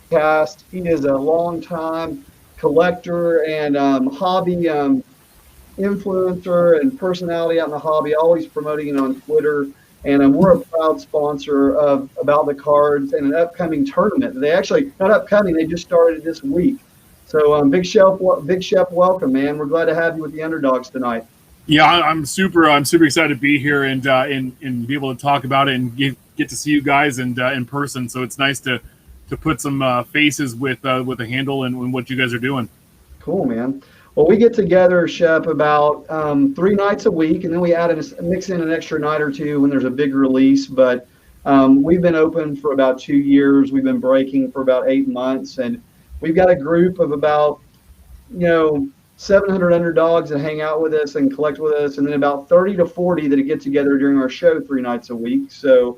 podcast. He is a longtime collector and hobby influencer and personality out in the hobby, always promoting it on Twitter. And we're a proud sponsor of About the Cards and an upcoming tournament. They actually, not upcoming, they just started this week. So, Big Chef, welcome, man. We're glad to have you with the Underdogs tonight. Yeah, I'm super excited to be here and be able to talk about it and get to see you guys and in person. So it's nice to put some faces with a handle and what you guys are doing. Cool, man. Well, we get together, Shep, about 3 nights a week, and then we mix in an extra night or two when there's a big release. But we've been open for about 2 years. We've been breaking for about 8 months, and we've got a group of about 700 underdogs that hang out with us and collect with us, and then about 30 to 40 that get together during our show 3 nights a week. So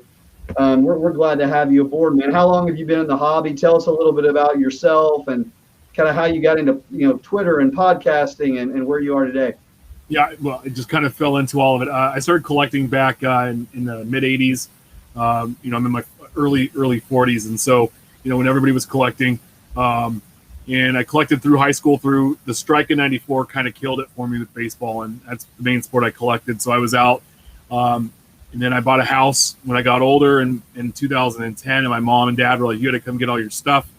we're glad to have you aboard, man. How long have you been in the hobby? Tell us a little bit about yourself and kind of how you got into Twitter and podcasting and where you are today. Yeah, well, it just kind of fell into all of it. I started collecting back in the mid '80s. I'm in my early 40s, and so when everybody was collecting. And I collected through high school. Through the strike in '94 kind of killed it for me with baseball, and that's the main sport I collected. So I was out, and then I bought a house when I got older in 2010, and my mom and dad were like, "You got to come get all your stuff."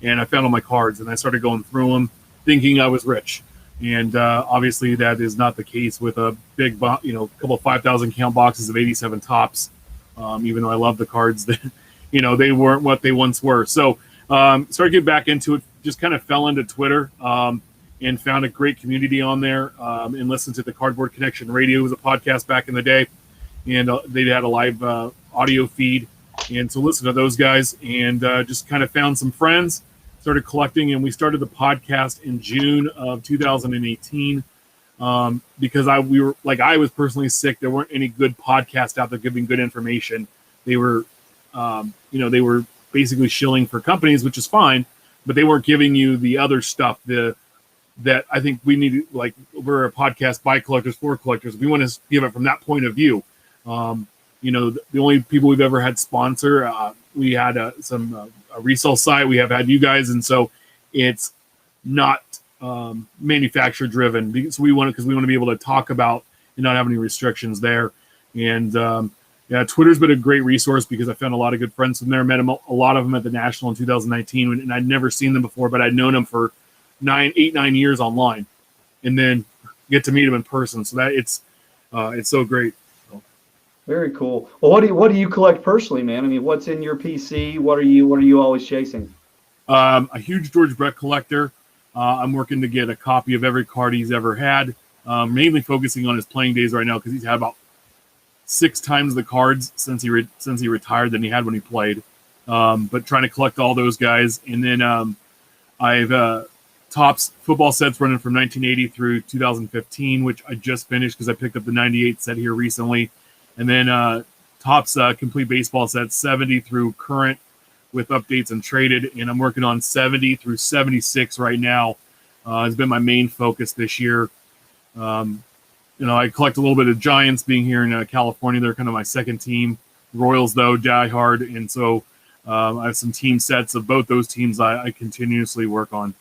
And I found all my cards, and I started going through them, thinking I was rich. And obviously, that is not the case with a big, couple of 5,000 count boxes of 87 tops. Even though I love the cards, that they weren't what they once were. So started getting back into it. Just kind of fell into Twitter and found a great community on there and listened to the Cardboard Connection Radio. It was a podcast back in the day, and they had a live audio feed. And so listened to those guys and just kind of found some friends, started collecting, and we started the podcast in June of 2018 because I was personally sick. There weren't any good podcasts out there giving good information. They were, they were basically shilling for companies, which is fine, but they weren't giving you the other stuff that I think we need. Like, we're a podcast by collectors for collectors. We want to give it from that point of view. The only people we've ever had sponsor, we had a resale site. We have had you guys, and so it's not manufacturer driven because we want to be able to talk about and not have any restrictions there. And Twitter's been a great resource because I found a lot of good friends from there. Met a lot of them at the National in 2019, and I'd never seen them before, but I'd known them for 9 years online, and then get to meet them in person. So that it's so great. Very cool. Well, what do you collect personally, man? I mean, what's in your PC? What are you always chasing? A huge George Brett collector. I'm working to get a copy of every card he's ever had. Mainly focusing on his playing days right now because he's had about 6 times the cards since he retired than he had when he played. But trying to collect all those guys, and then I've Topps football sets running from 1980 through 2015, which I just finished because I picked up the '98 set here recently. And then Topps complete baseball sets 70 through current with updates and traded. And I'm working on 70 through 76 right now. Has been my main focus this year. I collect a little bit of Giants being here in California. They're kind of my second team. Royals, though, die hard. And so I have some team sets of both those teams I continuously work on.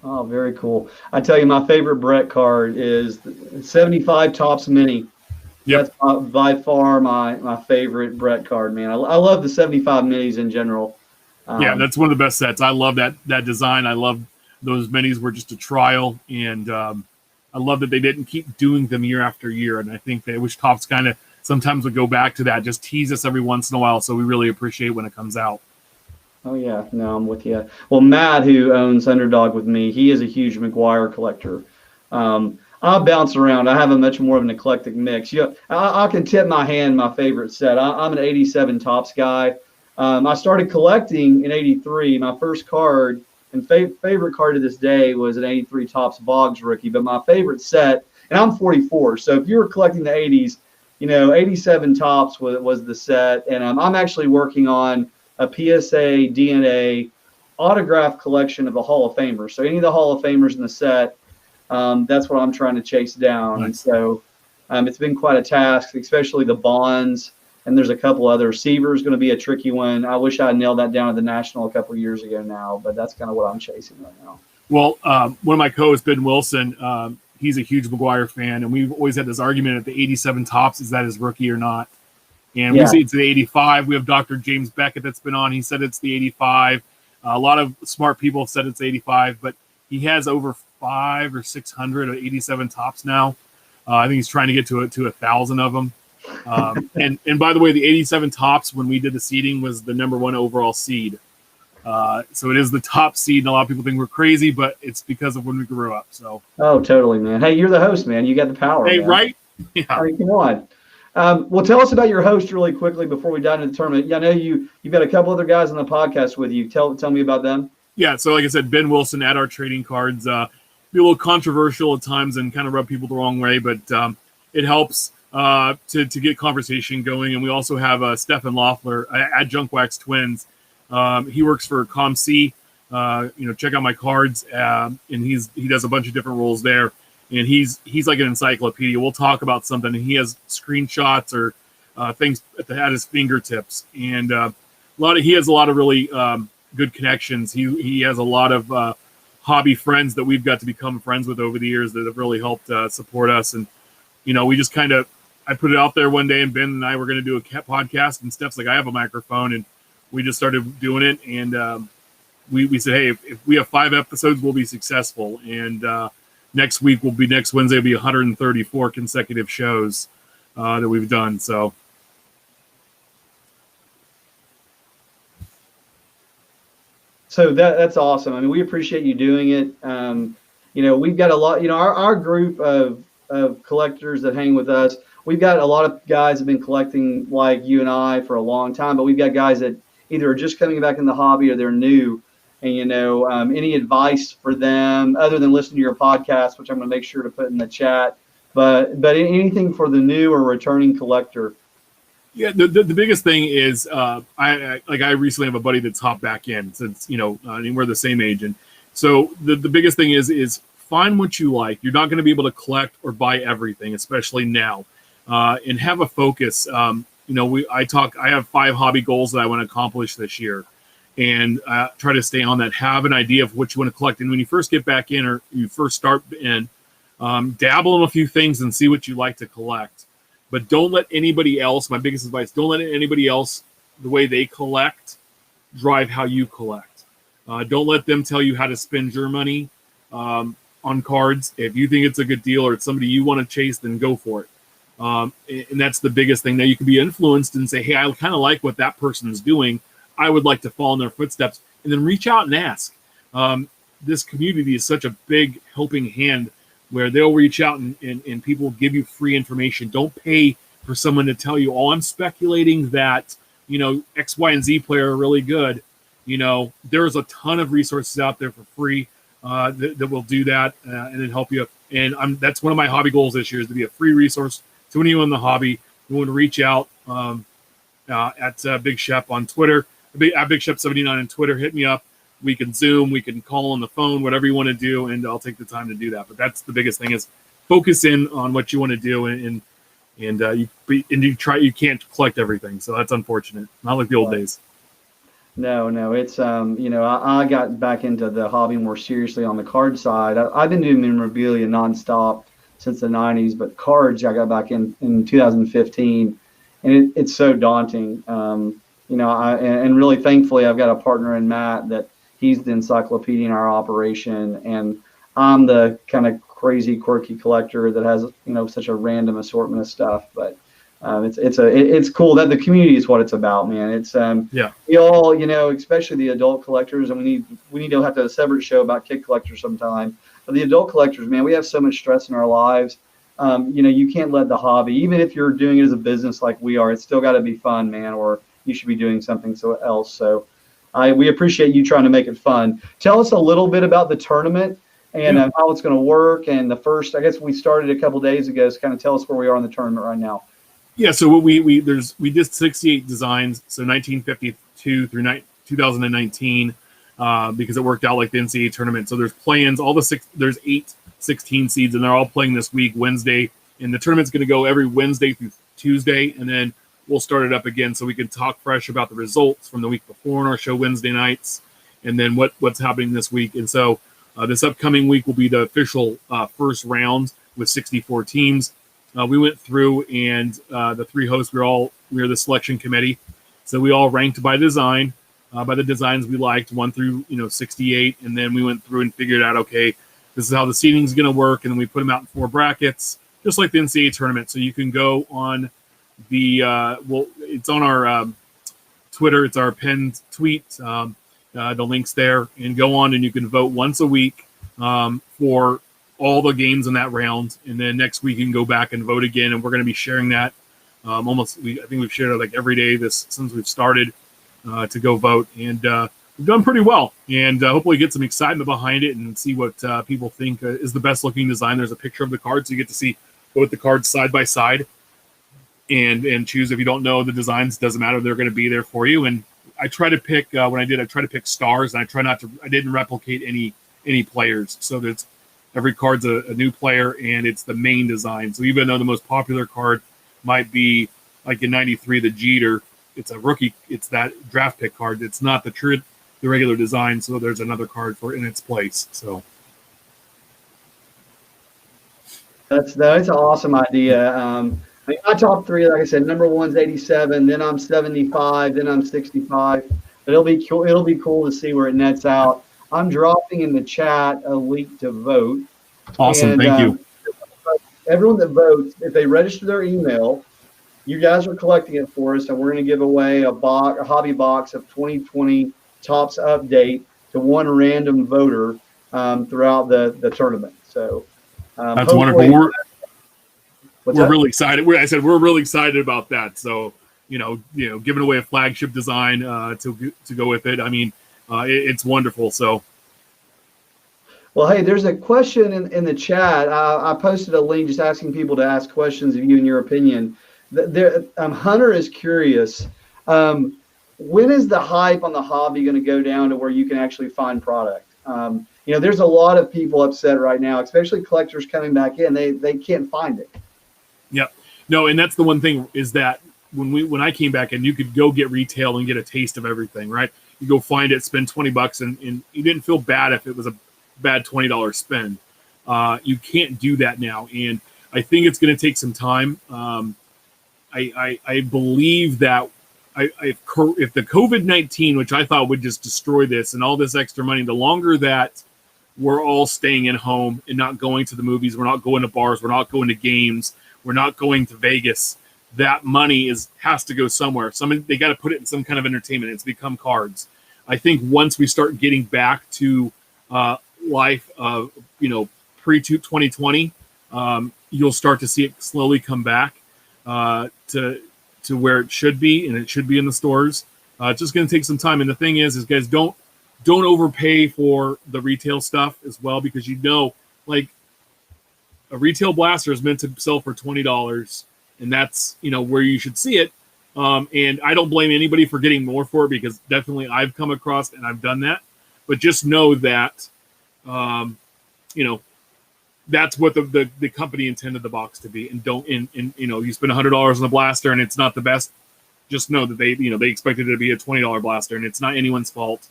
Oh, very cool. I tell you, my favorite Brett card is the 75 Topps Mini. Yep. That's by far my favorite Brett card, man. I love the 75 minis in general. Yeah, that's one of the best sets. I love that design. I love those minis were just a trial, and I love that they didn't keep doing them year after year. And I think they wish Topps kind of sometimes would go back to that, just tease us every once in a while. So we really appreciate when it comes out. Oh, yeah. No, I'm with you. Well, Matt, who owns Underdog with me, he is a huge McGuire collector. I bounce around. I have a much more of an eclectic mix. I can tip my hand my favorite set. I'm an 87 Topps guy. I started collecting in '83. My first card and favorite card to this day was an '83 Topps Boggs rookie. But my favorite set, and I'm 44, so if you were collecting the '80s, 87 Topps was the set. And I'm actually working on a PSA DNA autograph collection of the Hall of Famers. So any of the Hall of Famers in the set. That's what I'm trying to chase down. Nice. And so it's been quite a task, especially the Bonds. and there's a couple other. Receiver is going to be a tricky one. I wish I had nailed that down at the National a couple of years ago now, but that's kind of what I'm chasing right now. Well, one of my co-hosts, Ben Wilson, he's a huge McGuire fan, and we've always had this argument at the 87 tops, is that his rookie or not? And we say it's the 85. We have Dr. James Beckett that's been on. He said it's the 85. A lot of smart people have said it's 85, but he has over 500 or 600 or 87 tops now. I think he's trying to get to 1,000 of them. And by the way, the 87 tops, when we did the seeding, was the number 1 overall seed. So it is the top seed, and a lot of people think we're crazy, but it's because of when we grew up. So. Oh, totally, man. Hey, you're the host, man. You got the power. Hey, man. Right? Yeah. I mean, come on. Well, tell us about your host really quickly before we dive into the tournament. Yeah, I know you've got a couple other guys on the podcast with you. Tell me about them. Yeah, so like I said, Ben Wilson at our trading cards. Be a little controversial at times and kind of rub people the wrong way, but it helps to get conversation going. And we also have Stephen Loeffler at Junkwax Twins. He works for ComC. Check out my cards, and he does a bunch of different roles there. And he's like an encyclopedia. We'll talk about something, and he has screenshots or things at his fingertips. And he has a lot of really good connections. He has a lot of hobby friends that we've got to become friends with over the years that have really helped support us. And we just I put it out there one day, and Ben and I were going to do a podcast, and Steph's like, I have a microphone, and we just started doing it. And we said, hey, if we have 5 episodes, we'll be successful. And next Wednesday will be 134 consecutive shows that we've done. So that's awesome. I mean, we appreciate you doing it. We've got a lot, our group of collectors that hang with us, we've got a lot of guys that have been collecting like you and I for a long time, but we've got guys that either are just coming back in the hobby or they're new. And, any advice for them other than listening to your podcast, which I'm going to make sure to put in the chat, but anything for the new or returning collector? Yeah, the biggest thing is I recently have a buddy that's hopped back in since, and we're the same age. And so the biggest thing is find what you like. You're not going to be able to collect or buy everything, especially now, and have a focus. I have 5 hobby goals that I want to accomplish this year. And try to stay on that. Have an idea of what you want to collect. And when you first get back in or you first start in, dabble in a few things and see what you like to collect. But don't let anybody else, my biggest advice, don't let anybody else, the way they collect, drive how you collect. Don't let them tell you how to spend your money on cards. If you think it's a good deal or it's somebody you want to chase, then go for it. And that's the biggest thing. Now you can be influenced and say, hey, I kind of like what that person is doing. I would like to follow in their footsteps, and then reach out and ask. This community is such a big helping hand where they'll reach out and people will give you free information. Don't pay for someone to tell you, I'm speculating that, X, Y, and Z player are really good. There's a ton of resources out there for free that will do that and then help you. And that's one of my hobby goals this year is to be a free resource to anyone in the hobby who want to reach out at Big Shep on Twitter. At Big Shep 79 on Twitter, hit me up. We can Zoom, we can call on the phone, whatever you want to do, and I'll take the time to do that. But that's the biggest thing is focus in on what you want to do, and you can't collect everything, so that's unfortunate. Not like the old days. No, it's I got back into the hobby more seriously on the card side. I've been doing memorabilia nonstop since the 90s, but cards I got back in 2015, and it's so daunting. And really thankfully I've got a partner in Matt that he's the encyclopedia in our operation, and I'm the kind of crazy, quirky collector that has, such a random assortment of stuff. But it's cool that the community is what it's about, man. It's we all, especially the adult collectors, and we need to have a separate show about kid collectors sometime. But the adult collectors, man, we have so much stress in our lives. You can't let the hobby, even if you're doing it as a business like we are, it's still got to be fun, man, or you should be doing something else. So we appreciate you trying to make it fun. Tell us a little bit about the tournament and how it's going to work. And the first, I guess we started a couple days ago, so kind of tell us where we are in the tournament right now. Yeah, so what we did 68 designs, so 1952 through 2019, because it worked out like the NCAA tournament. So there's play-ins, there's 8 16 seeds, and they're all playing this week, Wednesday. And the tournament's going to go every Wednesday through Tuesday, and then we'll start it up again so we can talk fresh about the results from the week before on our show Wednesday nights, and then what's happening this week. And so this upcoming week will be the official first round with 64 teams. We went through, and the three hosts, we were the selection committee. So we all ranked by design, by the designs we liked, 1 through 68, and then we went through and figured out, okay, this is how the seating is going to work, and then we put them out in 4 brackets, just like the NCAA tournament. So you can go on the it's on our Twitter, it's our pinned tweet, the link's there, and go on and you can vote once a week for all the games in that round, and then next week you can go back and vote again, and we're going to be sharing that. I think we've shared it like every day since we've started to go vote, and we've done pretty well, and hopefully get some excitement behind it and see what people think is the best looking design. There's a picture of the card, so you get to see both the cards side by side and choose. If you don't know the designs, doesn't matter, they're going to be there for you. And I try to pick I try to pick stars, and I didn't replicate any players, so that's every card's a new player, and it's the main design. So even though the most popular card might be like in 93, the Jeter, it's a rookie, it's that draft pick card. It's not the regular design, so there's another card in its place. So that's an awesome idea. My top 3, like I said, number 1's 87, then I'm 75, then I'm 65. But it'll be cool. It'll be cool to see where it nets out. I'm dropping in the chat a link to vote. Awesome, and, thank you. Everyone that votes, if they register their email, you guys are collecting it for us, and we're going to give away a hobby box of 2020 Topps Update to one random voter throughout the tournament. So that's wonderful. We're really excited. We're really excited about that. So giving away a flagship design to go with it. I mean, it's wonderful. So. Well, hey, there's a question in the chat. I posted a link just asking people to ask questions of you and your opinion. Hunter is curious. When is the hype on the hobby going to go down to where you can actually find product? There's a lot of people upset right now, especially collectors coming back in. They can't find it. Yep. No, and that's the one thing is that when I came back in, you could go get retail and get a taste of everything, right? You go find it, spend $20, and you didn't feel bad if it was a bad $20 spend. You can't do that now, and I think it's going to take some time. I believe that if the COVID-19, which I thought would just destroy this, and all this extra money, the longer that we're all staying at home and not going to the movies, we're not going to bars, we're not going to games, we're not going to Vegas, that money has to go somewhere. They got to put it in some kind of entertainment. It's become cards. I think once we start getting back to life of pre-2020, you'll start to see it slowly come back to where it should be, and it should be in the stores. It's just going to take some time. And the thing is guys, don't overpay for the retail stuff as well, because like a retail blaster is meant to sell for $20, and that's where you should see it. And I don't blame anybody for getting more for it, because definitely I've come across and I've done that. But just know that that's what the company intended the box to be, and you spend $100 on the blaster and it's not the best. Just know that they expected it to be a $20 blaster, and it's not anyone's fault.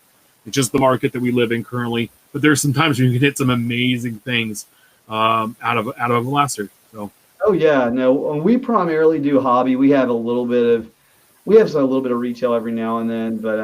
It's just the market that we live in currently. But there's some times when you can hit some amazing things out of a blaster. So. Oh yeah, no. We primarily do hobby. We have a little bit of retail every now and then, but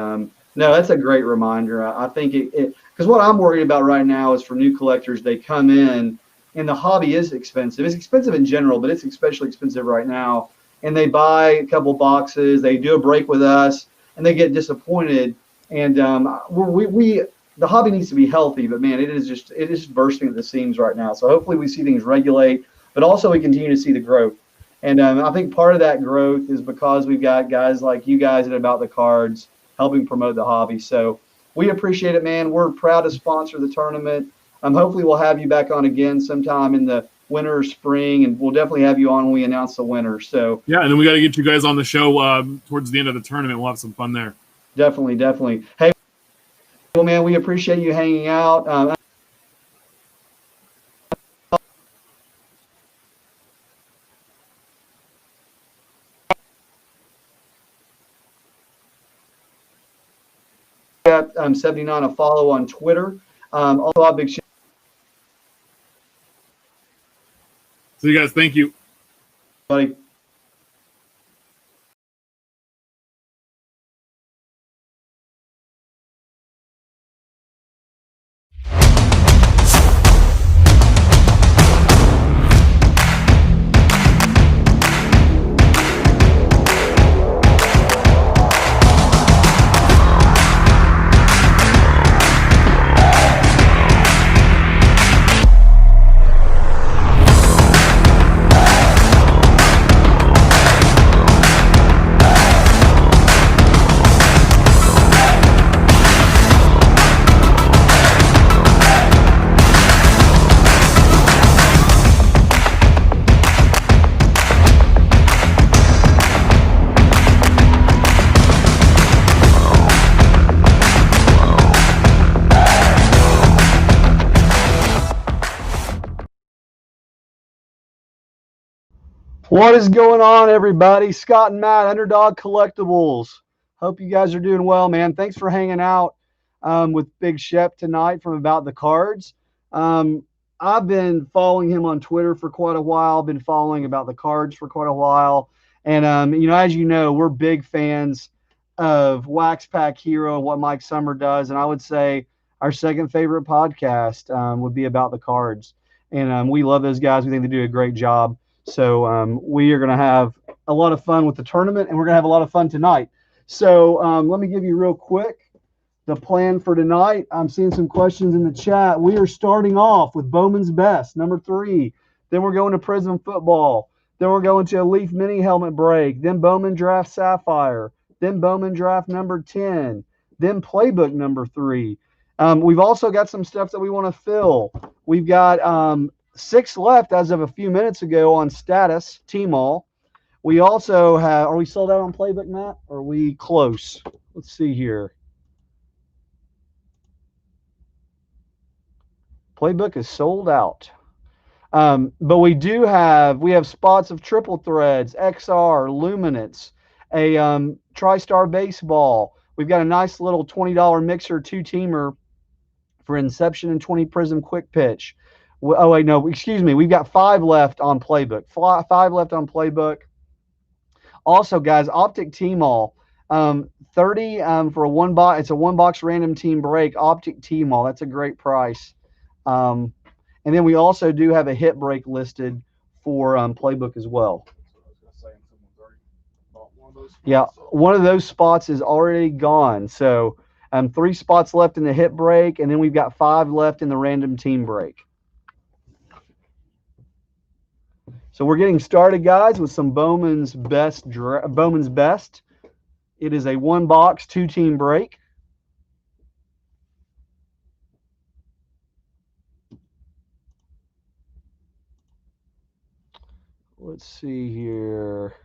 no, that's a great reminder. I think because what I'm worried about right now is for new collectors, they come in and the hobby is expensive. It's expensive in general, but it's especially expensive right now. And they buy a couple boxes, they do a break with us, and they get disappointed. And the hobby needs to be healthy, but man, it is just bursting at the seams right now. So hopefully we see things regulate, but also we continue to see the growth. And I think part of that growth is because we've got guys like you guys at About the Cards helping promote the hobby. So we appreciate it, man. We're proud to sponsor the tournament. Hopefully we'll have you back on again sometime in the winter or spring, and we'll definitely have you on when we announce the winner. So yeah, and then we got to get you guys on the show towards the end of the tournament. We'll have some fun there. Definitely. Hey, well, man, we appreciate you hanging out. at 79 a follow on Twitter. Also, a big shout. So you guys, thank you. Buddy. What is going on, everybody? Scott and Matt, Underdog Collectibles. Hope you guys are doing well, man. Thanks for hanging out with Big Shep tonight from About the Cards. I've been following him on Twitter for quite a while, been following About the Cards for quite a while. And, as you know, we're big fans of Wax Pack Hero and what Mike Summer does. And I would say our second favorite podcast would be About the Cards. And we love those guys. We think they do a great job. So we are going to have a lot of fun with the tournament, and we're going to have a lot of fun tonight. So let me give you real quick the plan for tonight. I'm seeing some questions in the chat. We are starting off with Bowman's Best, number 3. Then we're going to Prism Football. Then we're going to a Leaf Mini Helmet Break. Then Bowman Draft Sapphire. Then Bowman Draft number 10. Then Playbook number 3. We've also got some stuff that we want to fill. We've got 6 left as of a few minutes ago on status, T-Mall. We also have, are we sold out on Playbook, Matt? Or are we close? Let's see here. Playbook is sold out. But we have spots of triple threads, XR, luminance, a Tristar Baseball. We've got a nice little $20 mixer 2-teamer for Inception and 20 Prism Quick Pitch. Oh, wait, no, excuse me. We've got 5 left on Playbook. 5 left on Playbook. Also, guys, Optic T-Mall. 30 for a 1-box. It's a 1-box random team break. Optic T-Mall. That's a great price. And then we also do have a hit break listed for Playbook as well. Yeah, one of those spots is already gone. So 3 spots left in the hit break, and then we've got 5 left in the random team break. So we're getting started, guys, with some Bowman's Best. Bowman's Best. It is a 1-box, 2-team break. Let's see here.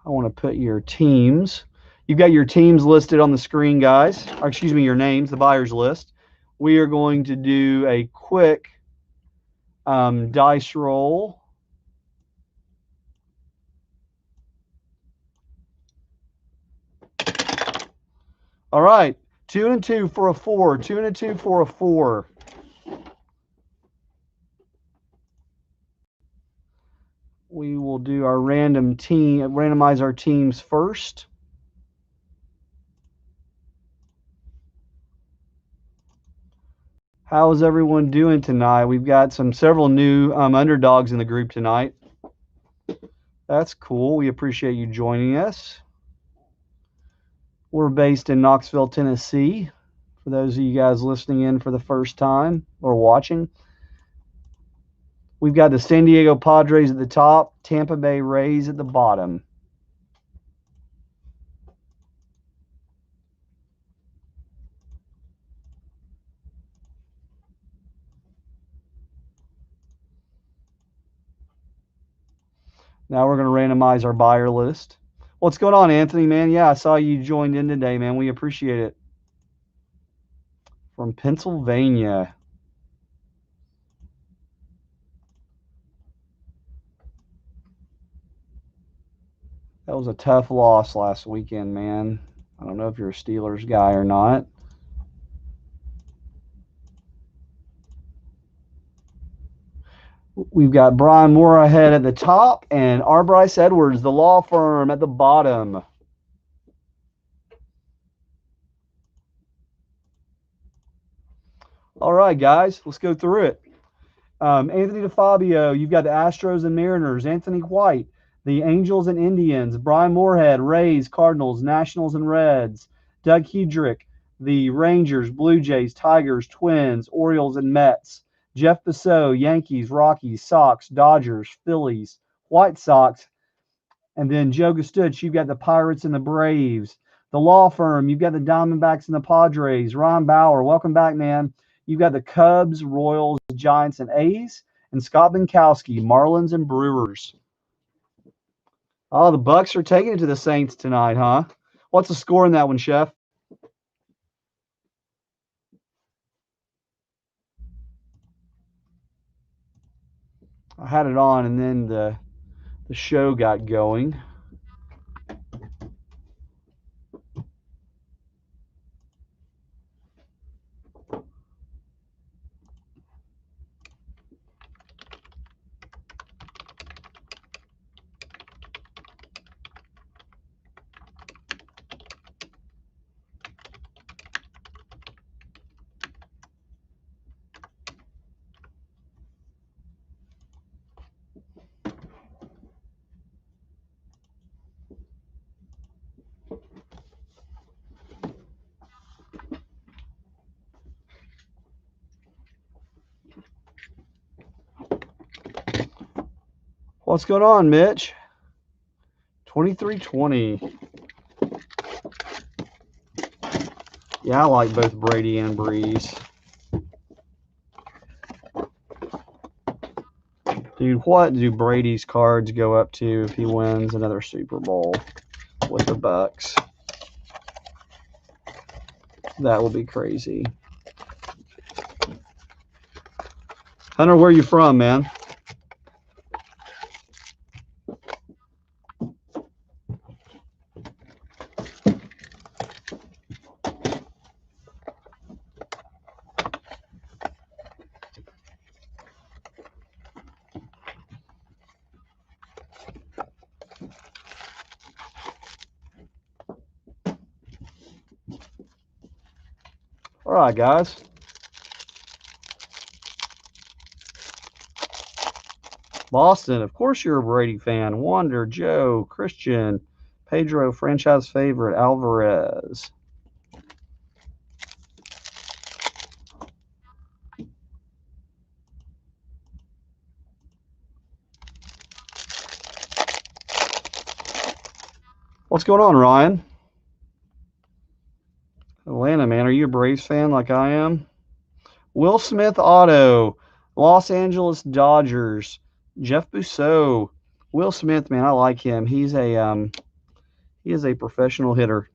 I want to put your teams. You've got your teams listed on the screen, guys. Or excuse me, your names, the buyer's list. We are going to do a quick dice roll. All right, 2 and 2 for a 4. 2 and 2 for a 4. We will do our randomize our teams first. How is everyone doing tonight? We've got several new underdogs in the group tonight. That's cool. We appreciate you joining us. We're based in Knoxville, Tennessee. For those of you guys listening in for the first time or watching, we've got the San Diego Padres at the top, Tampa Bay Rays at the bottom. Now we're going to randomize our buyer list. What's going on, Anthony, man? Yeah, I saw you joined in today, man. We appreciate it. From Pennsylvania. That was a tough loss last weekend, man. I don't know if you're a Steelers guy or not. We've got Brian Moorhead at the top and R. Bryce Edwards, the law firm, at the bottom. All right, guys, let's go through it. Anthony DeFabio, you've got the Astros and Mariners. Anthony White, the Angels and Indians. Brian Moorhead, Rays, Cardinals, Nationals, and Reds. Doug Hedrick, the Rangers, Blue Jays, Tigers, Twins, Orioles, and Mets. Jeff Bissell, Yankees, Rockies, Sox, Dodgers, Phillies, White Sox. And then Joe Gastuch, you've got the Pirates and the Braves. The law firm, you've got the Diamondbacks and the Padres. Ron Bauer, welcome back, man. You've got the Cubs, Royals, Giants, and A's. And Scott Binkowski, Marlins and Brewers. Oh, the Bucks are taking it to the Saints tonight, huh? What's the score in that one, Chef? I had it on, and then the show got going. What's going on, Mitch? 23-20. Yeah, I like both Brady and Breeze. Dude, what do Brady's cards go up to if he wins another Super Bowl with the Bucks? That will be crazy. Hunter, where are you from, man? All right, guys. Boston, of course you're a Brady fan. Wander, Joe, Christian, Pedro, franchise favorite, Alvarez. What's going on, Ryan? Atlanta, man. Are you a Braves fan like I am? Will Smith auto. Los Angeles Dodgers. Jeff Busseau. Will Smith, man, I like him. He is a professional hitter.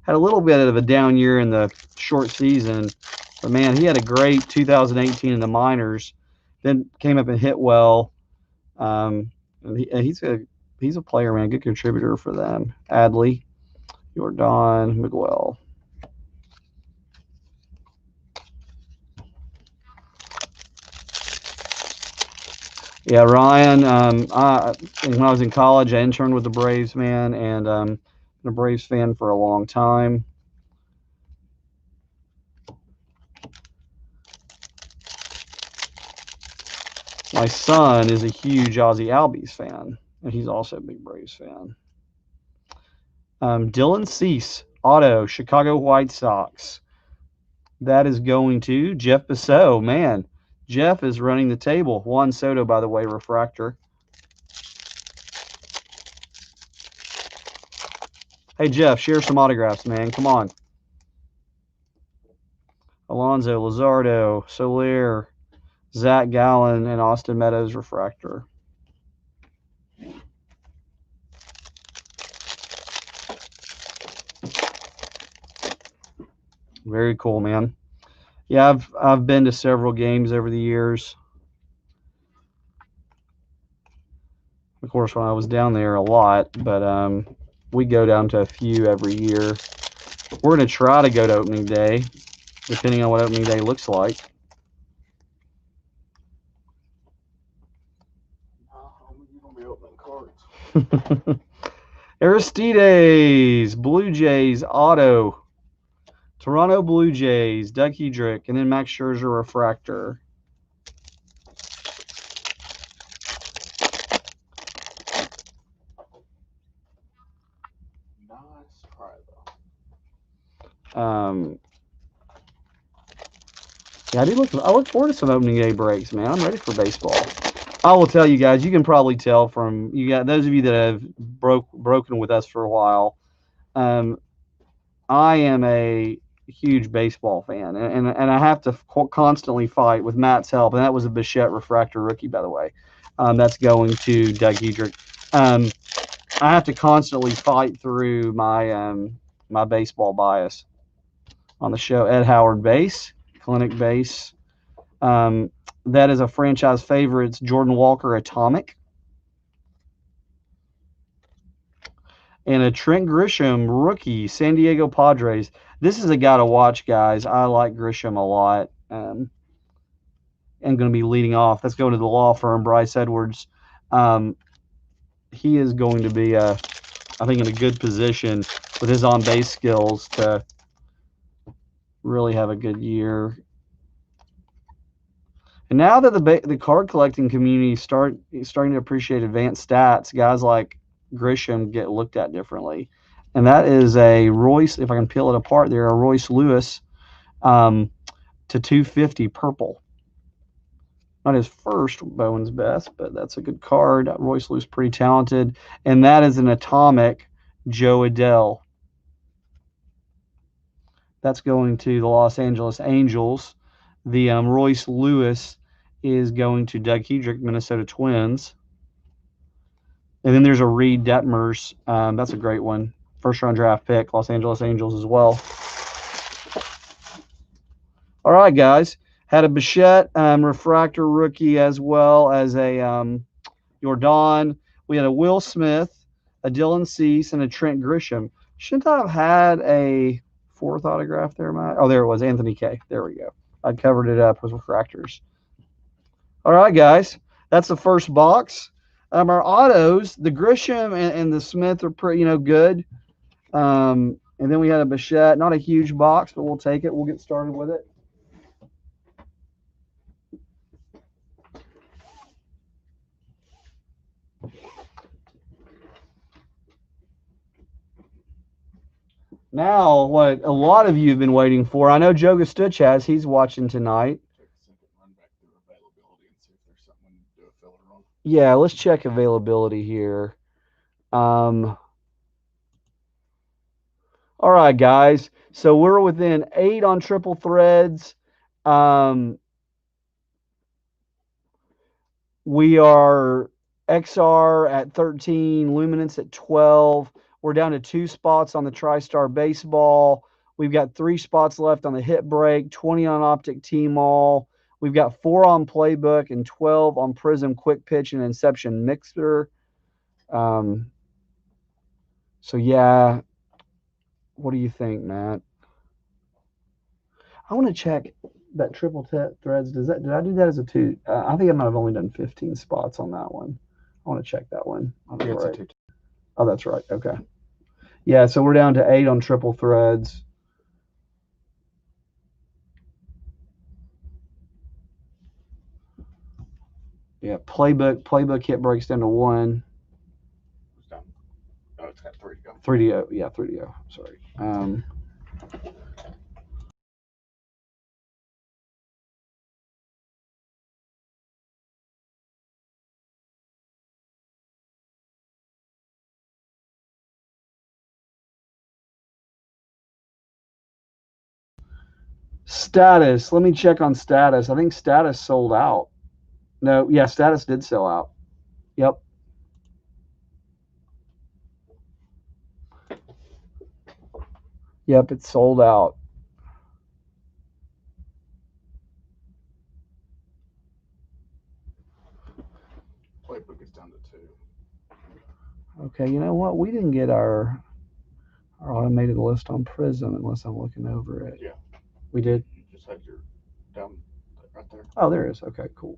Had a little bit of a down year in the short season, but man, he had a great 2018 in the minors. Then came up and hit well. And he's a player, man, good contributor for them. Adley, Jordan, Miguel. Yeah, Ryan. When I was in college, I interned with the Braves, man, and been a Braves fan for a long time. My son is a huge Ozzie Albies fan, and he's also a big Braves fan. Dylan Cease, auto, Chicago White Sox. That is going to Jeff Bissell. Man, Jeff is running the table. Juan Soto, by the way, refractor. Hey, Jeff, share some autographs, man. Come on. Alonso, Luzardo, Soler, Zach Gallen, and Austin Meadows refractor. Very cool, man. Yeah, I've been to several games over the years. Of course, when I was down there a lot, but we go down to a few every year. We're going to try to go to opening day, depending on what opening day looks like. Aristides, Blue Jays, auto. Toronto Blue Jays, Doug Hedrick, and then Max Scherzer refractor. Nice try, though. Yeah, I look forward to some opening day breaks, man. I'm ready for baseball. I will tell you guys, you can probably tell from those of you that have broken with us for a while. I am a huge baseball fan, and I have to constantly fight with Matt's help, and that was a Bichette refractor rookie, by the way. That's going to Doug Hedrick. I have to constantly fight through my my baseball bias on the show. Ed Howard base, clinic base. That is a franchise favorite. It's Jordan Walker Atomic. And a Trent Grisham rookie, San Diego Padres. This is a guy to watch, guys. I like Grisham a lot. And going to be leading off. Let's go to the law firm, Bryce Edwards. He is going to be, I think, in a good position with his on-base skills to really have a good year. And now that the card collecting community is starting to appreciate advanced stats, guys like Grisham get looked at differently. And that is a Royce, if I can peel it apart there, a Royce Lewis to 250 purple. Not his first Bowen's best, but that's a good card. Royce Lewis pretty talented. And that is an atomic Joe Adell. That's going to the Los Angeles Angels. The Royce Lewis is going to Doug Hedrick, Minnesota Twins. And then there's a Reed Detmers. That's a great one. First-round draft pick, Los Angeles Angels as well. All right, guys. Had a Bichette refractor rookie as well as a Jordan. We had a Will Smith, a Dylan Cease, and a Trent Grisham. Shouldn't I have had a fourth autograph there, Matt? Oh, there it was, Anthony K. There we go. I covered it up with refractors. All right, guys. That's the first box. Our autos, the Grisham and the Smith are pretty, good. And then we had a Bichette. Not a huge box, but we'll take it. We'll get started with it. Now, what a lot of you have been waiting for. I know Joe Gastuch has. He's watching tonight. Yeah, let's check availability here. All right, guys. So we're within 8 on triple threads. We are XR at 13, Luminance at 12. We're down to 2 spots on the Tristar Baseball. We've got 3 spots left on the Hit Break, 20 on Optic T-Mall. We've got 4 on Playbook and 12 on Prism Quick Pitch and Inception Mixer. So, yeah. What do you think, Matt? I want to check that triple threads. Did I do that as a 2? I think I might have only done 15 spots on that one. I want to check that one. Yeah, right. Oh, that's right. Okay. Yeah, so we're down to 8 on triple threads. Yeah, playbook hit breaks down to 1. It's done. Oh, it's got 3 to go. 3 to go. Yeah, 3 to go. Sorry. Status. Let me check on status. I think status sold out. No, yeah, status did sell out. Yep. Yep, it's sold out. Playbook is down to 2. Okay, you know what? We didn't get our our automated list on Prism, unless I'm looking over it. Yeah. We did? You just had your down right there. Oh, there it is. Okay, cool.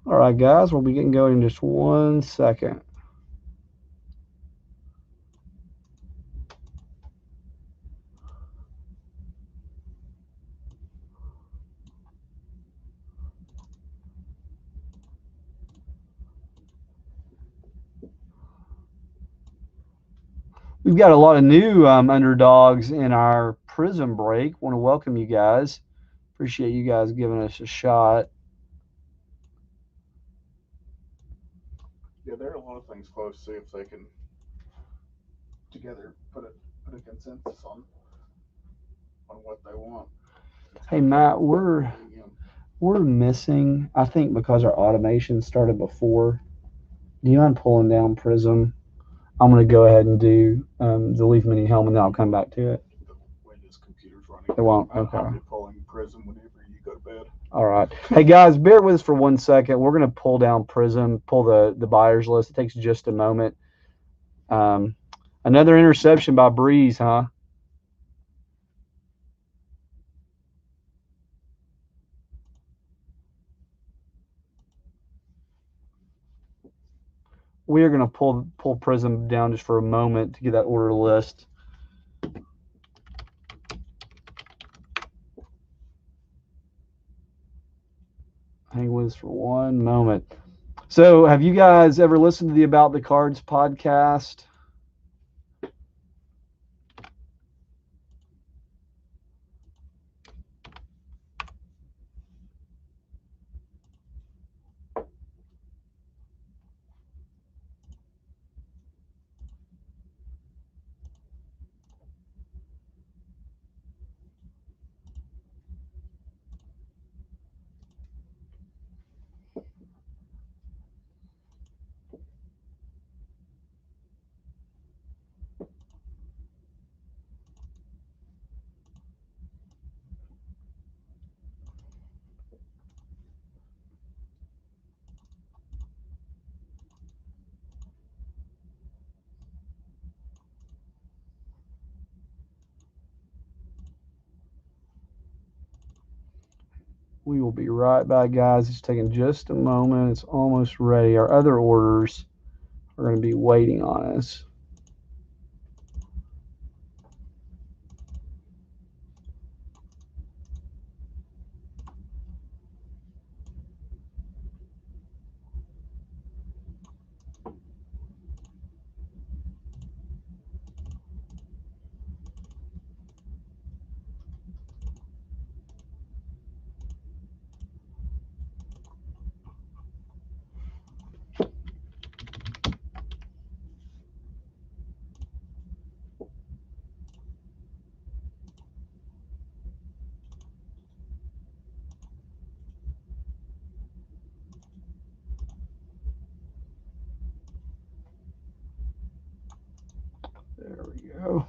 All right, guys, we'll be getting going in just 1 second. We've got a lot of new underdogs in our Prism break. Want to welcome you guys. Appreciate you guys giving us a shot. Yeah, there are a lot of things close. See if they can together put a consensus on what they want. Hey, Matt, we're missing, I think because our automation started before. Do you mind pulling down Prism? I'm going to go ahead and do the Leaf Mini Helm, and then I'll come back to it. The way this computer's running. It won't. Okay. I'll be pulling Prism whenever you go to bed. All right. Hey, guys, bear with us for 1 second. We're going to pull down Prism, pull the buyers list. It takes just a moment. Another interception by Breeze, huh? We are going to pull Prism down just for a moment to get that order list. Hang with us for 1 moment. So, have you guys ever listened to the About the Cards podcast? We will be right back, guys. It's taking just a moment. It's almost ready. Our other orders are going to be waiting on us. There we go.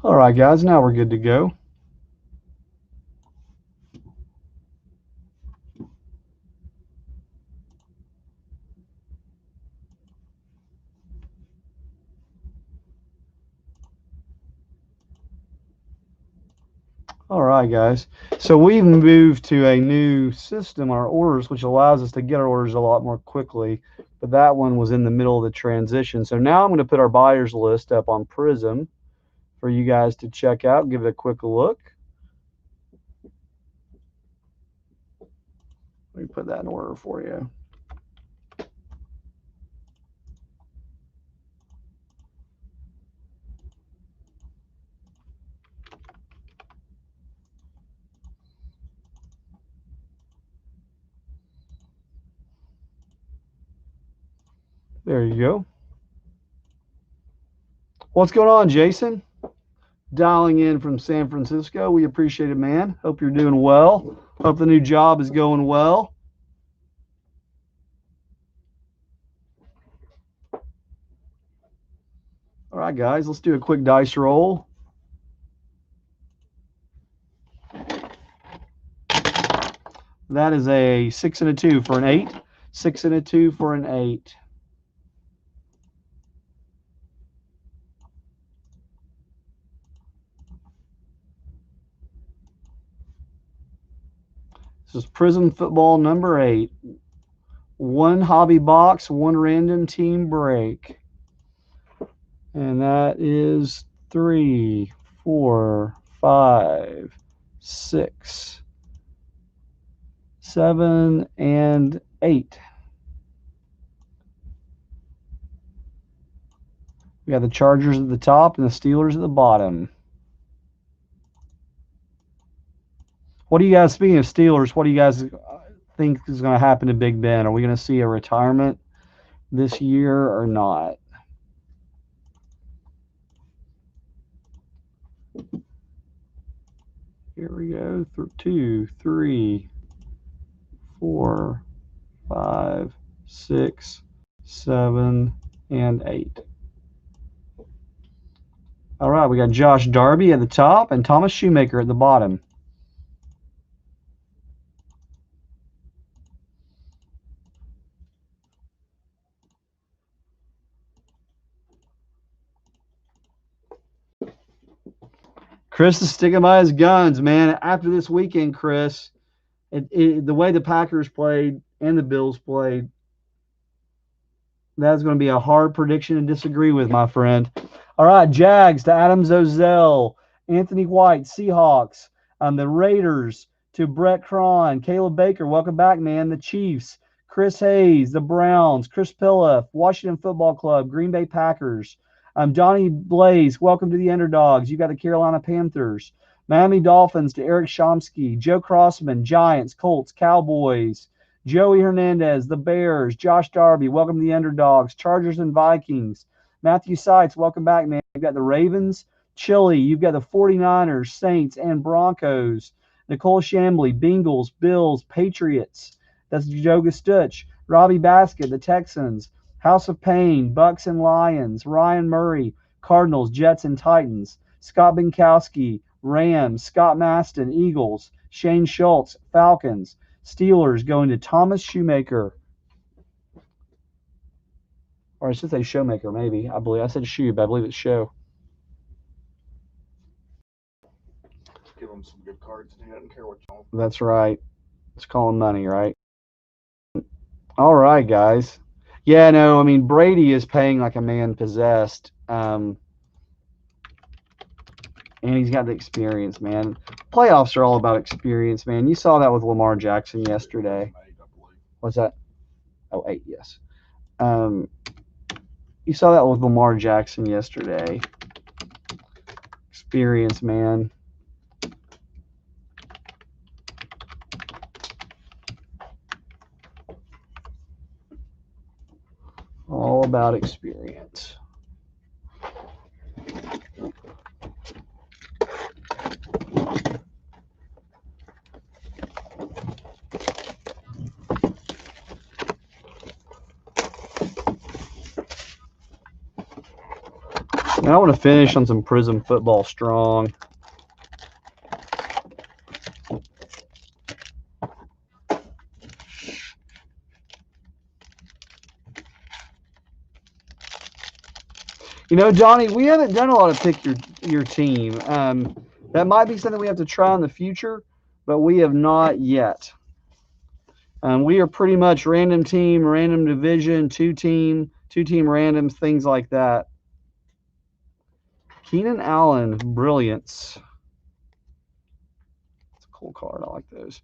All right, guys, now we're good to go. All right, guys. So we've moved to a new system, our orders, which allows us to get our orders a lot more quickly. But that one was in the middle of the transition. So now I'm going to put our buyers list up on Prism for you guys to check out. Give it a quick look. Let me put that in order for you. There you go. What's going on, Jason? Dialing in from San Francisco. We appreciate it, man. Hope you're doing well. Hope the new job is going well. All right, guys, let's do a quick dice roll. That is a 6 and a 2 for an 8. 6 and a 2 for an 8. This is Prism Football number 8. 1 hobby box, 1 random team break. And that is 3, 4, 5, 6, 7, and 8. We got the Chargers at the top and the Steelers at the bottom. What do you guys, speaking of Steelers, what do you guys think is going to happen to Big Ben? Are we going to see a retirement this year or not? Here we go. 2, 3, 4, 5, 6, 7, and 8. All right, we got Josh Darby at the top and Thomas Shoemaker at the bottom. Chris is sticking by his guns, man. After this weekend, Chris, the way the Packers played and the Bills played, that's going to be a hard prediction to disagree with, my friend. All right, Jags to Adam Zozell, Anthony White, Seahawks, the Raiders to Brett Cron, Caleb Baker, welcome back, man. The Chiefs, Chris Hayes, the Browns, Chris Pilliff, Washington Football Club, Green Bay Packers. Johnny Blaze, welcome to the Underdogs. You got the Carolina Panthers. Miami Dolphins to Eric Chomsky, Joe Crossman, Giants, Colts, Cowboys. Joey Hernandez, the Bears. Josh Darby, welcome to the Underdogs. Chargers and Vikings. Matthew Seitz, welcome back, man. You've got the Ravens, Chili. You've got the 49ers, Saints, and Broncos. Nicole Shambly, Bengals, Bills, Patriots. That's Joe Gastuch. Robbie Basket, the Texans. House of Pain, Bucks and Lions. Ryan Murray, Cardinals, Jets, and Titans. Scott Binkowski, Rams. Scott Maston, Eagles. Shane Schultz, Falcons. Steelers going to Thomas Shoemaker. Or I should say Showmaker, maybe. I said Shoe, but I believe it's Show. Give them some good cards. He doesn't care what you. That's right. It's calling money, right? All right, guys. Yeah, no, I mean, Brady is paying like a man possessed. And he's got the experience, man. Playoffs are all about experience, man. You saw that with Lamar Jackson yesterday. What's that? Oh, 8, yes. You saw that with Lamar Jackson yesterday. Experience, man. All about experience. And I want to finish on some Prism Football strong. You know, Johnny, we haven't done a lot of pick your team. That might be something we have to try in the future, but we have not yet. We are pretty much random team, random division, two-team randoms, things like that. Keenan Allen, brilliance. It's a cool card. I like those.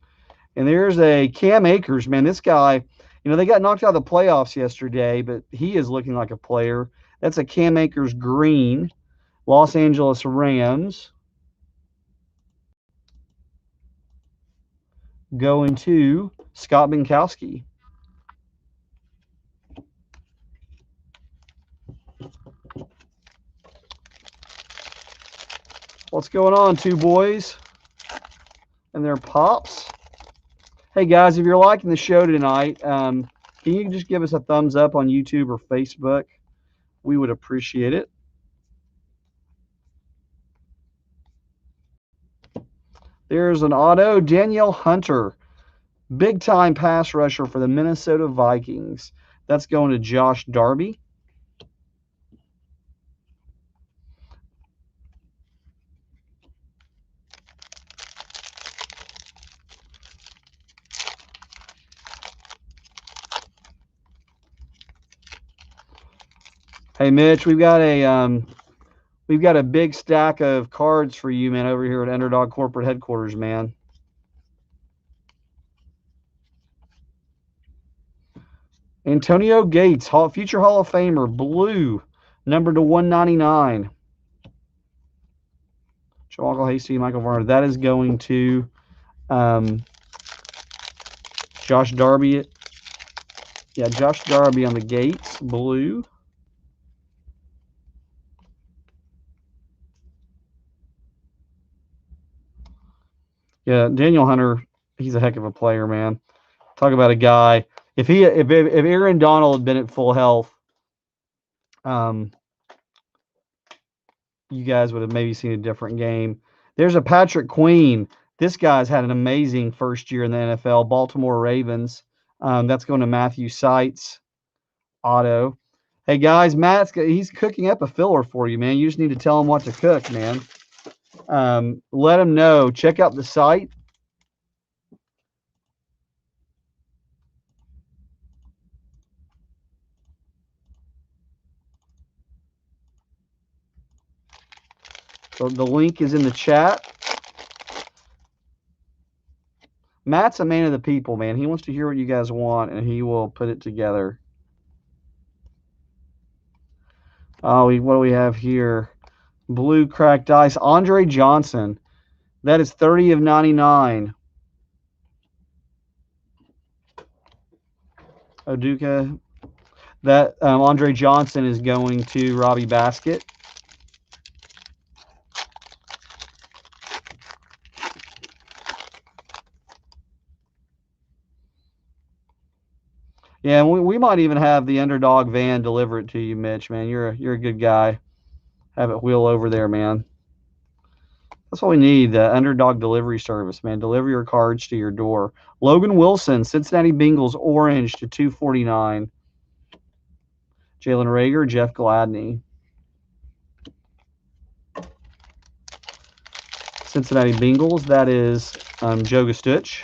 And there's a Cam Akers, man. This guy, they got knocked out of the playoffs yesterday, but he is looking like a player. That's a Cam Akers green. Los Angeles Rams. Going to Scott Binkowski. What's going on, two boys and their pops? Hey, guys, if you're liking the show tonight, can you just give us a thumbs up on YouTube or Facebook? We would appreciate it. There's an auto. Danielle Hunter, big-time pass rusher for the Minnesota Vikings. That's going to Josh Darby. Hey, Mitch, we've got a big stack of cards for you, man, over here at Underdog Corporate Headquarters, man. Antonio Gates, future Hall of Famer, blue, numbered to 199. Jamal Hasty, Michael Varner. That is going to Josh Darby. Yeah, Josh Darby on the Gates, blue. Yeah, Daniel Hunter, he's a heck of a player, man. Talk about a guy. If Aaron Donald had been at full health, you guys would have maybe seen a different game. There's a Patrick Queen. This guy's had an amazing first year in the NFL. Baltimore Ravens. That's going to Matthew Seitz. Auto. Hey, guys, he's cooking up a filler for you, man. You just need to tell him what to cook, man. Let him know. Check out the site. So the link is in the chat. Matt's a man of the people, man. He wants to hear what you guys want, and he will put it together. Oh, what do we have here? Blue cracked ice. Andre Johnson. That is 30 of 99. Oduka. That Andre Johnson is going to Robbie Basket. Yeah, we might even have the Underdog van deliver it to you, Mitch, man. You're a good guy. Have it wheel over there, man. That's what we need, the Underdog delivery service, man. Deliver your cards to your door. Logan Wilson, Cincinnati Bengals, orange to 249. Jalen Reagor, Jeff Gladney. Cincinnati Bengals, that is Joe Gastuch.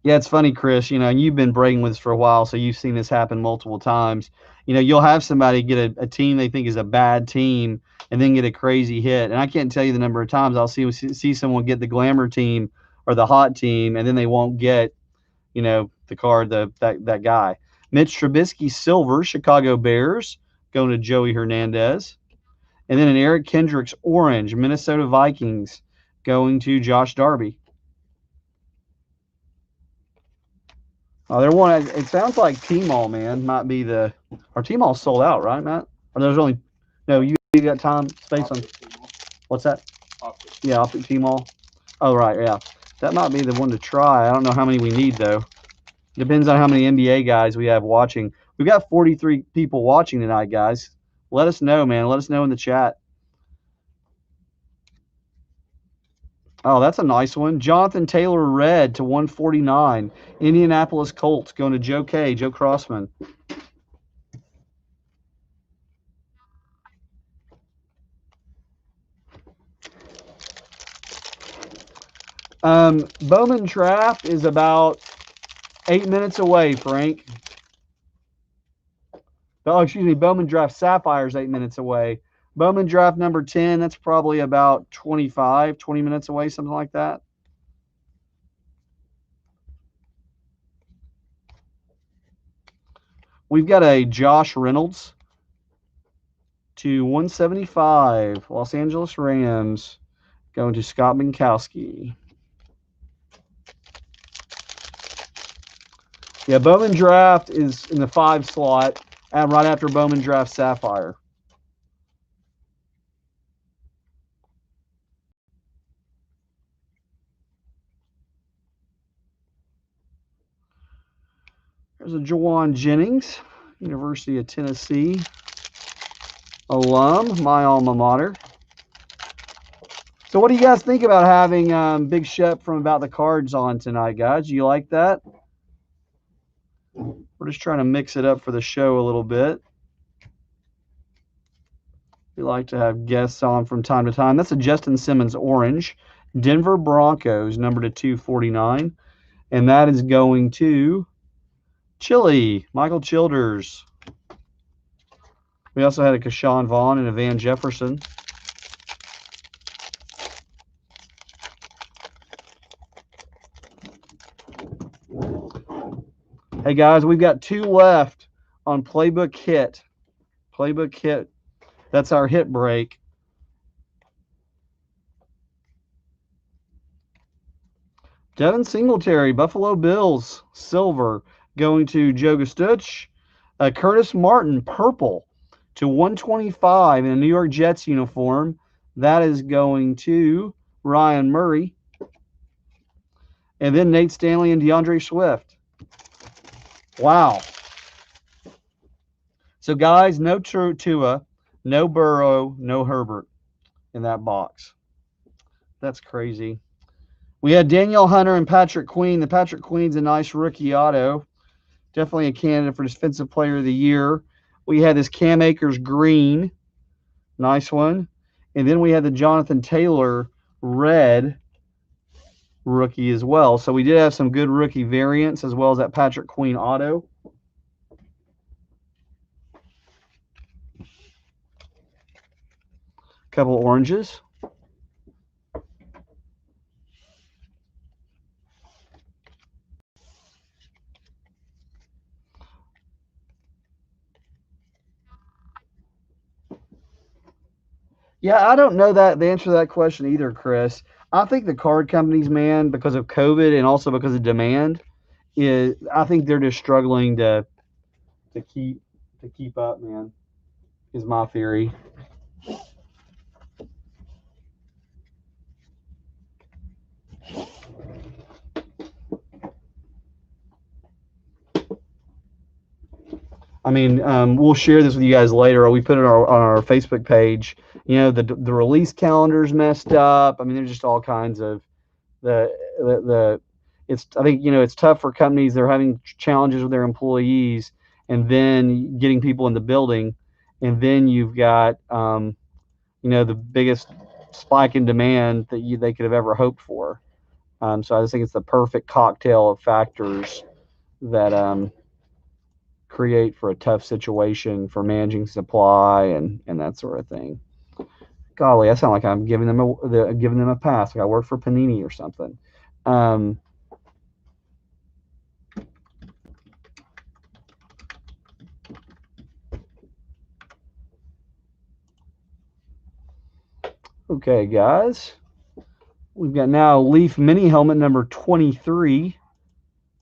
Yeah, it's funny, Chris, and you've been breaking with us for a while, so you've seen this happen multiple times. You'll have somebody get a team they think is a bad team and then get a crazy hit. And I can't tell you the number of times I'll see someone get the glamour team or the hot team, and then they won't get, the card, that guy. Mitch Trubisky, silver, Chicago Bears, going to Joey Hernandez. And then an Eric Kendricks, orange, Minnesota Vikings, going to Josh Darby. It sounds like T-Mall, man, might be our T-Mall sold out, right, Matt? Or there's only, no, you got time, space on, what's that? Optic. Yeah, Optic T-Mall. Oh, right, yeah. That might be the one to try. I don't know how many we need, though. Depends on how many NBA guys we have watching. We've got 43 people watching tonight, guys. Let us know, man. Let us know in the chat. Oh, that's a nice one. Jonathan Taylor red to 149. Indianapolis Colts going to Joe K. Joe Crossman. Bowman draft is about 8 minutes away, Frank. Oh, excuse me. Bowman draft Sapphire is 8 minutes away. Bowman draft number 10, that's probably about 20 minutes away, something like that. We've got a Josh Reynolds to 175. Los Angeles Rams going to Scott Minkowski. Yeah, Bowman draft is in the 5 slot, and right after Bowman draft Sapphire. There's a Jawan Jennings, University of Tennessee alum, my alma mater. So what do you guys think about having Big Shep from About the Cards on tonight, guys? Do you like that? We're just trying to mix it up for the show a little bit. We like to have guests on from time to time. That's a Justin Simmons orange. Denver Broncos, number to 249. And that is going to Chile, Michael Childers. We also had a Keshawn Vaughn and a Van Jefferson. Hey, guys, we've got 2 left on Playbook Hit. Playbook Hit. That's our hit break. Devin Singletary, Buffalo Bills, silver, going to Joe Gustuch. Curtis Martin, purple, to 125 in a New York Jets uniform. That is going to Ryan Murray. And then Nate Stanley and DeAndre Swift. Wow. So, guys, no Tua, no Burrow, no Herbert in that box. That's crazy. We had Danielle Hunter and Patrick Queen. The Patrick Queen's a nice rookie auto. Definitely a candidate for Defensive Player of the Year. We had this Cam Akers green. Nice one. And then we had the Jonathan Taylor red rookie as well. So we did have some good rookie variants as well as that Patrick Queen auto. Couple oranges. Yeah, I don't know the answer to that question either, Chris. I think the card companies, man, because of COVID and also because of demand, I think they're just struggling to keep up, man. Is my theory. I mean, we'll share this with you guys later, or we put it on our Facebook page. You know, the release calendar's messed up. I mean, there's just all kinds of it's. I think, you know, it's tough for companies. They're having challenges with their employees, and then getting people in the building, and then you've got you know, the biggest spike in demand that they could have ever hoped for. So I just think it's the perfect cocktail of factors that create for a tough situation for managing supply and that sort of thing. Golly, I sound like I'm giving them a pass. Like I work for Panini or something. Okay, guys. We've got now Leaf Mini Helmet number 23.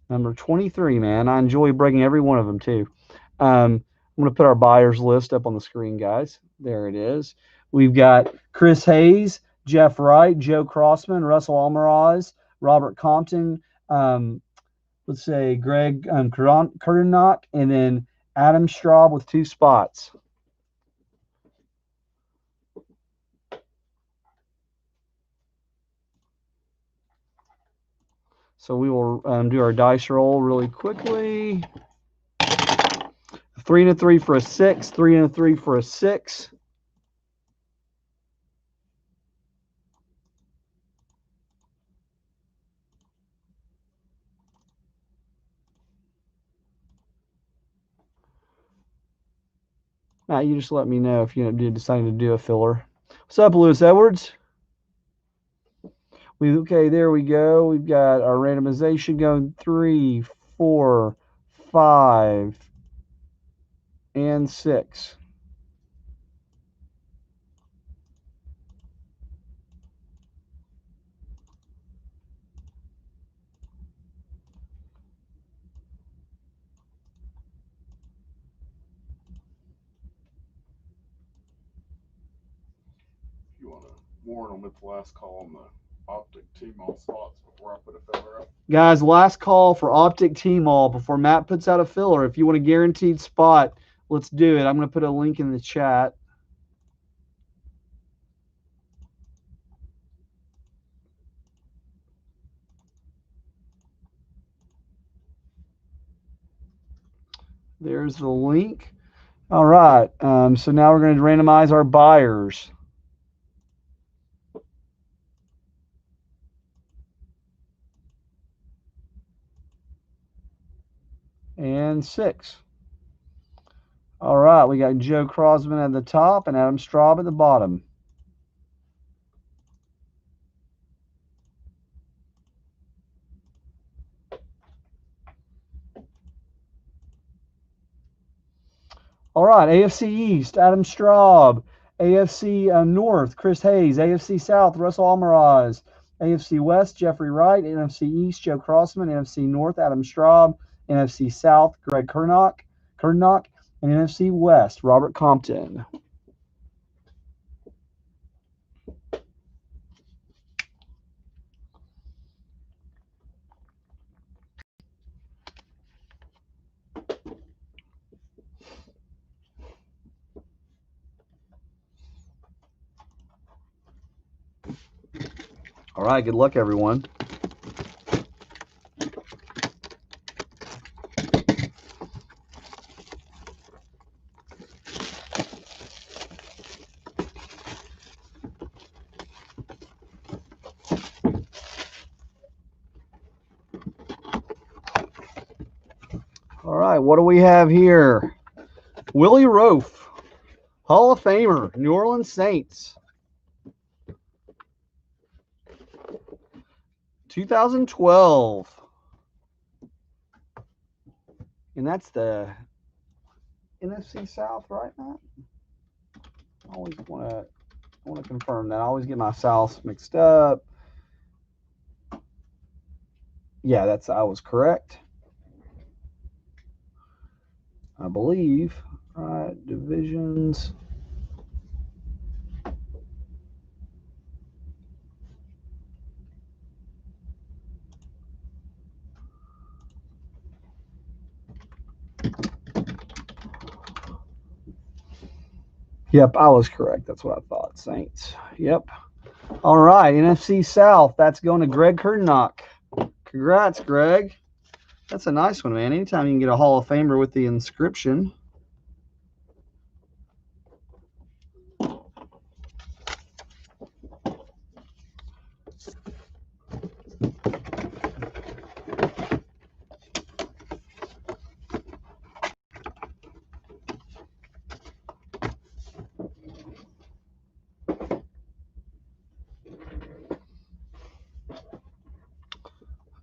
Number 23, man. I enjoy breaking every one of them, too. I'm going to put our buyers list up on the screen, guys. There it is. We've got Chris Hayes, Jeff Wright, Joe Crossman, Russell Almaraz, Robert Compton, let's say Greg Kurdenach, and then Adam Straub with 2 spots. So we will do our dice roll really quickly. 3 and a 3 for a 6. 3 and a 3 for a 6. Matt, you just let me know if you decide to do a filler. What's up, Lewis Edwards? Okay, there we go. We've got our randomization going 3, 4, 5, and 6. You want to warn them at the last call on the optic T-mall spots before I put a filler up? Guys, last call for optic T-mall before Matt puts out a filler. If you want a guaranteed spot, let's do it. I'm going to put a link in the chat. There's the link. All right. So now we're going to randomize our buyers. And 6. All right. We got Joe Crosman at the top and Adam Straub at the bottom. All right, AFC East, Adam Straub. AFC North, Chris Hayes. AFC South, Russell Almaraz. AFC West, Jeffrey Wright. NFC East, Joe Crossman. NFC North, Adam Straub. NFC South, Greg Kernock. And NFC West, Robert Compton. All right, good luck, everyone. All right, what do we have here? Willie Roaf, Hall of Famer, New Orleans Saints. 2012. And that's the NFC South, right, Matt? I always want to confirm that. I always get my Souths mixed up. Yeah, I was correct. I believe. All right, divisions. Yep, I was correct. That's what I thought. Saints. Yep. All right, NFC South. That's going to Greg Kernock. Congrats, Greg. That's a nice one, man. Anytime you can get a Hall of Famer with the inscription.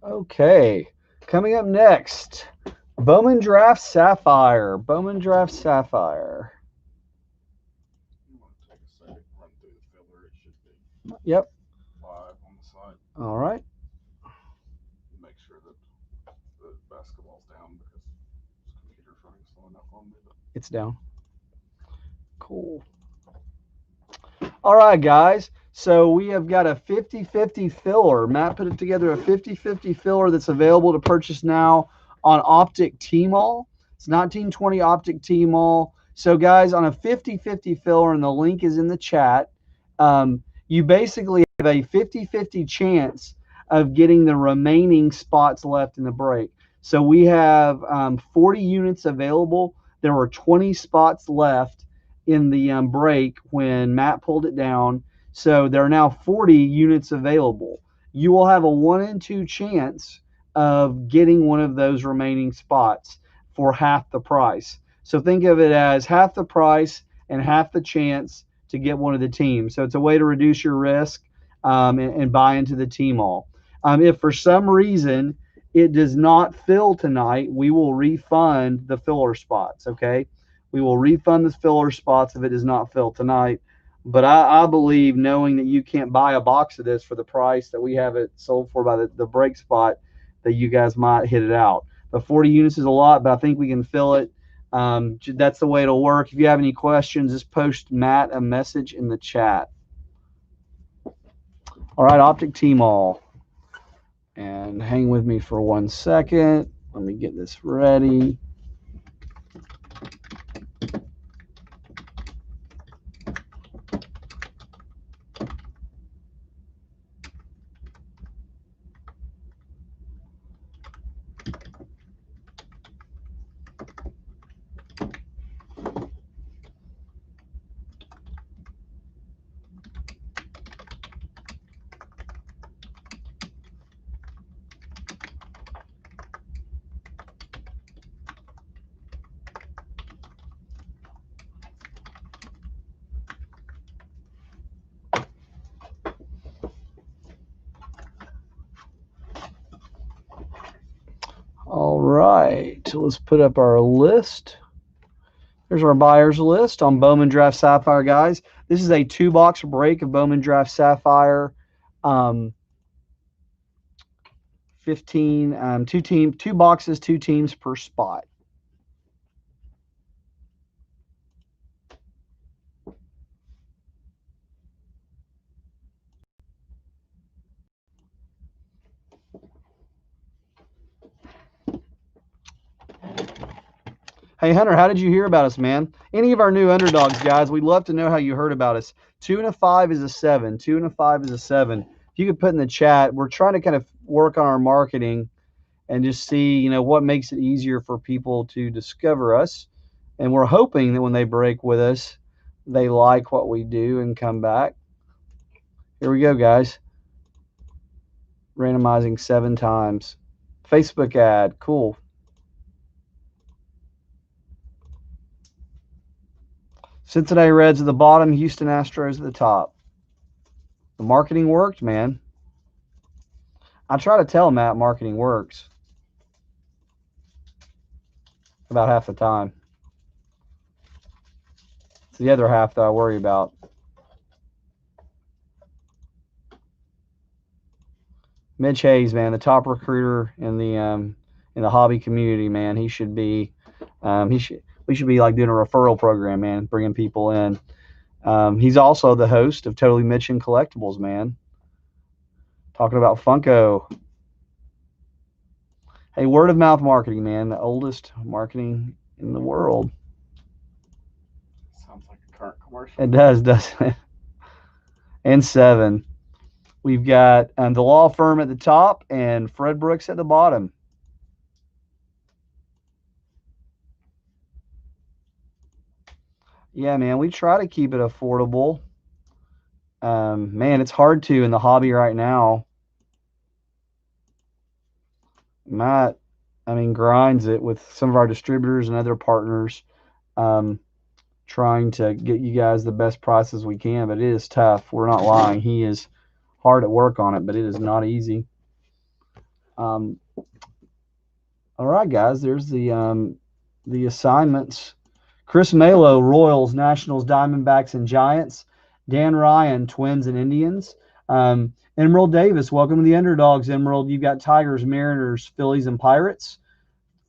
Okay, coming up next, Bowman Draft Sapphire. Bowman Draft Sapphire. You want to take a second, run through the filler. It should be Yep. 5 on the side. All right. Make sure that the basketball's down because this computer's running slow enough on me. But It's down. Cool. All right, guys. So we have got a 50-50 filler. Matt put it together, a 50-50 filler that's available to purchase now on Optic T-Mall. It's 1920 Optic T-Mall. So, guys, on a 50-50 filler, and the link is in the chat, you basically have a 50-50 chance of getting the remaining spots left in the break. So we have 40 units available. There were 20 spots left in the break when Matt pulled it down. So there are now 40 units available. You will have a 1 in 2 chance of getting one of those remaining spots for half the price. So think of it as half the price and half the chance to get one of the teams. So it's a way to reduce your risk and buy into the team all. If for some reason it does not fill tonight, we will refund the filler spots, okay? We will refund the filler spots if it does not fill tonight. But I believe, knowing that you can't buy a box of this for the price that we have it sold for by the break spot, that you guys might hit it out. But 40 units is a lot, but I think we can fill it. That's the way it'll work. If you have any questions, just post Matt a message in the chat. All right, Optic Team All. And hang with me for 1 second. Let me get this ready. All right, so let's put up our list. Here's our buyers list on Bowman Draft Sapphire, guys. This is a 2-box break of Bowman Draft Sapphire. 15, 2 boxes, 2 teams per spot. Hey, Hunter, how did you hear about us, man? Any of our new underdogs, guys, we'd love to know how you heard about us. 2 and a 5 is a 7. 2 and a 5 is a 7. If you could put in the chat, we're trying to kind of work on our marketing and just see, you know, what makes it easier for people to discover us. And we're hoping that when they break with us, they like what we do and come back. Here we go, guys. Randomizing 7 times. Facebook ad. Cool. Cincinnati Reds at the bottom, Houston Astros at the top. The marketing worked, man. I try to tell Matt marketing works about half the time. It's the other half that I worry about. Mitch Hayes, man, the top recruiter in the hobby community, man. He should be we should be like doing a referral program, man, bringing people in. He's also the host of Totally Mitchin Collectibles, man. Talking about Funko. Hey, word of mouth marketing, man. The oldest marketing in the world. Sounds like a current commercial. It does, doesn't it? And 7. We've got the law firm at the top and Fred Brooks at the bottom. Yeah, man, we try to keep it affordable. Man, it's hard to in the hobby right now. Matt, I mean, grinds it with some of our distributors and other partners, trying to get you guys the best prices we can, but it is tough. We're not lying. He is hard at work on it, but it is not easy. All right, guys, there's the assignments. Chris Malo, Royals, Nationals, Diamondbacks, and Giants. Dan Ryan, Twins and Indians. Emerald Davis, welcome to the Underdogs, Emerald. You've got Tigers, Mariners, Phillies, and Pirates.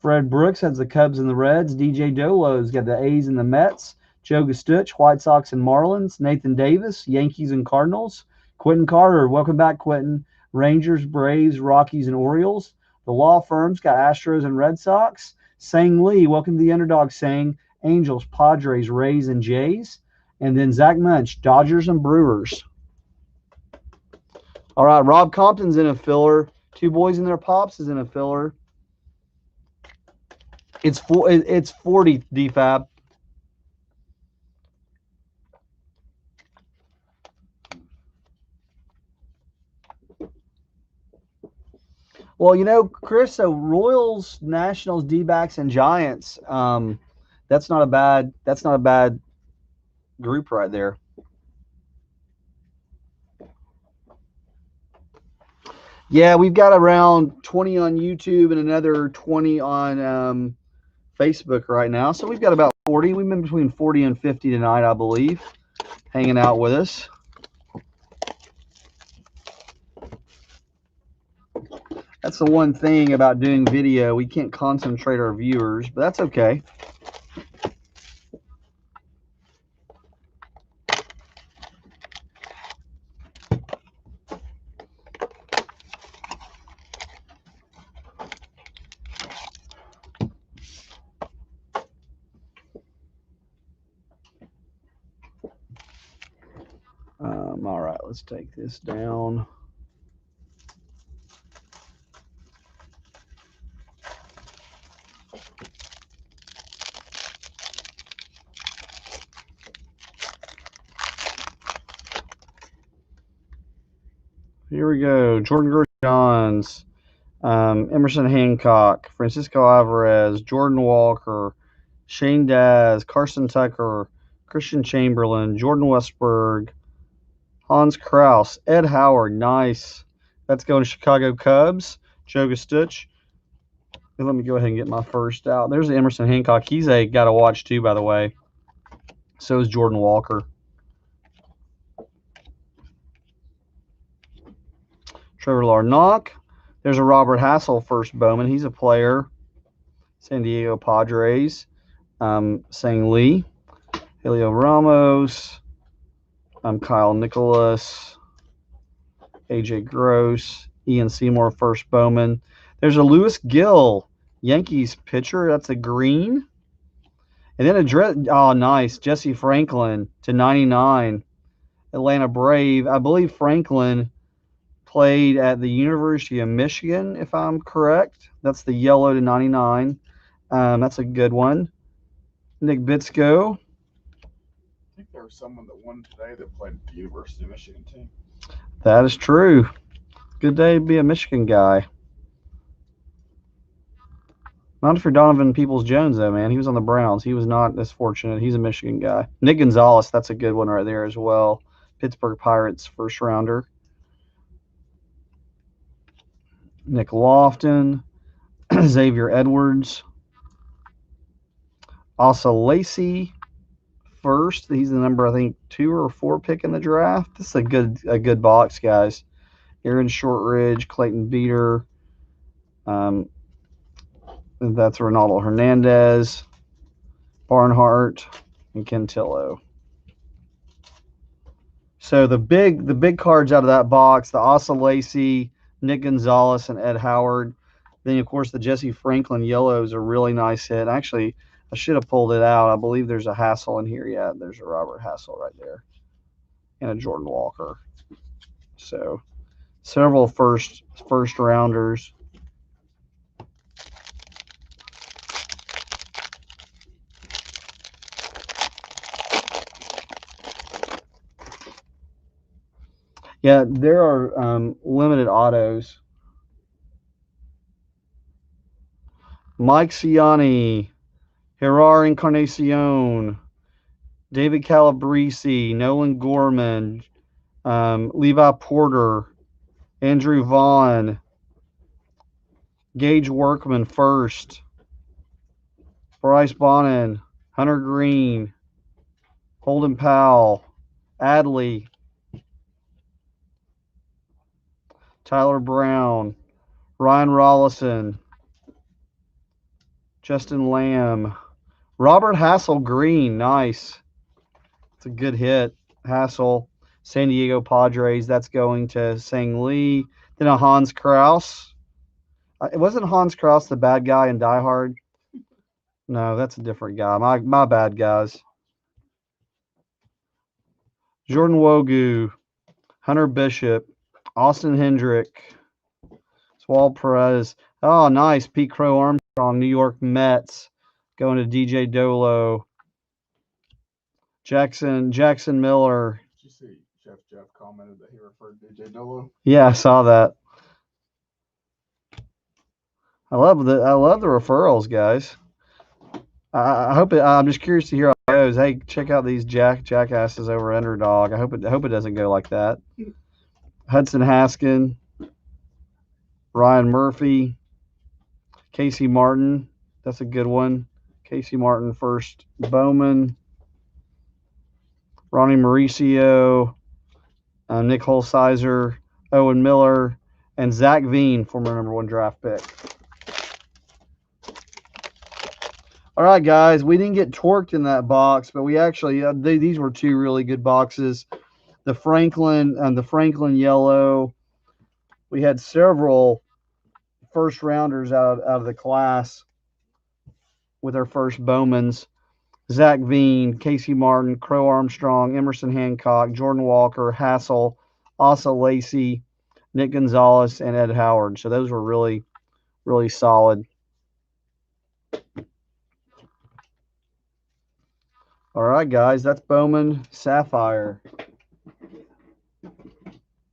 Fred Brooks has the Cubs and the Reds. DJ Dolo's got the A's and the Mets. Joe Gastuch, White Sox and Marlins. Nathan Davis, Yankees and Cardinals. Quentin Carter, welcome back, Quentin. Rangers, Braves, Rockies, and Orioles. The law firms got Astros and Red Sox. Sang Lee, welcome to the Underdog, Sang. Angels, Padres, Rays, and Jays. And then Zach Munch, Dodgers and Brewers. All right, Rob Compton's in a filler. Two Boys and Their Pops is in a filler. It's 40 DFAB. Well, you know, Chris, so Royals, Nationals, D-backs, and Giants. That's not a bad group right there. Yeah, we've got around 20 on YouTube and another 20 on Facebook right now. So we've got about 40. We've been between 40 and 50 tonight, I believe, hanging out with us. That's the one thing about doing video. We can't concentrate our viewers, but that's okay. All right, let's take this down. Here we go. Jordan Groshans, Emerson Hancock, Francisco Alvarez, Jordan Walker, Shane Daz, Carson Tucker, Christian Chamberlain, Jordan Westberg, Hans Kraus, Ed Howard, nice. That's going to Chicago Cubs. Joe Gastuch. Let me go ahead and get my first out. There's Emerson Hancock. He's a got to watch too, by the way. So is Jordan Walker. Trevor Larnach. There's a Robert Hassel first Bowman. He's a player. San Diego Padres. Sang Lee. Helio Ramos. Kyle Nicholas. AJ Gross. Ian Seymour first Bowman. There's a Lewis Gill, Yankees pitcher. That's a green. And then oh, nice. Jesse Franklin to 99. Atlanta Brave. I believe Franklin played at the University of Michigan, if I'm correct. That's the yellow to 99. That's a good one. Nick Bitsko. I think there was someone that won today that played at the University of Michigan team. That is true. Good day to be a Michigan guy. Not for Donovan Peoples-Jones, though, man. He was on the Browns. He was not as fortunate. He's a Michigan guy. Nick Gonzalez, that's a good one right there as well. Pittsburgh Pirates first rounder. Nick Lofton. Xavier Edwards. Asa Lacy first. He's the number, I think, 2 or 4 pick in the draft. This is a good box, guys. Aaron Shortridge, Clayton Beater. That's Ronaldo Hernandez, Barnhart, and Kentillo. So the big cards out of that box, the Asa Lacy, Nick Gonzalez, and Ed Howard. Then, of course, the Jesse Franklin yellow is a really nice hit. Actually, I should have pulled it out. I believe there's a Hassel in here. Yeah, there's a Robert Hassel right there. And a Jordan Walker. So several first rounders. Yeah, there are limited autos. Mike Ciani, Gerard Encarnacion, David Calabrese, Nolan Gorman, Levi Porter, Andrew Vaughn, Gage Workman first, Bryce Bonin, Hunter Green, Holden Powell, Adley, Tyler Brown, Ryan Rollison, Justin Lamb, Robert Hassel Green, nice. It's a good hit. Hassel, San Diego Padres, that's going to Sang Lee. Then a Hans Kraus. It wasn't Hans Kraus the bad guy in Die Hard? No, that's a different guy. My bad, guys. Jordan Wogu, Hunter Bishop, Austin Hendrick. Swall Perez. Oh, nice. Pete Crow Armstrong, New York Mets. Going to DJ Dolo. Jackson Miller. Did you see Jeff commented that he referred to DJ Dolo? Yeah, I saw that. I love the referrals, guys. I hope it. I'm just curious to hear how it goes. Hey, check out these jackasses over Underdog. I hope it doesn't go like that. Hudson Haskin, Ryan Murphy, Casey Martin. That's a good one. Casey Martin first. Bowman, Ronnie Mauricio, Nick Holsizer, Owen Miller, and Zach Veen, former number 1 draft pick. All right, guys, we didn't get torqued in that box, but we actually these were 2 really good boxes. The Franklin yellow. We had several first rounders out of the class with our first Bowmans. Zach Veen, Casey Martin, Crow Armstrong, Emerson Hancock, Jordan Walker, Hassel, Asa Lacey, Nick Gonzalez, and Ed Howard. So those were really, really solid. All right, guys, that's Bowman Sapphire.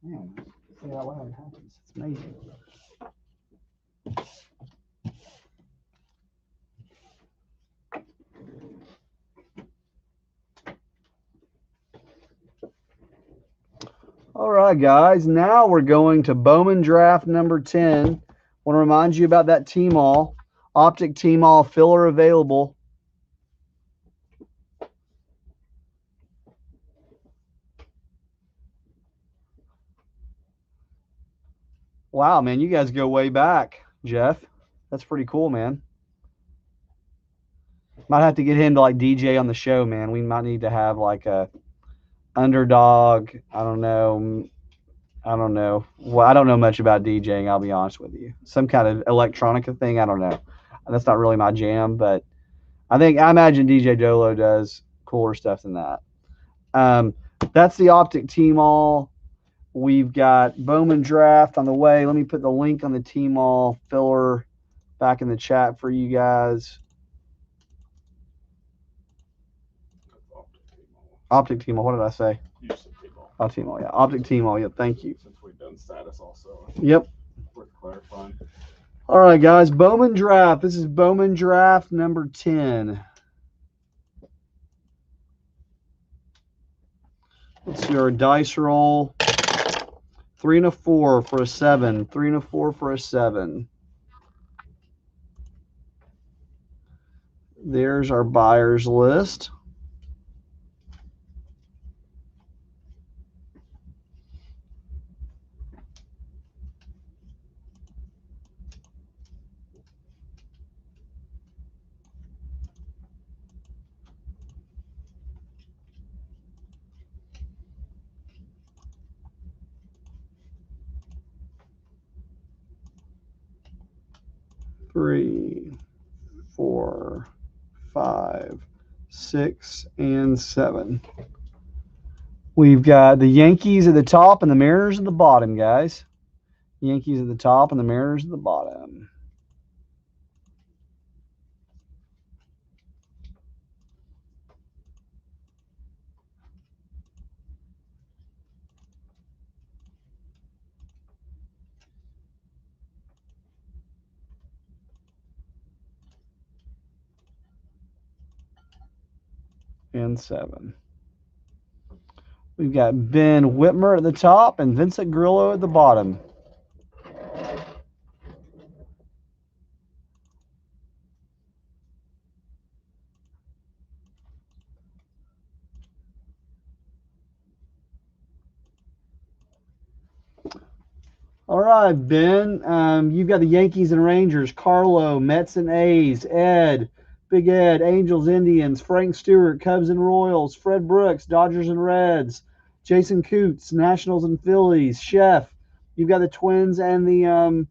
Man, say out loud, it happens. It's amazing. All right, guys, now we're going to Bowman draft number 10. Want to remind you about that T-Mall. Optic T-Mall filler available. Wow, man, you guys go way back, Jeff. That's pretty cool, man. Might have to get him to like DJ on the show, man. We might need to have like a Underdog. I don't know. Well, I don't know much about DJing, I'll be honest with you. Some kind of electronica thing, I don't know. That's not really my jam, but I imagine DJ Dolo does cooler stuff than that. That's the Optic T-Mall. We've got Bowman draft on the way. Let me put the link on the T-Mall filler back in the chat for you guys. Optic T-Mall. What did I say? You said T-Mall. Oh, T-Mall, yeah. Optic T-Mall, yeah. Thank you. Since we've done status also. Yep. Worth clarifying. All right, guys. Bowman draft. This is Bowman draft number 10. Let's see our dice roll. 3 and a 4 for a 7. 3 and a 4 for a 7. There's our buyer's list. Three, 4, 5, 6, and 7. We've got the Yankees at the top and the Mariners at the bottom, guys. Yankees at the top and the Mariners at the bottom. And 7. We've got Ben Whitmer at the top and Vincent Grillo at the bottom. All right, Ben. You've got the Yankees and Rangers, Carlo, Mets and A's, Ed, Big Ed, Angels, Indians, Frank Stewart, Cubs and Royals, Fred Brooks, Dodgers and Reds, Jason Coots, Nationals and Phillies, Chef. You've got the Twins and the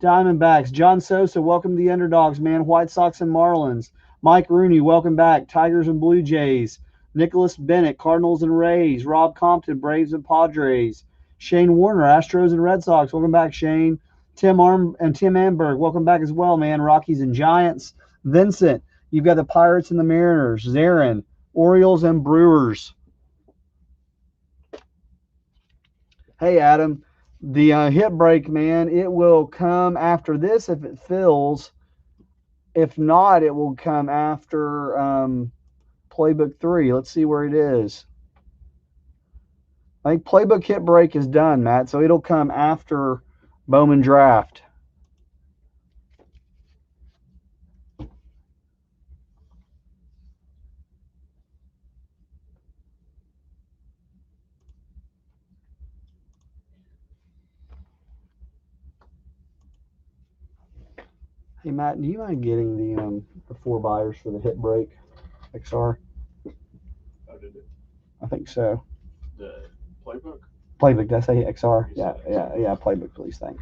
Diamondbacks. John Sosa, welcome to the Underdogs, man. White Sox and Marlins. Mike Rooney, welcome back. Tigers and Blue Jays. Nicholas Bennett, Cardinals and Rays. Rob Compton, Braves and Padres. Shane Warner, Astros and Red Sox. Welcome back, Shane. Tim Amberg, welcome back as well, man. Rockies and Giants. Vincent, you've got the Pirates and the Mariners. Zarin, Orioles and Brewers. Hey, Adam, the hit break, man, it will come after this if it fills. If not, it will come after Playbook 3. Let's see where it is. I think Playbook hit break is done, Matt, so it'll come after Bowman draft. Hey, Matt, do you mind getting the 4 buyers for the hit break XR? Oh, did it? I think so. The playbook? Playbook, did I say XR? Yeah, Playbook, please, thanks.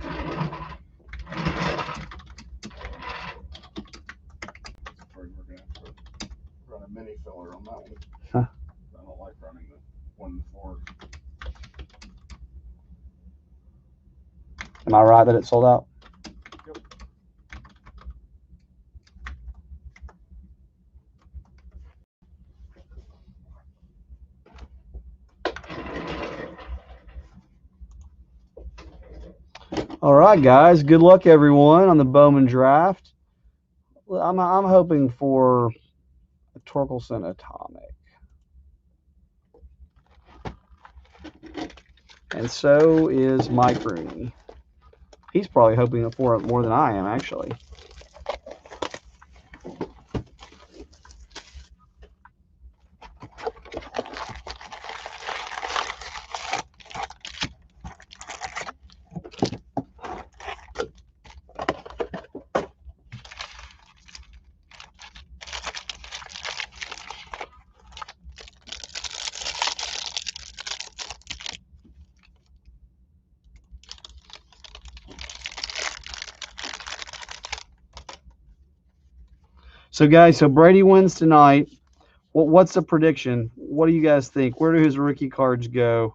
We're going to have to run a mini filler on that one. Huh. I don't like running the 1 to 4. Am I right that it sold out? Yep. All right, guys. Good luck, everyone, on the Bowman draft. I'm hoping for a Torkelson Atomic. And so is Mike Rooney. He's probably hoping for it more than I am, actually. So, guys, Brady wins tonight. What's the prediction? What do you guys think? Where do his rookie cards go?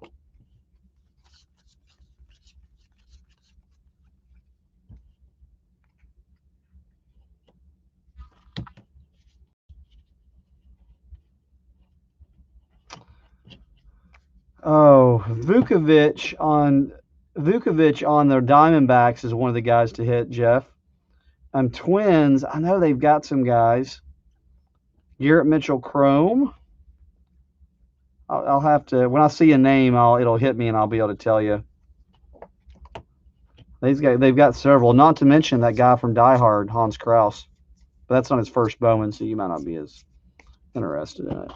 Oh, Vukovic on their Diamondbacks is one of the guys to hit, Jeff. Twins, I know they've got some guys. Garrett Mitchell Chrome. I'll have to, when I see a name, it'll hit me and I'll be able to tell you. They've got several, not to mention that guy from Die Hard, Hans Kraus. But that's on his first Bowman, so you might not be as interested in it.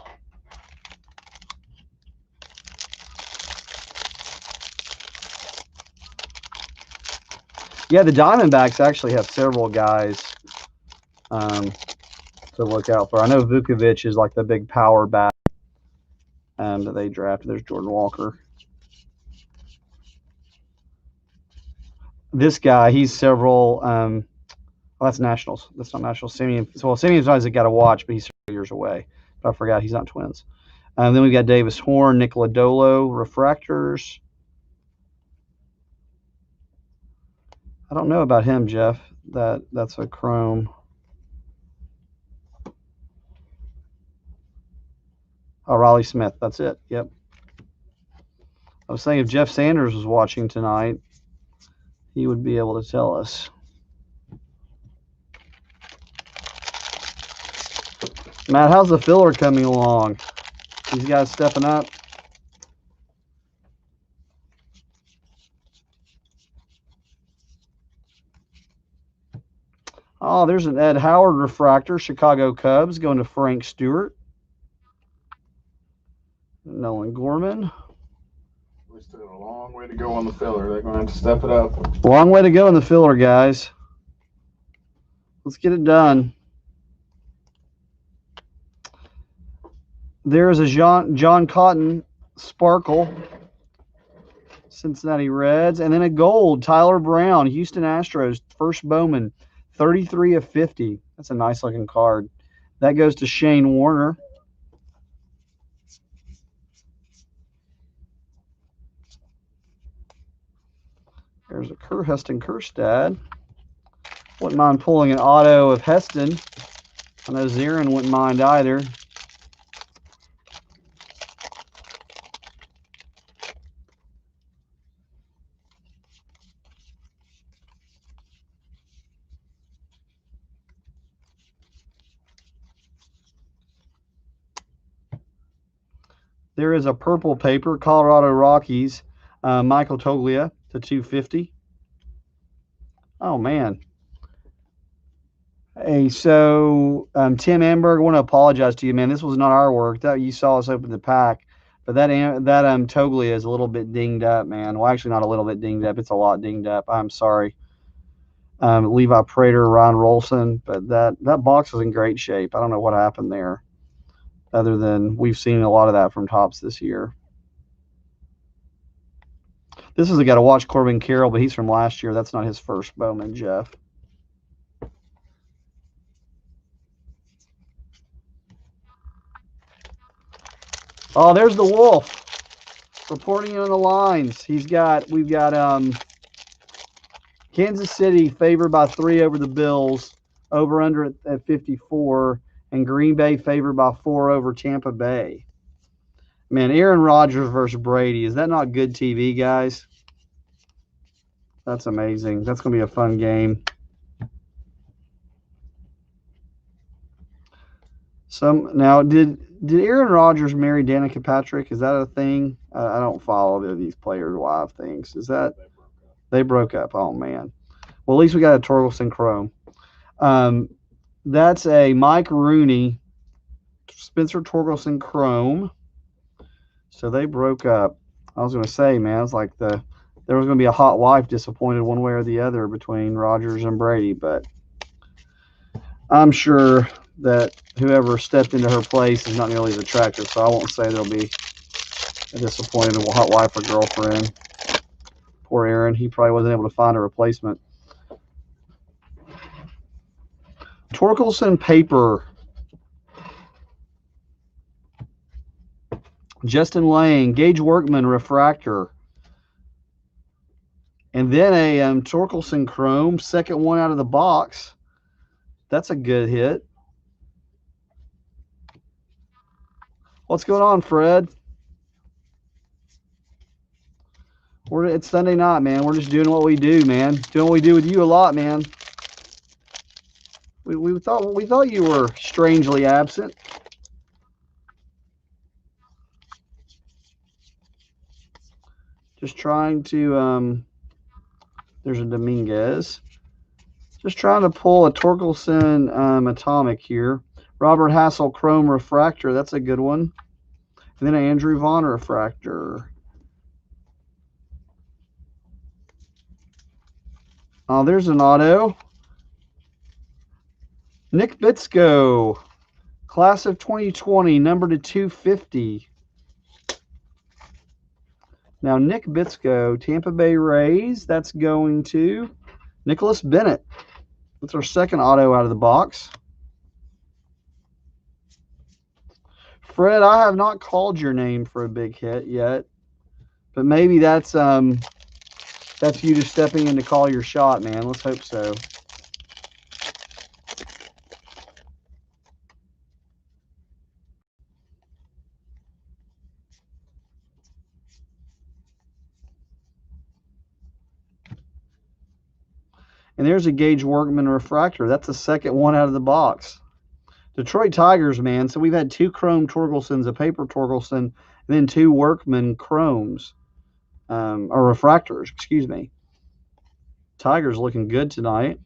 Yeah, the Diamondbacks actually have several guys to look out for. I know Vukovic is like the big power back that they drafted. There's Jordan Walker. This guy, he's several. Well, that's Nationals. That's not Nationals. Simeon's always got to watch, but he's several years away. But I forgot he's not Twins. Then we've got Davis Horn, Nick Lodolo, Refractors. I don't know about him, Jeff. That's a Chrome. Oh, Raleigh Smith. That's it. Yep. I was saying if Jeff Sanders was watching tonight, he would be able to tell us. Matt, how's the filler coming along? These guys stepping up? Oh, there's an Ed Howard refractor, Chicago Cubs, going to Frank Stewart. Nolan Gorman. We still got a long way to go on the filler. They're going to have to step it up. Long way to go in the filler, guys. Let's get it done. There's a John Cotton Sparkle, Cincinnati Reds, and then a gold, Tyler Brown, Houston Astros, first Bowman, 33 of 50. That's a nice looking card. That goes to Shane Warner. There's a Heston Kjerstad. Wouldn't mind pulling an auto of Heston. I know Zarin wouldn't mind either. There is a purple paper, Colorado Rockies, Michael Toglia to 250. Oh, man. Hey, so Tim Amberg, I want to apologize to you, man. This was not our work. That you saw us open the pack, but that Toglia is a little bit dinged up, man. Well, actually, not a little bit dinged up. It's a lot dinged up. I'm sorry. Levi Prater, Ron Rolson, but that box was in great shape. I don't know what happened there, other than we've seen a lot of that from Topps this year. This is a guy to watch, Corbin Carroll, but he's from last year. That's not his first Bowman, Jeff. Oh, there's the Wolf reporting on the lines. We've got Kansas City favored by 3 over the Bills, over under at 54, and Green Bay favored by 4 over Tampa Bay. Man, Aaron Rodgers versus Brady. Is that not good TV, guys? That's amazing. That's going to be a fun game. Now, did Aaron Rodgers marry Danica Patrick? Is that a thing? I don't follow these players' live things. Is that they broke up? Oh man. Well, at least we got a Torkelson Chrome. That's a Mike Rooney, Spencer Torkelson Chrome. So they broke up. I was going to say, man, it's like there was going to be a hot wife disappointed one way or the other between Rodgers and Brady, but I'm sure that whoever stepped into her place is not nearly as attractive, so I won't say there'll be a disappointed hot wife or girlfriend. Poor Aaron, he probably wasn't able to find a replacement. Torkelson paper. Justin Lane, Gage Workman refractor. And then a Torkelson Chrome, second one out of the box. That's a good hit. What's going on, Fred? It's Sunday night, man. We're just doing what we do, man. Doing what we do with you a lot, man. We thought you were strangely absent. Just trying to there's a Dominguez. Just trying to pull a Torkelson Atomic here. Robert Hassel Chrome Refractor. That's a good one. And then an Andrew Vaughn Refractor. Oh, there's an auto. Nick Bitsko. Class of 2020, number to 250. Now, Nick Bitsko, Tampa Bay Rays. That's going to Nicholas Bennett. That's our second auto out of the box. Fred, I have not called your name for a big hit yet, but maybe that's you just stepping in to call your shot, man. Let's hope so. And there's a Gage Workman refractor. That's the second one out of the box. Detroit Tigers, man. So we've had 2 Chrome Torkelsons, a paper Torkelson, and then 2 Workman Chromes, or refractors, excuse me. Tigers looking good tonight.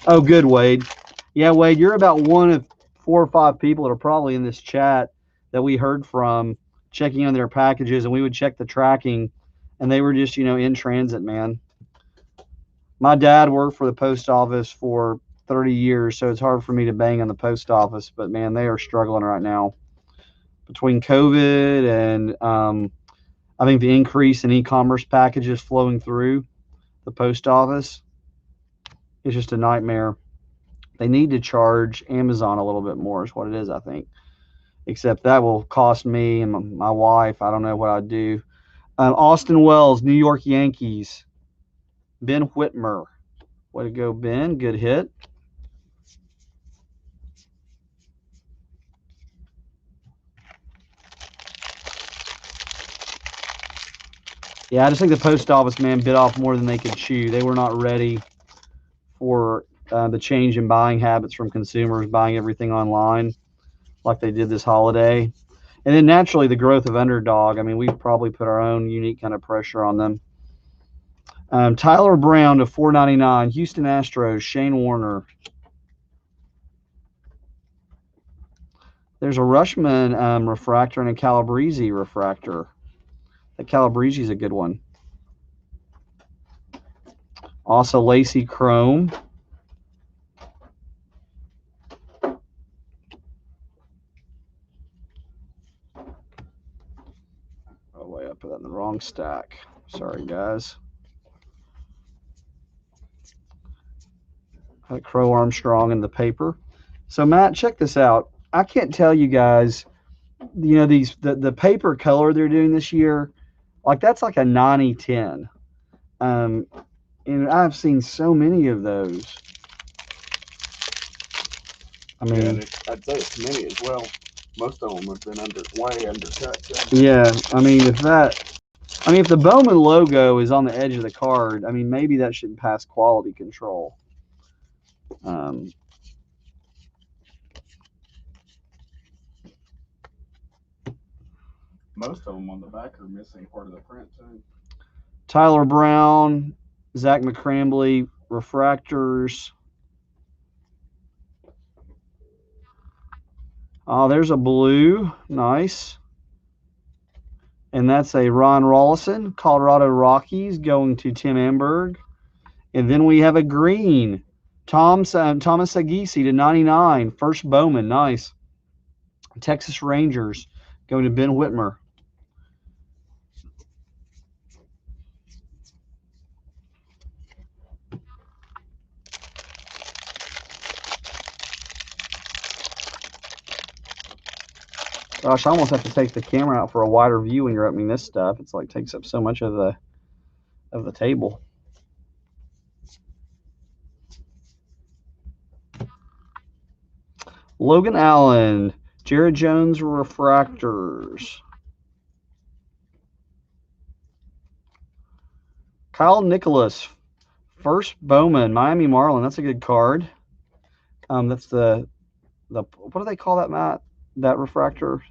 Oh, good, Wade. Yeah, Wade, you're about one of 4 or 5 people that are probably in this chat that we heard from checking on their packages, and we would check the tracking, and they were just, in transit, man. My dad worked for the post office for 30 years, so it's hard for me to bang on the post office. But man, they are struggling right now between COVID and I think the increase in e-commerce packages flowing through the post office is just a nightmare. They need to charge Amazon a little bit more is what it is, I think. Except that will cost me and my wife. I don't know what I'd do. Austin Wells, New York Yankees. Ben Whitmer. Way to go, Ben. Good hit. Yeah, I just think the post office, man, bit off more than they could chew. They were not ready for the change in buying habits from consumers buying everything online like they did this holiday. And then naturally the growth of Underdog. I mean, we've probably put our own unique kind of pressure on them. Tyler Brown to $4.99. Houston Astros, Shane Warner. There's a Rushman refractor and a Calabrese refractor. The Calabrese is a good one. Also Lacey Chrome. Oh, wait, I put that in the wrong stack. Sorry, guys. Crow Armstrong in the paper. So Matt, check this out. I can't tell you guys, you know, the paper color they're doing this year, like that's like a 90-10. And I've seen so many of those. I mean, I'd say it's many as well. Most of them have been way undercut. Yeah, I mean, if the Bowman logo is on the edge of the card, I mean, maybe that should pass quality control. Most of them on the back are missing part of the print too. Tyler Brown, Zach McCrambly, refractors. Oh, there's a blue. Nice. And that's a Ron Rollison, Colorado Rockies, going to Tim Amberg. And then we have a green. Thomas Sagisi to 99. First Bowman. Nice. Texas Rangers going to Ben Whitmer. Gosh, I almost have to take the camera out for a wider view when you're opening this stuff. It's like takes up so much of the table. Logan Allen, Jared Jones refractors. Kyle Nicholas, first Bowman, Miami Marlin. That's a good card. That's the what do they call that, Matt? That refractor?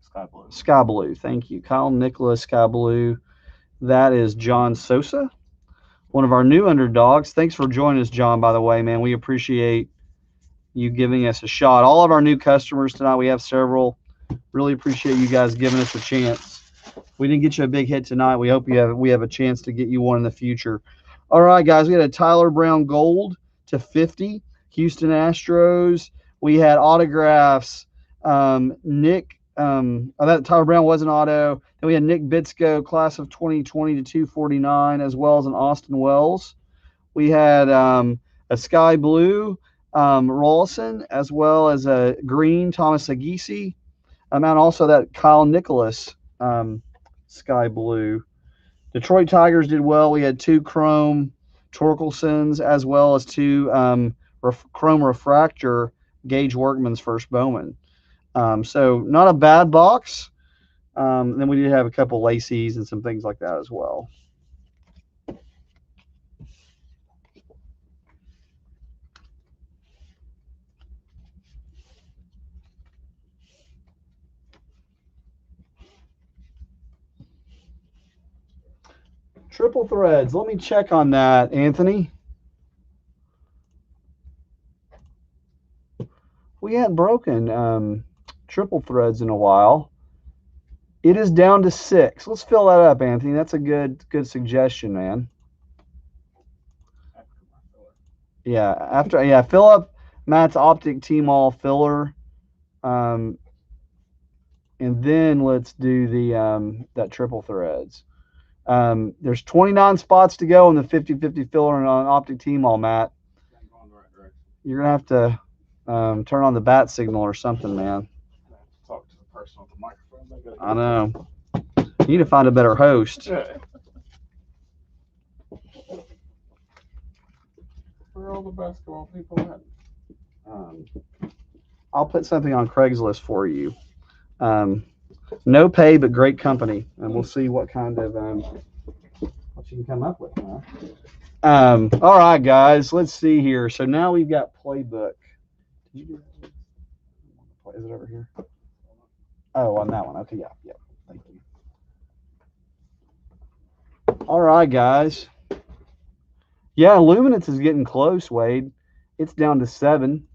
Sky blue. Sky blue. Thank you. Kyle Nicholas, Sky blue. That is John Sosa, one of our new underdogs. Thanks for joining us, John, by the way, man. We appreciate you giving us a shot. All of our new customers tonight, we have several. Really appreciate you guys giving us a chance. We didn't get you a big hit tonight. We hope we have a chance to get you one in the future. All right, guys, we had a Tyler Brown gold to 50, Houston Astros. We had autographs. Nick, that Tyler Brown was an auto. Then we had Nick Bitsko, class of 2020 to 249, as well as an Austin Wells. We had a sky blue Rawlson, as well as a green Thomas Sagisi, and also that Kyle Nicholas sky blue. Detroit Tigers did well. We had two chrome Torkelsons, as well as two chrome refractor Gage Workman's first Bowman. So not a bad box. Then we did have a couple Lacey's and some things like that as well. Triple threads. Let me check on that, Anthony. We hadn't broken triple threads in a while. It is down to 6. Let's fill that up, Anthony. That's a good suggestion, man. Fill up Matt's optic T-Mall filler. And then let's do the that triple threads. There's 29 spots to go on the 50-50 filler on optic T-Mall, Matt. I'm going the right direction. You're gonna have to turn on the bat signal or something, man. I have to talk to the person with the microphone. I know. You need to find a better host. Yeah. Where are all the basketball people at? I'll put something on Craigslist for you. No pay, but great company, and we'll see what kind of what you can come up with. Huh? All right, guys, let's see here. So now we've got playbook. Did you do that? Is it over here? Oh, on that one. Okay, yeah. Thank you. All right, guys. Yeah, Luminance is getting close, Wade. It's down to 7.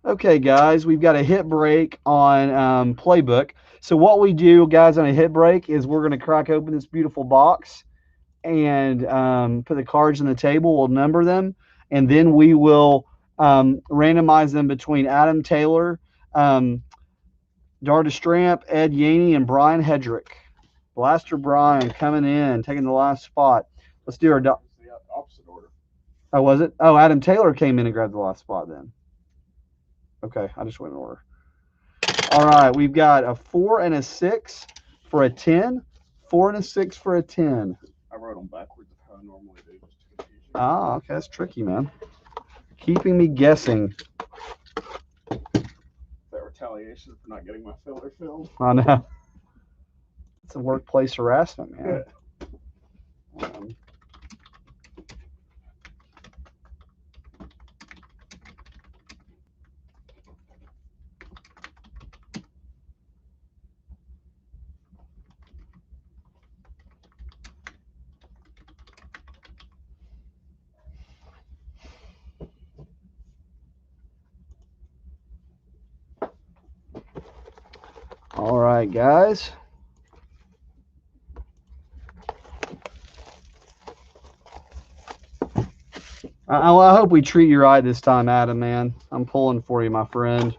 Okay, guys, we've got a hit break on playbook. So what we do, guys, on a hit break is we're going to crack open this beautiful box and put the cards on the table. We'll number them, and then we will randomize them between Adam Taylor, Darda Stramp, Ed Yaney, and Brian Hedrick. Blaster Brian coming in, taking the last spot. Let's do our The opposite order. Oh, was it? Oh, Adam Taylor came in and grabbed the last spot then. Okay, I just went in order. All right, we've got a 4 and a 6 for a 10. 4 and a 6 for a 10. I wrote them backwards of how I normally do, just to confuse you. Ah, okay, that's tricky, man. Keeping me guessing. Is that retaliation for not getting my filler filled? I know. It's a workplace harassment, man. All right, guys. I hope we treat you right this time, Adam, man. I'm pulling for you, my friend.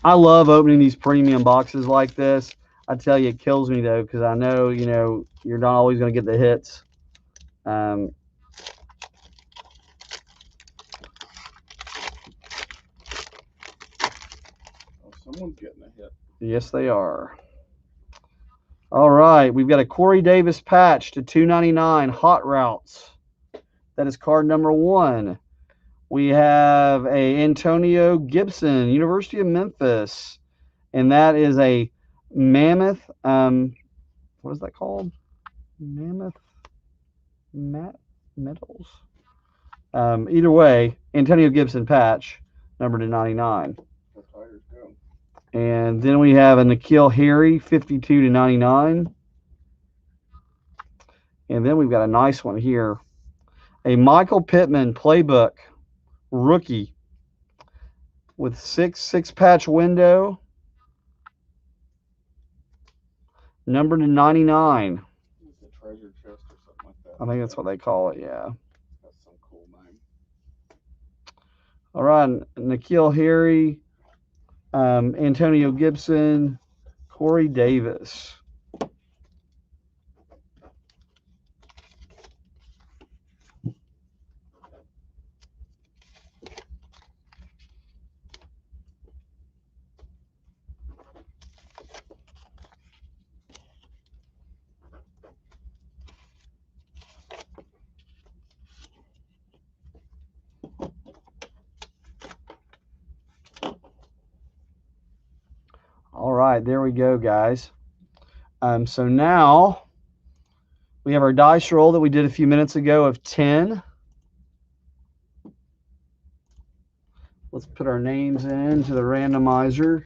I love opening these premium boxes like this. I tell you, it kills me, though, because I know, you're not always going to get the hits. Oh, someone's getting a hit. Yes, they are. All right, we've got a Corey Davis patch to 299 Hot Routes. That is card number 1. We have a Antonio Gibson, University of Memphis, and that is a Mammoth. What is that called? Mammoth Metals. Either way, Antonio Gibson patch, number to 99. The Tigers go. And then we have a N'Keal Harry, 52 to 99. And then we've got a nice one here. A Michael Pittman playbook rookie with six patch window, number to 99. It's a treasure chest or something like that. I think that's what they call it, yeah. That's some cool name. All right, N'Keal Harry, Antonio Gibson, Corey Davis. All right, there we go, guys. So now we have our dice roll that we did a few minutes ago of 10. Let's put our names into the randomizer.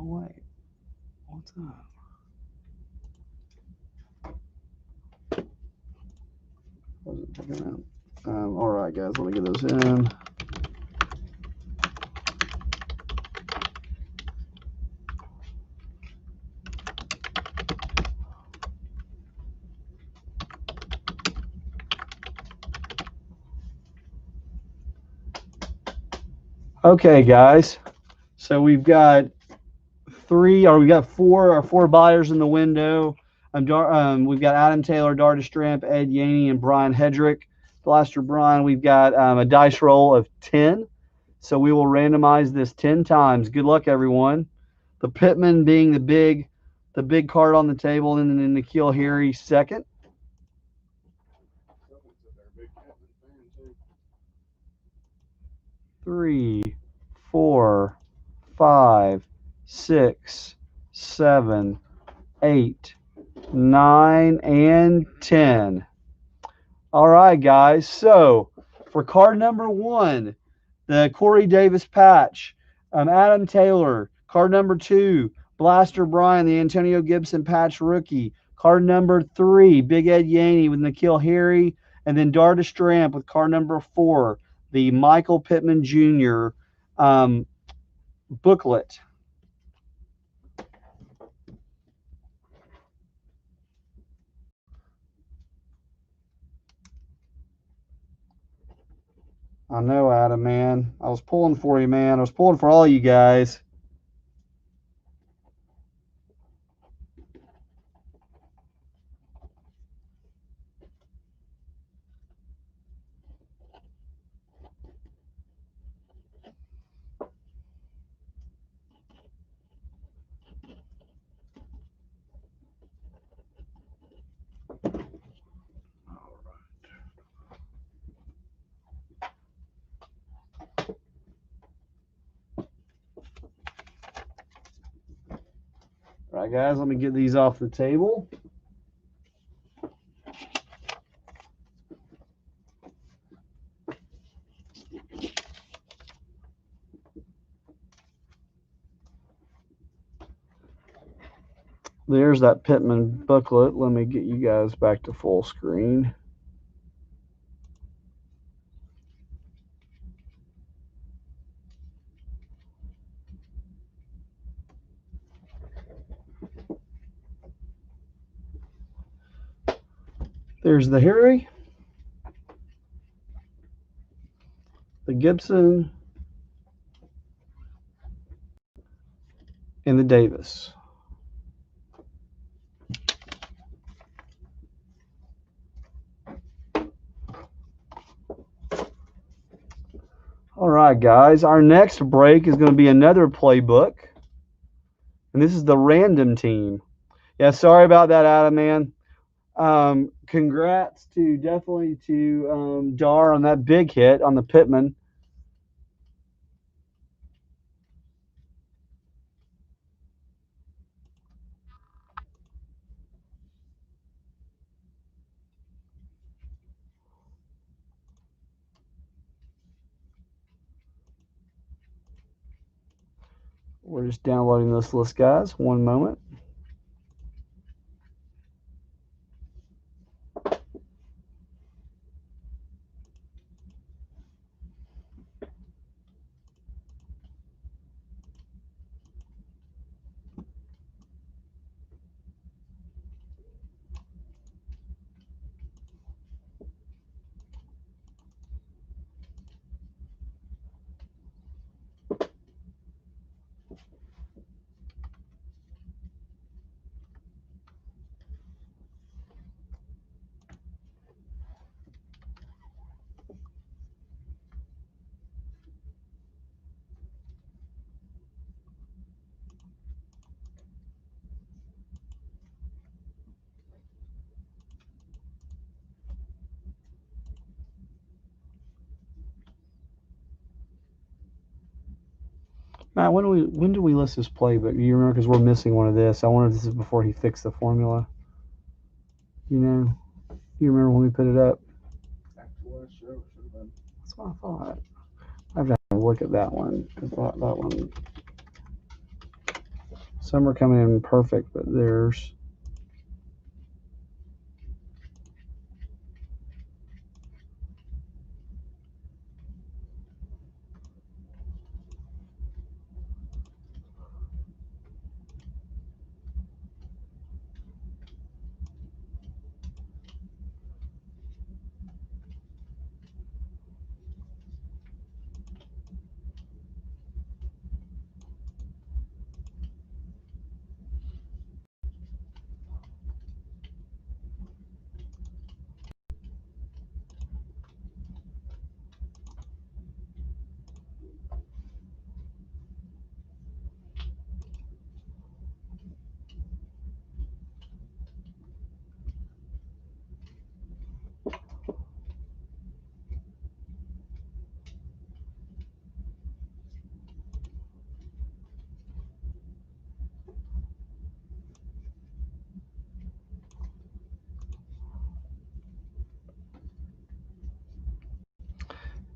Oh, wait. What's up? Wasn't picking up. All right, guys, let me get those in. Okay, guys. So we've got four buyers in the window. We've got Adam Taylor, Dartis Stramp, Ed Yaney, and Brian Hedrick. Blaster Brian, we've got a dice roll of 10. So we will randomize this 10 times. Good luck, everyone. The Pittman being the big card on the table, and then N'Keal Harry second. 3, 4, 5, 6, 7, 8, 9, and 10. All right, guys. So for card number 1, the Corey Davis patch, Adam Taylor. Card number 2, Blaster Brian, the Antonio Gibson patch rookie. Card number 3, Big Ed Yaney with N'Keal Harry. And then Dartis Stramp with card number 4, the Michael Pittman Jr. Booklet. I know, Adam, man. I was pulling for you, man. I was pulling for all you guys. All right, guys, let me get these off the table. There's that Pittman booklet. Let me get you guys back to full screen. There's the Harry, the Gibson, and the Davis. All right, guys. Our next break is going to be another playbook. And this is the random team. Yeah, sorry about that, Adam, man. Congrats definitely to Dar on that big hit on the Pittman. We're just downloading this list, guys. One moment. Matt, when do we list this playbook? You remember, because we're missing one of this. I wonder if this is before he fixed the formula. You know, you remember when we put it up? That's what I thought. I have to look at that one, because that one. Some are coming in perfect, but there's.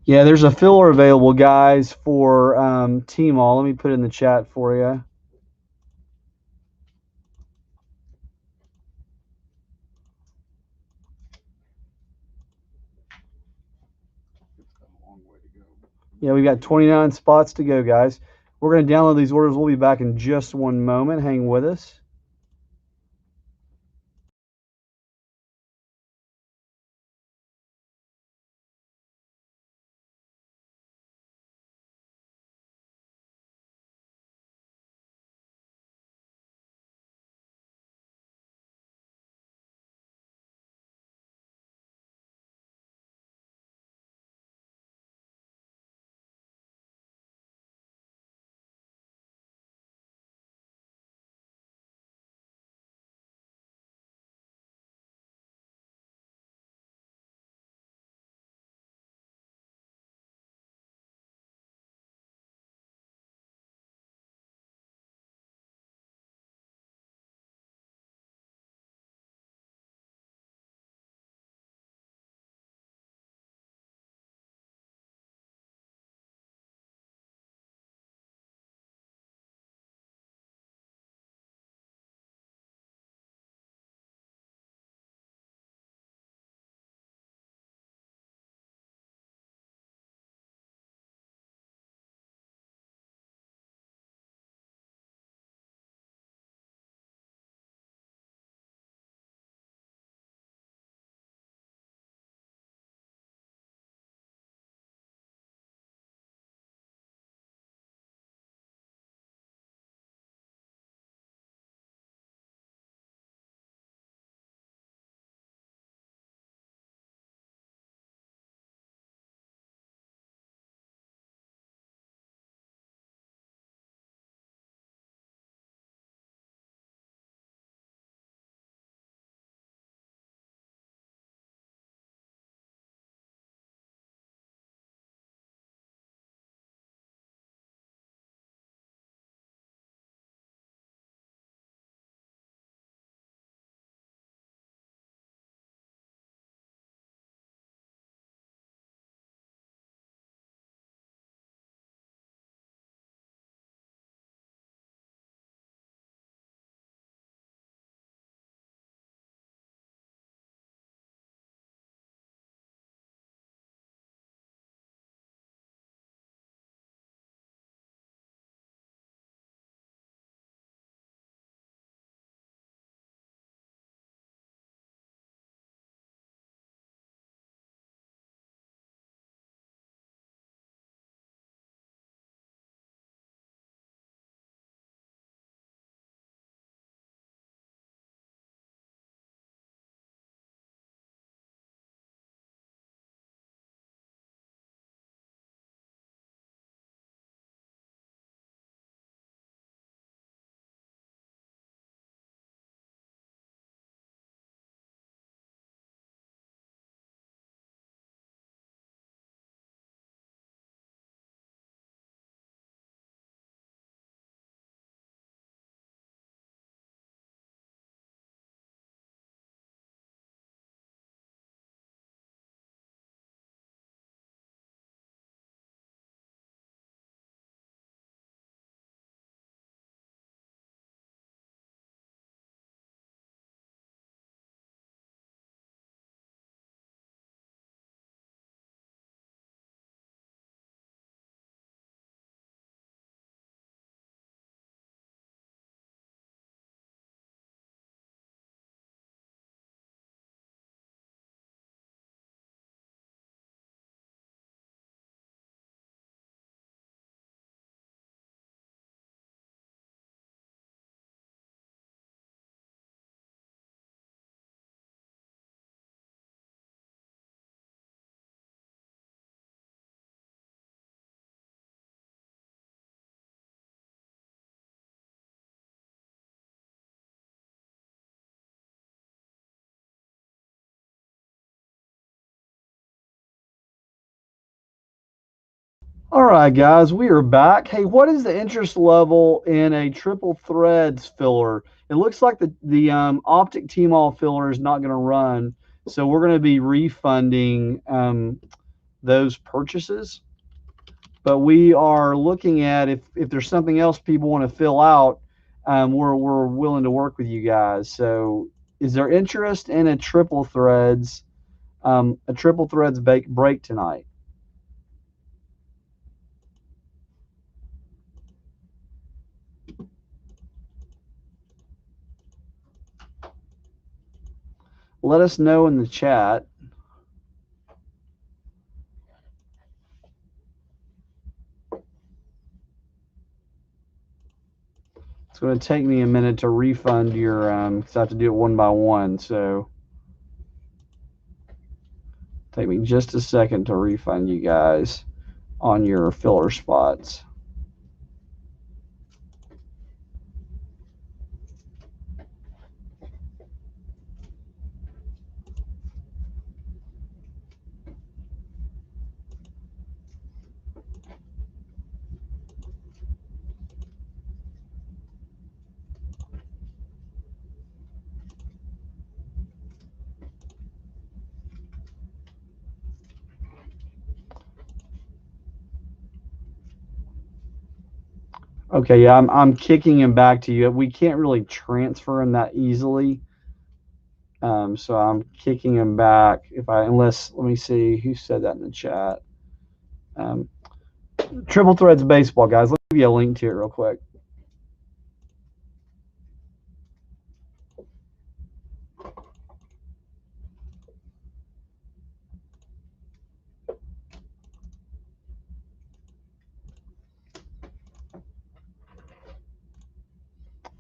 Yeah, there's a filler available, guys, for T-Mall. Let me put it in the chat for you. It's got a long way to go. Yeah, we've got 29 spots to go, guys. We're going to download these orders. We'll be back in just one moment. Hang with us. All right, guys, we are back. Hey, what is the interest level in a triple threads filler? It looks like the optic T-Mall filler is not going to run, so we're going to be refunding those purchases. But we are looking at if there's something else people want to fill out, we're willing to work with you guys. So, is there interest in a triple threads break tonight? Let us know in the chat. It's going to take me a minute to refund your, because I have to do it one by one. So take me just a second to refund you guys on your filler spots. Okay, yeah, I'm kicking him back to you. We can't really transfer him that easily. So I'm kicking him back unless, let me see who said that in the chat. Triple Threads Baseball, guys. Let me give you a link to it real quick.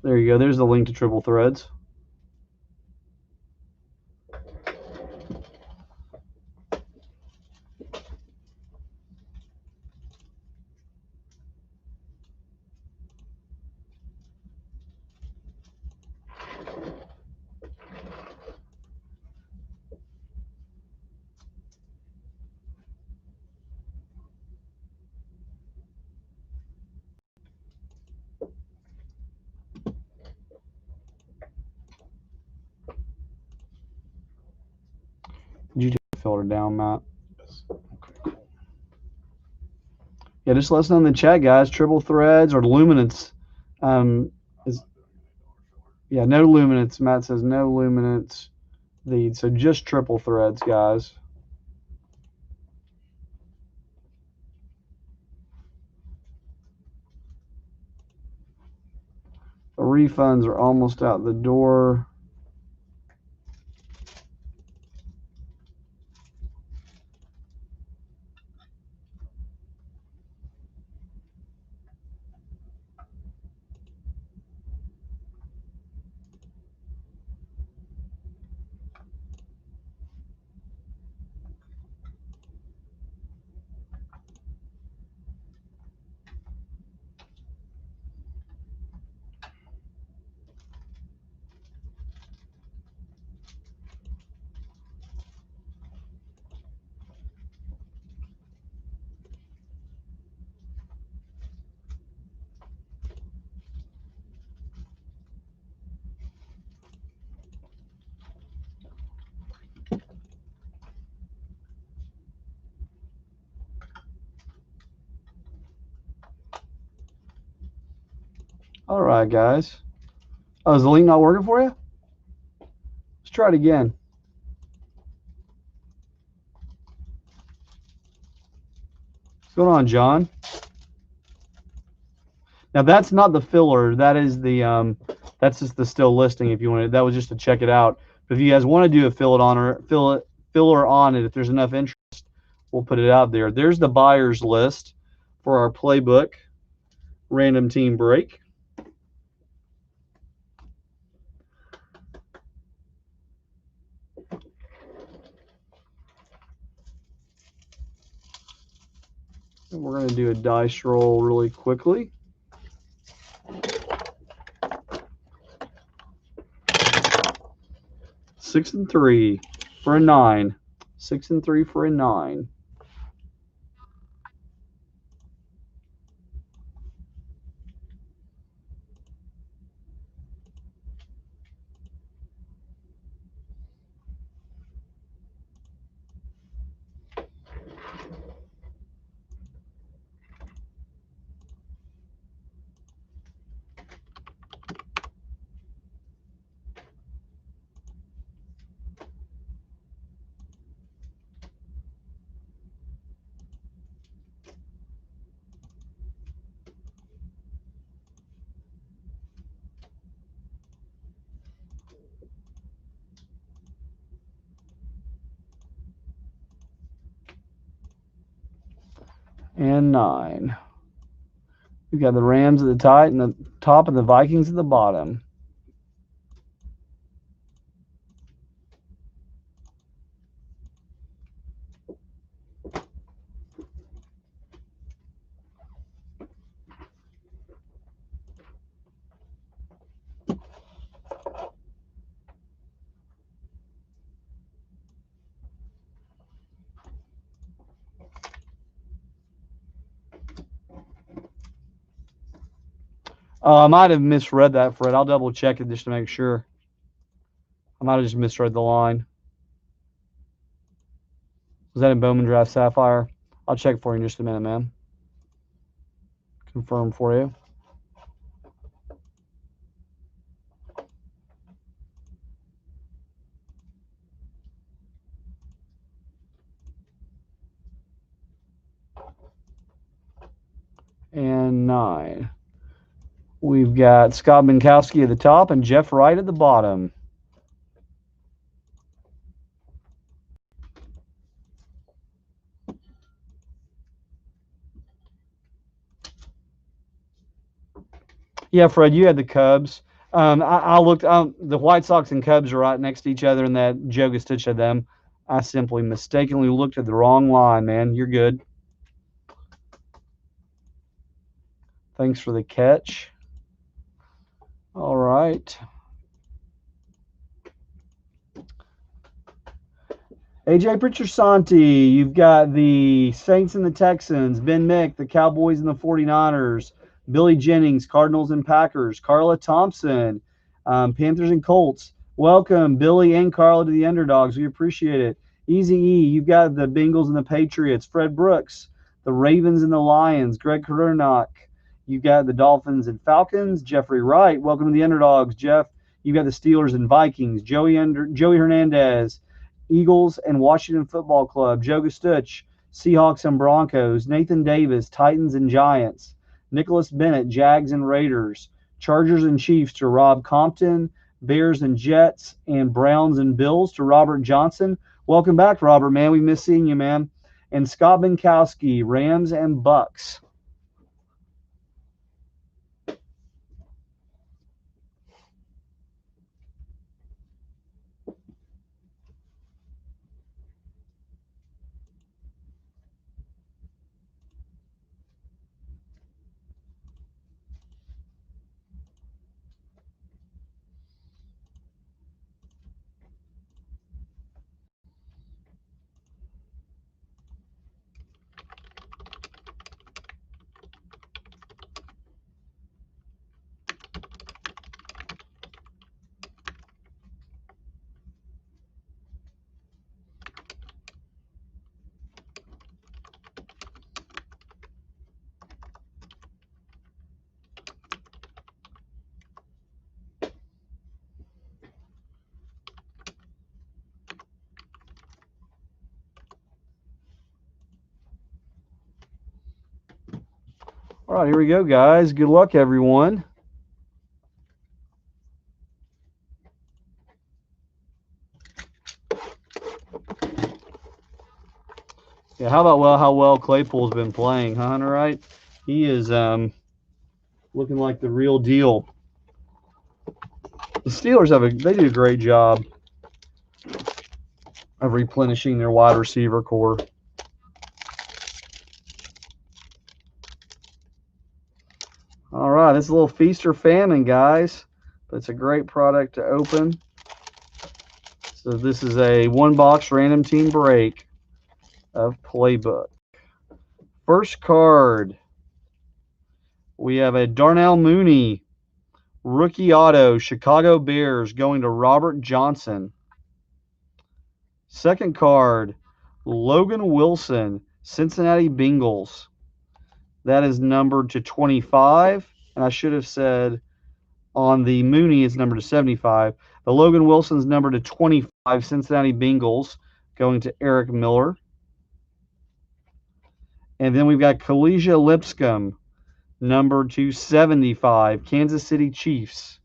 There you go. There's the link to Triple Threads. Did you take the filter down, Matt? Yes. Okay, cool. Yeah, just let us know in the chat, guys. Triple Threads or luminance. Yeah, no luminance. Matt says no luminance lead. So just Triple Threads, guys. The refunds are almost out the door. All right, guys. Oh, is the link not working for you? Let's try it again. What's going on, John? Now that's not the filler. That is the that's just the still listing. If you want to, that was just to check it out. But if you guys want to do a filler on it, if there's enough interest, we'll put it out there. There's the buyers list for our playbook random team break. And we're going to do a dice roll really quickly. Six and 3 for a 9. 6 and 3 for a 9. and 9. We've got the Rams at the top and the Vikings at the bottom. I might have misread that, Fred. I'll double check it just to make sure. I might have just misread the line. Was that in Bowman Draft Sapphire? I'll check for you in just a minute, man. Confirm for you. And 9. We've got Scott Binkowski at the top and Jeff Wright at the bottom. Yeah, Fred, you had the Cubs. I looked. The White Sox and Cubs are right next to each other, and that Joe Stitch had them. I simply mistakenly looked at the wrong line, man. You're good. Thanks for the catch. All right. AJ Pritchard-Santi, you've got the Saints and the Texans, Ben Mick, the Cowboys and the 49ers, Billy Jennings, Cardinals and Packers, Carla Thompson, Panthers and Colts. Welcome, Billy and Carla, to the Underdogs. We appreciate it. Easy E, you've got the Bengals and the Patriots, Fred Brooks, the Ravens and the Lions, Greg Karunak. You've got the Dolphins and Falcons, Jeffrey Wright. Welcome to the Underdogs, Jeff. You've got the Steelers and Vikings, Joey Hernandez, Eagles and Washington Football Club, Joe Stitch, Seahawks and Broncos, Nathan Davis, Titans and Giants, Nicholas Bennett, Jags and Raiders, Chargers and Chiefs to Rob Compton, Bears and Jets, and Browns and Bills to Robert Johnson. Welcome back, Robert, man. We miss seeing you, man. And Scott Binkowski, Rams and Bucks. All right, here we go, guys. Good luck, everyone. Yeah, how well Claypool's been playing, huh, Hunter? Right? He is looking like the real deal. The Steelers they do a great job of replenishing their wide receiver core. All right, this is a little feast or famine, guys. But it's a great product to open. So this is a one-box random team break of Playbook. First card, we have a Darnell Mooney rookie auto, Chicago Bears, going to Robert Johnson. Second card, Logan Wilson, Cincinnati Bengals. That is numbered to 25, and I should have said on the Mooney it's numbered to 75. The Logan Wilson's numbered to 25, Cincinnati Bengals, going to Eric Miller. And then we've got Kalisha Lipscomb, numbered to 75, Kansas City Chiefs.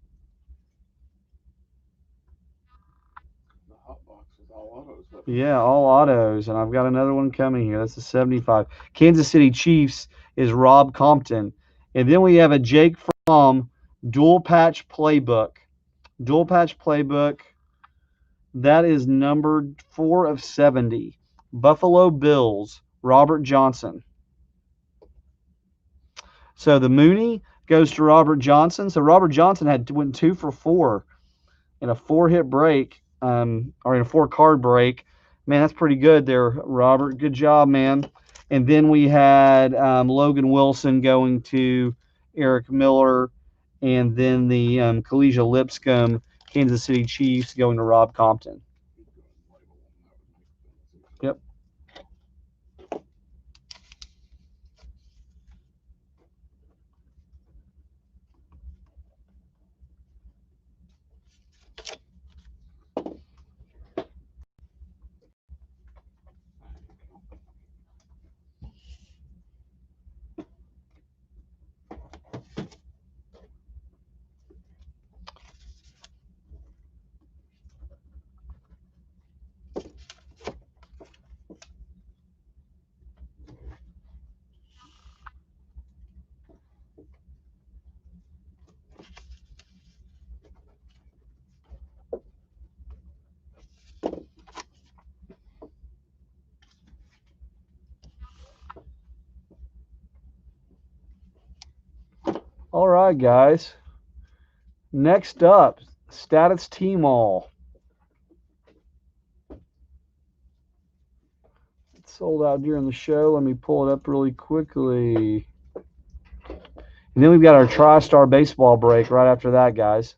The hot box is all autos, but Yeah, all autos, and I've got another one coming here. That's a 75. Kansas City Chiefs is Rob Compton. And then we have a Jake Fromm dual patch playbook. Dual patch playbook. That is numbered 4 of 70. Buffalo Bills, Robert Johnson. So the Mooney goes to Robert Johnson. So Robert Johnson went 2 for 4 in a 4-hit break, or in a 4-card break. Man, that's pretty good there, Robert. Good job, man. And then we had Logan Wilson going to Eric Miller, and then the Collegia Lipscomb Kansas City Chiefs going to Rob Compton. Yep. All right, guys. Next up, Status T-Mall. It sold out during the show. Let me pull it up really quickly. And then we've got our Tristar Baseball break right after that, guys.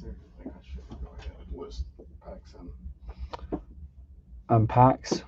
I think I should go ahead and list packs in. Packs.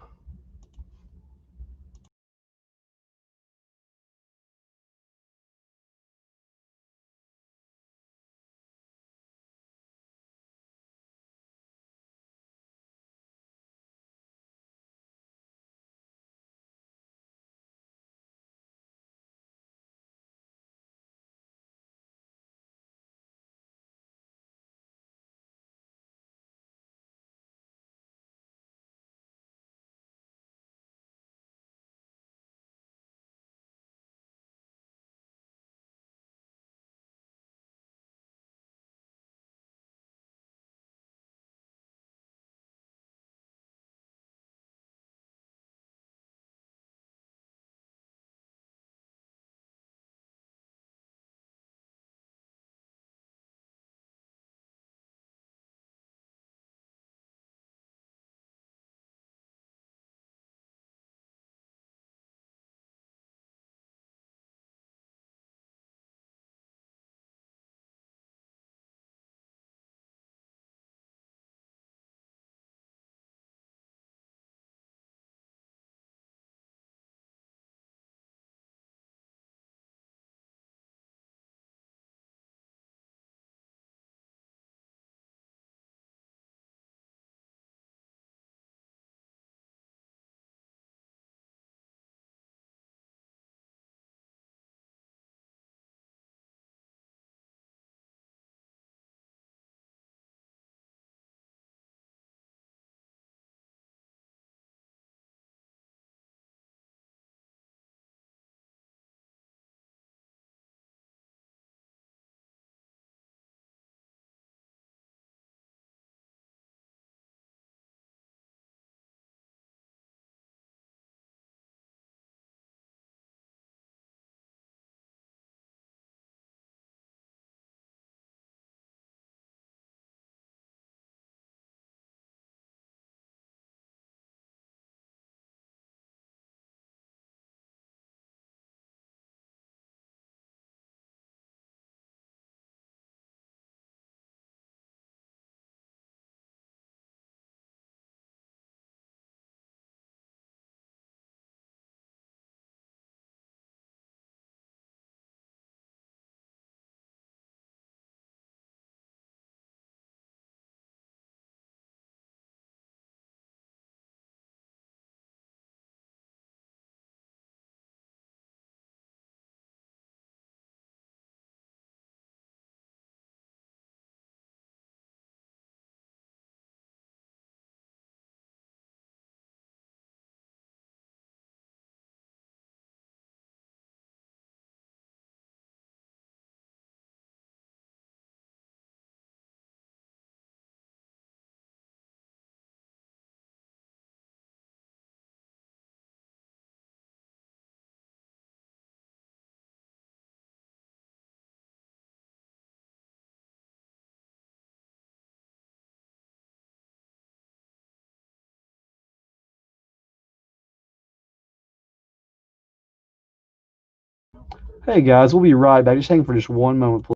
Hey guys, we'll be right back. Just hang for just one moment, please.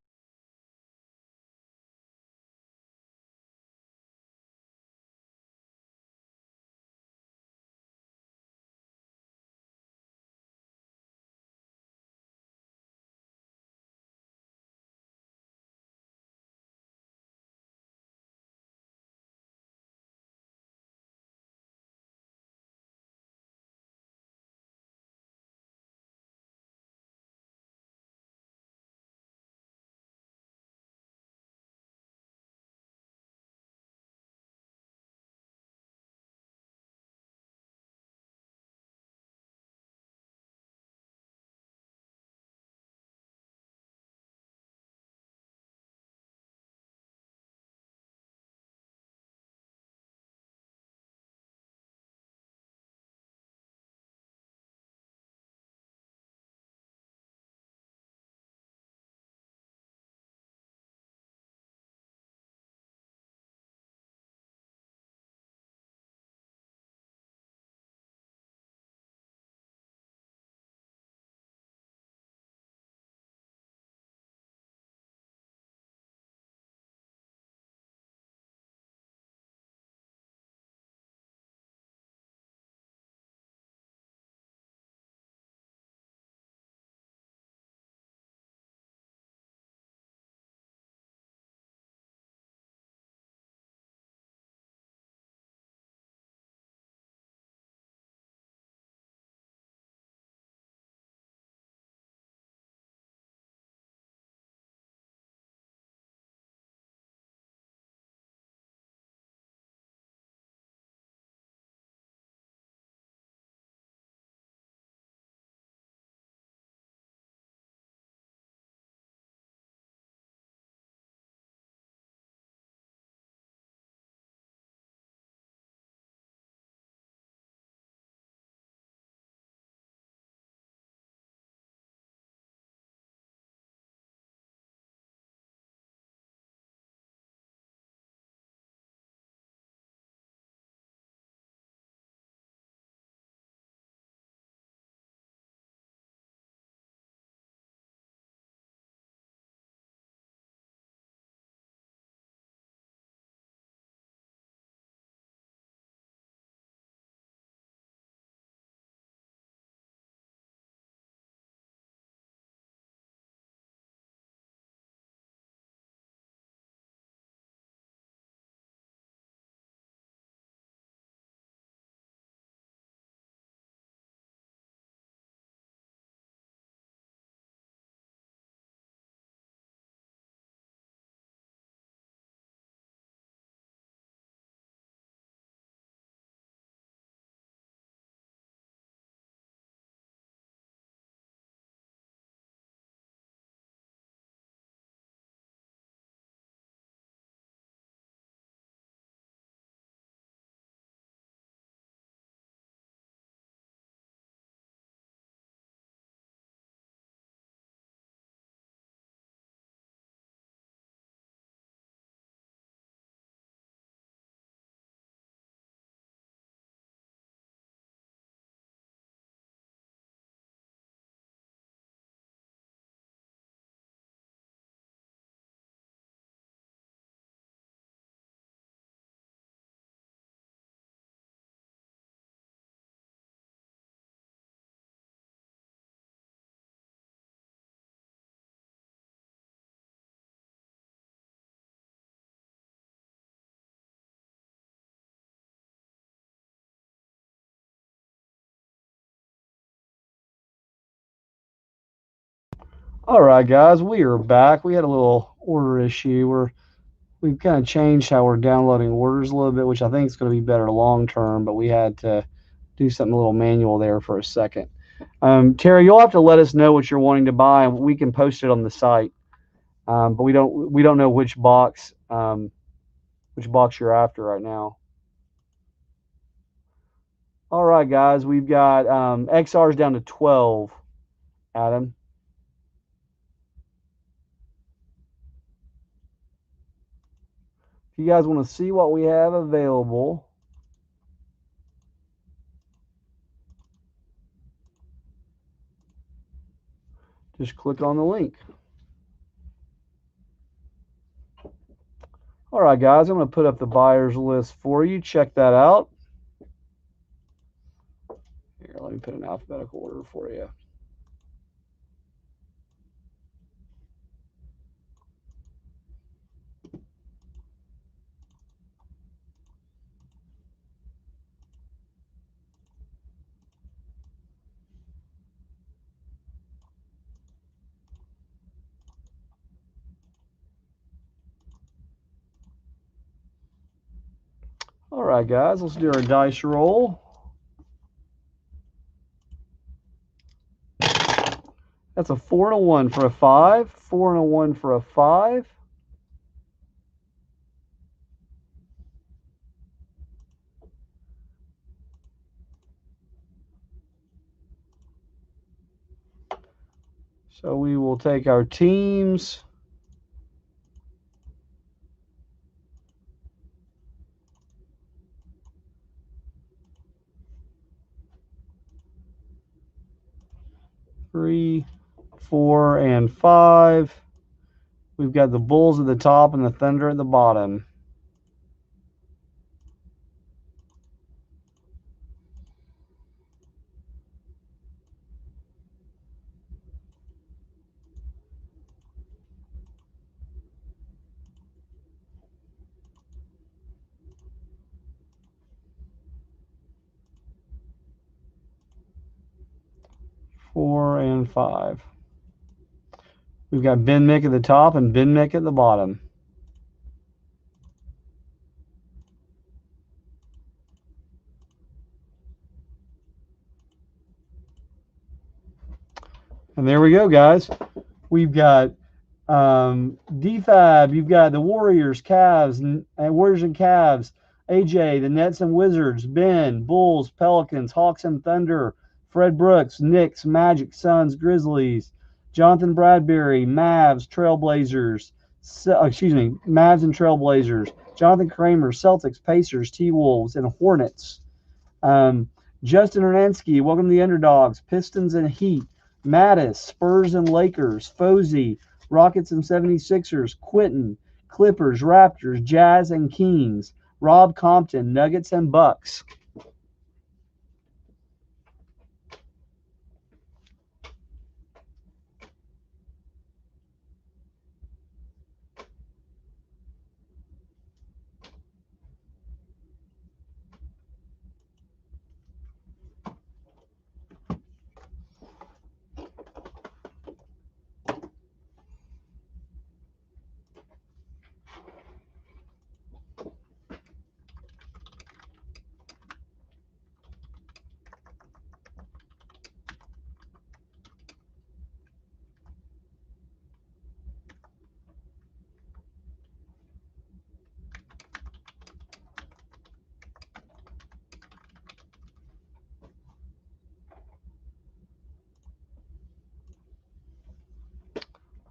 All right, guys, we are back. We had a little order issue. We've kind of changed how we're downloading orders a little bit, which I think is going to be better long term, but we had to do something a little manual there for a second. Terry, you'll have to let us know what you're wanting to buy, and we can post it on the site. But we don't know which box you're after right now. All right, guys, we've got XRs down to 12. Adam. If you guys want to see what we have available, Just click on the link. All right, guys, I'm going to put up the buyer's list for you. Check that out. Here, let me put an alphabetical order for you. All right, guys, let's do our dice roll. That's a 4 and a 1 for a 5. 4 and a 1 for a 5. So we will take our teams. Three, 4, and 5. We've got the Bulls at the top and the Thunder at the bottom. Four and 5. We've got Ben Mick at the top and Ben Mick at the bottom. And there we go, guys. We've got DFAB. You've got the Warriors, Cavs, and Warriors and Cavs. AJ, the Nets and Wizards. Ben, Bulls, Pelicans, Hawks and Thunder. Fred Brooks, Knicks, Magic, Suns, Grizzlies. Jonathan Bradbury, Mavs, Trailblazers. Mavs and Trailblazers. Jonathan Kramer, Celtics, Pacers, T-Wolves, and Hornets. Justin Hernanski, welcome to the Underdogs. Pistons and Heat. Mattis, Spurs and Lakers. Fozy, Rockets and 76ers. Quentin, Clippers, Raptors, Jazz and Kings. Rob Compton, Nuggets and Bucks.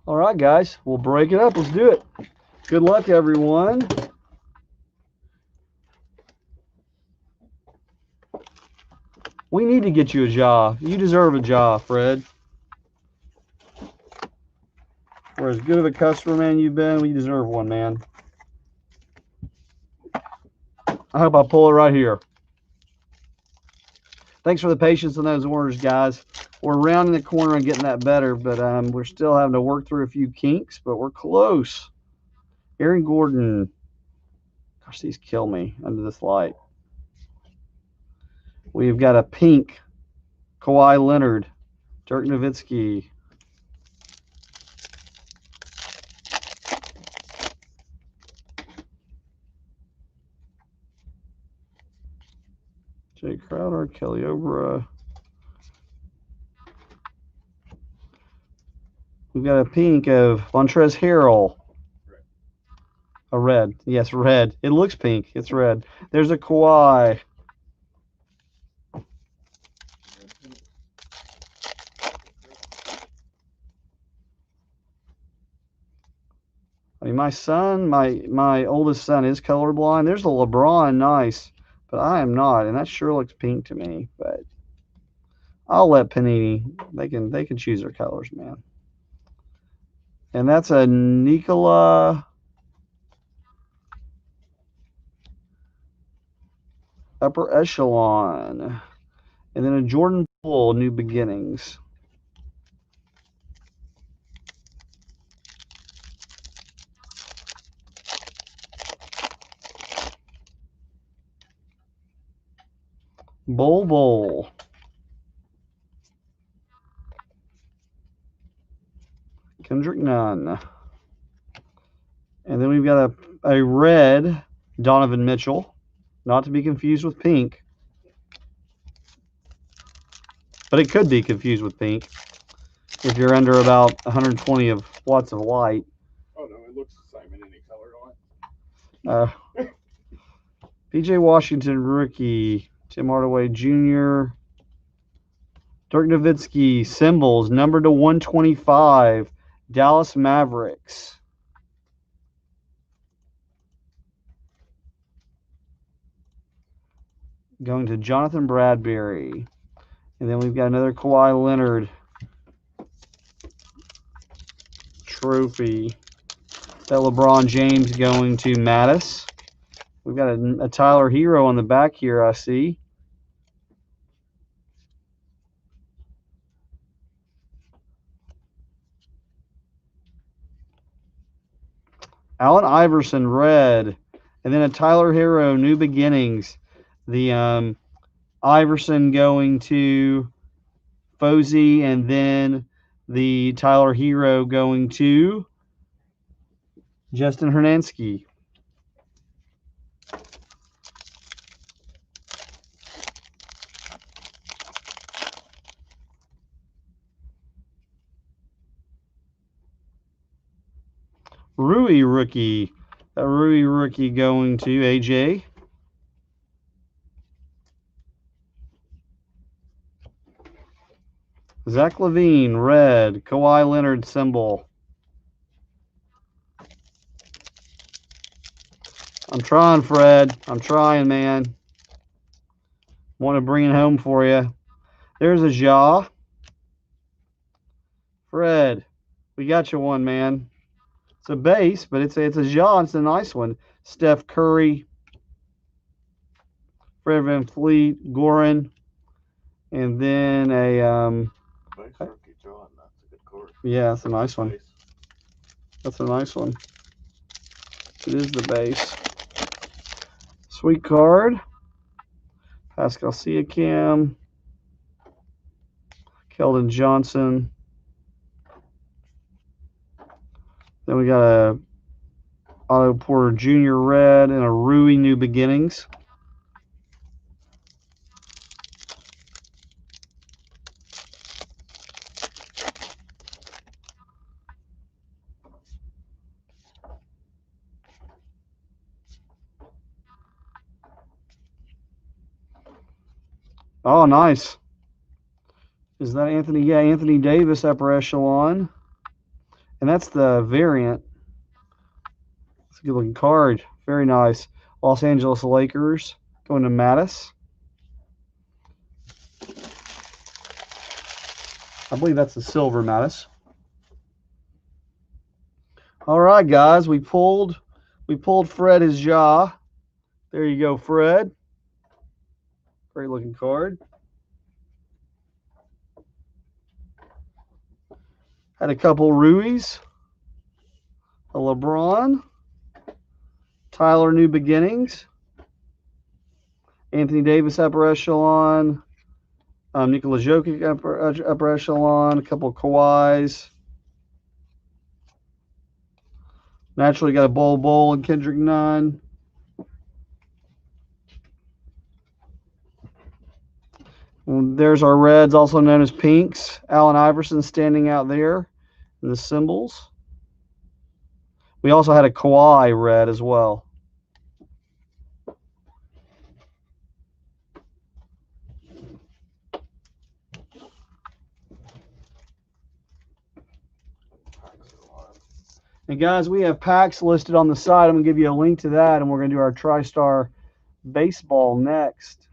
All right, guys, we'll break it up. Let's do it. Good luck, everyone. We need to get you a job. You deserve a job, Fred. For as good of a customer, man, you've been, we deserve one, man. I hope I pull it right here. Thanks for the patience on those orders, guys. We're rounding the corner and getting that better, but we're still having to work through a few kinks, but we're close. Aaron Gordon. Gosh, these kill me under this light. We've got a pink Kawhi Leonard, Dirk Nowitzki. Jay Crowder, Kelly Oubre. We've got a pink of Montrezl Harrell. A red. Yes, red. It looks pink. It's red. There's a Kawhi. I mean, my son, my oldest son is colorblind. There's a LeBron, nice, but I am not, and that sure looks pink to me. But I'll let Panini. They can choose their colors, man. And that's a Nikola Upper Echelon. And then a Jordan Poole, New Beginnings. Bowl. Kendrick Nunn. And then we've got a red Donovan Mitchell, not to be confused with pink. But it could be confused with pink if you're under about 120 watts of light. Oh no, it looks the same in any color on it. PJ Washington rookie, Tim Hardaway Jr., Dirk Nowitzki symbols numbered to 125, Dallas Mavericks. Going to Jonathan Bradbury. And then we've got another Kawhi Leonard trophy. That LeBron James going to Mattis. We've got a Tyler Hero on the back here, I see. Allen Iverson, red. And then a Tyler Hero, New Beginnings. The Iverson going to Posey, and then the Tyler Hero going to Justin Hernansky. Rui rookie. A Rui rookie going to AJ. Zach LaVine, red. Kawhi Leonard symbol. I'm trying, Fred. I'm trying, man. Want to bring it home for you. There's a Ja. Fred, we got you one, man. It's a base, but it's a Ja. It's a nice one. Steph Curry, Fred VanVleet, Goran, and then a Base rookie John, that's a good card. yeah, that's a nice one. Base. That's a nice one. It is the base. Sweet card. Pascal Siakam, Keldon Johnson. Then we got a Otto Porter Jr. red and a Rui New Beginnings. Oh, nice. Is that Anthony? Yeah, Anthony Davis, upper echelon. And that's the variant. It's a good looking card. Very nice. Los Angeles Lakers going to Mattis. I believe that's the silver Mattis. All right, guys, we pulled Fred his jaw. There you go, Fred. Great looking card. Had a couple Rui's, a LeBron, Tyler New Beginnings, Anthony Davis upper echelon, Nikola Jokic upper echelon, a couple Kawhis. Naturally got a Bowl and Kendrick Nunn. There's our reds, also known as pinks. Allen Iverson standing out there in the symbols. We also had a Kawhi red as well. And guys, we have packs listed on the side. I'm going to give you a link to that, and we're going to do our Tristar Baseball next.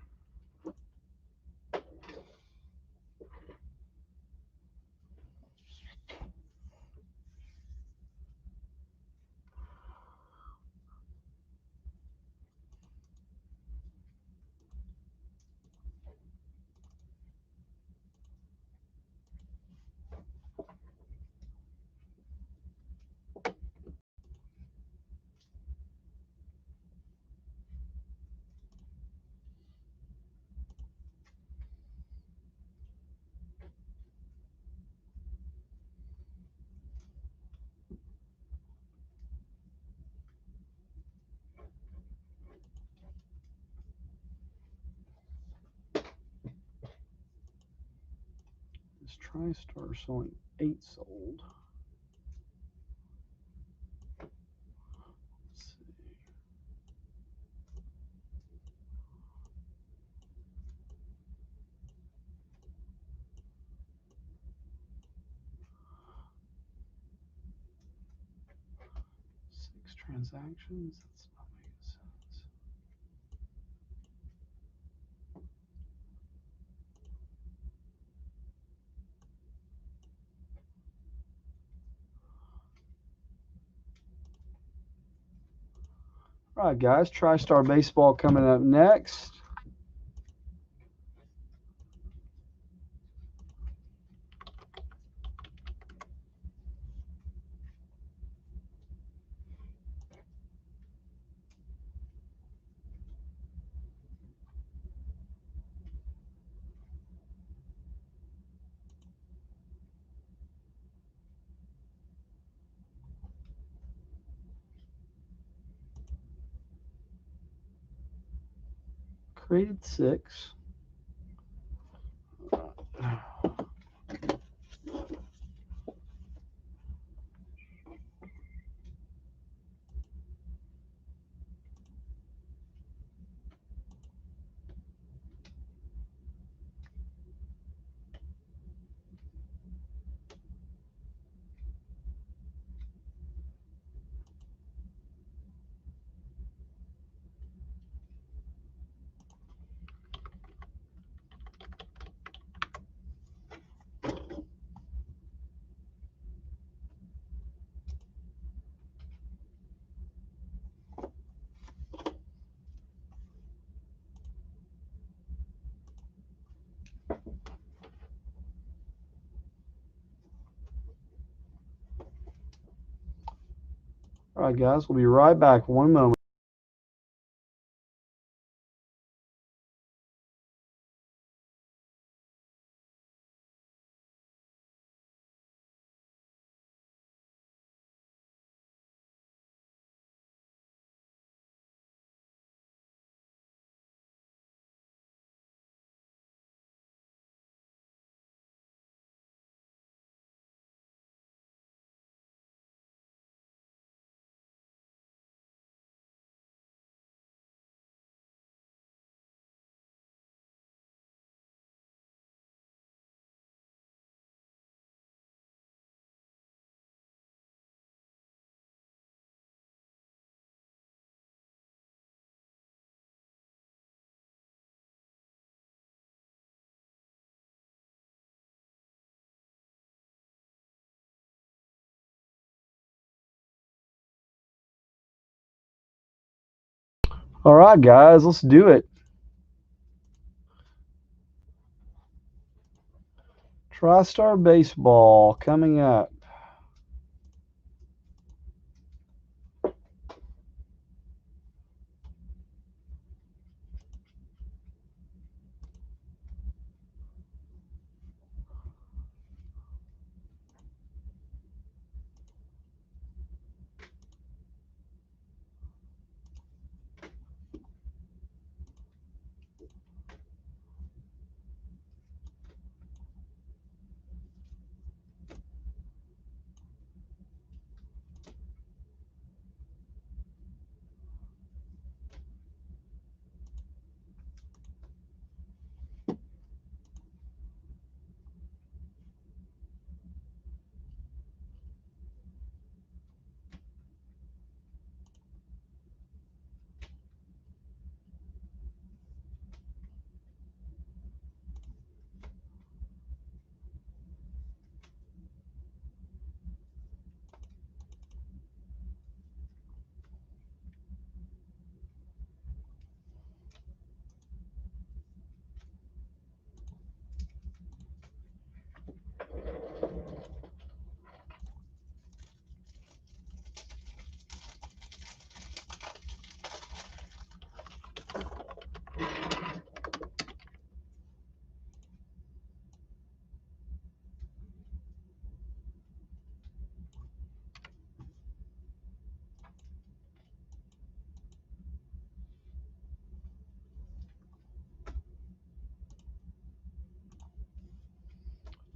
TriStar showing 8 sold. Let's see. Six transactions. That's not making sense. All right, guys. TriStar Baseball coming up next. Created 6. All right, guys. We'll be right back. One moment. All right, guys. Let's do it. TriStar Baseball coming up.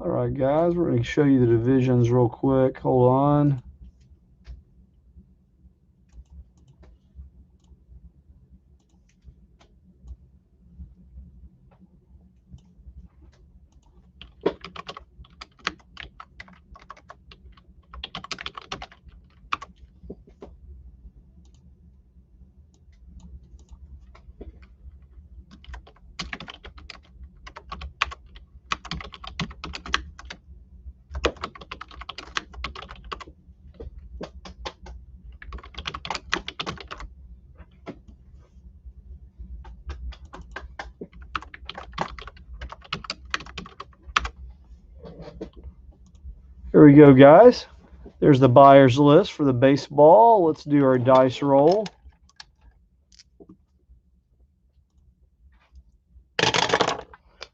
All right, guys, we're going to show you the divisions real quick. Hold on. Here we go, guys. There's the buyer's list for the baseball. Let's do our dice roll.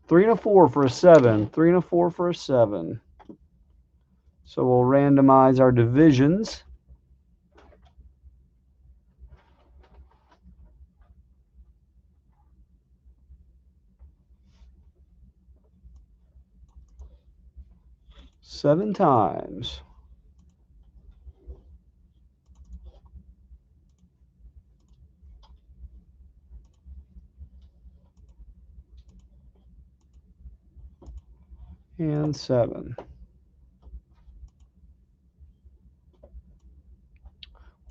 Three and a 4 for a 7. 3 and a 4 for a 7. So we'll randomize our divisions. Seven times. And 7.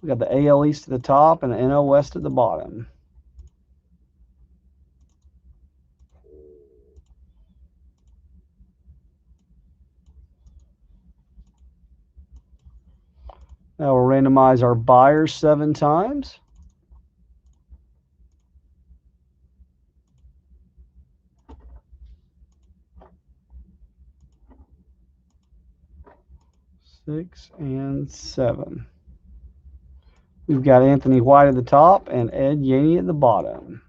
We got the AL East at the top and the NL West at the bottom. Now we'll randomize our buyers 7 times. Six and 7. We've got Anthony White at the top and Ed Yaney at the bottom.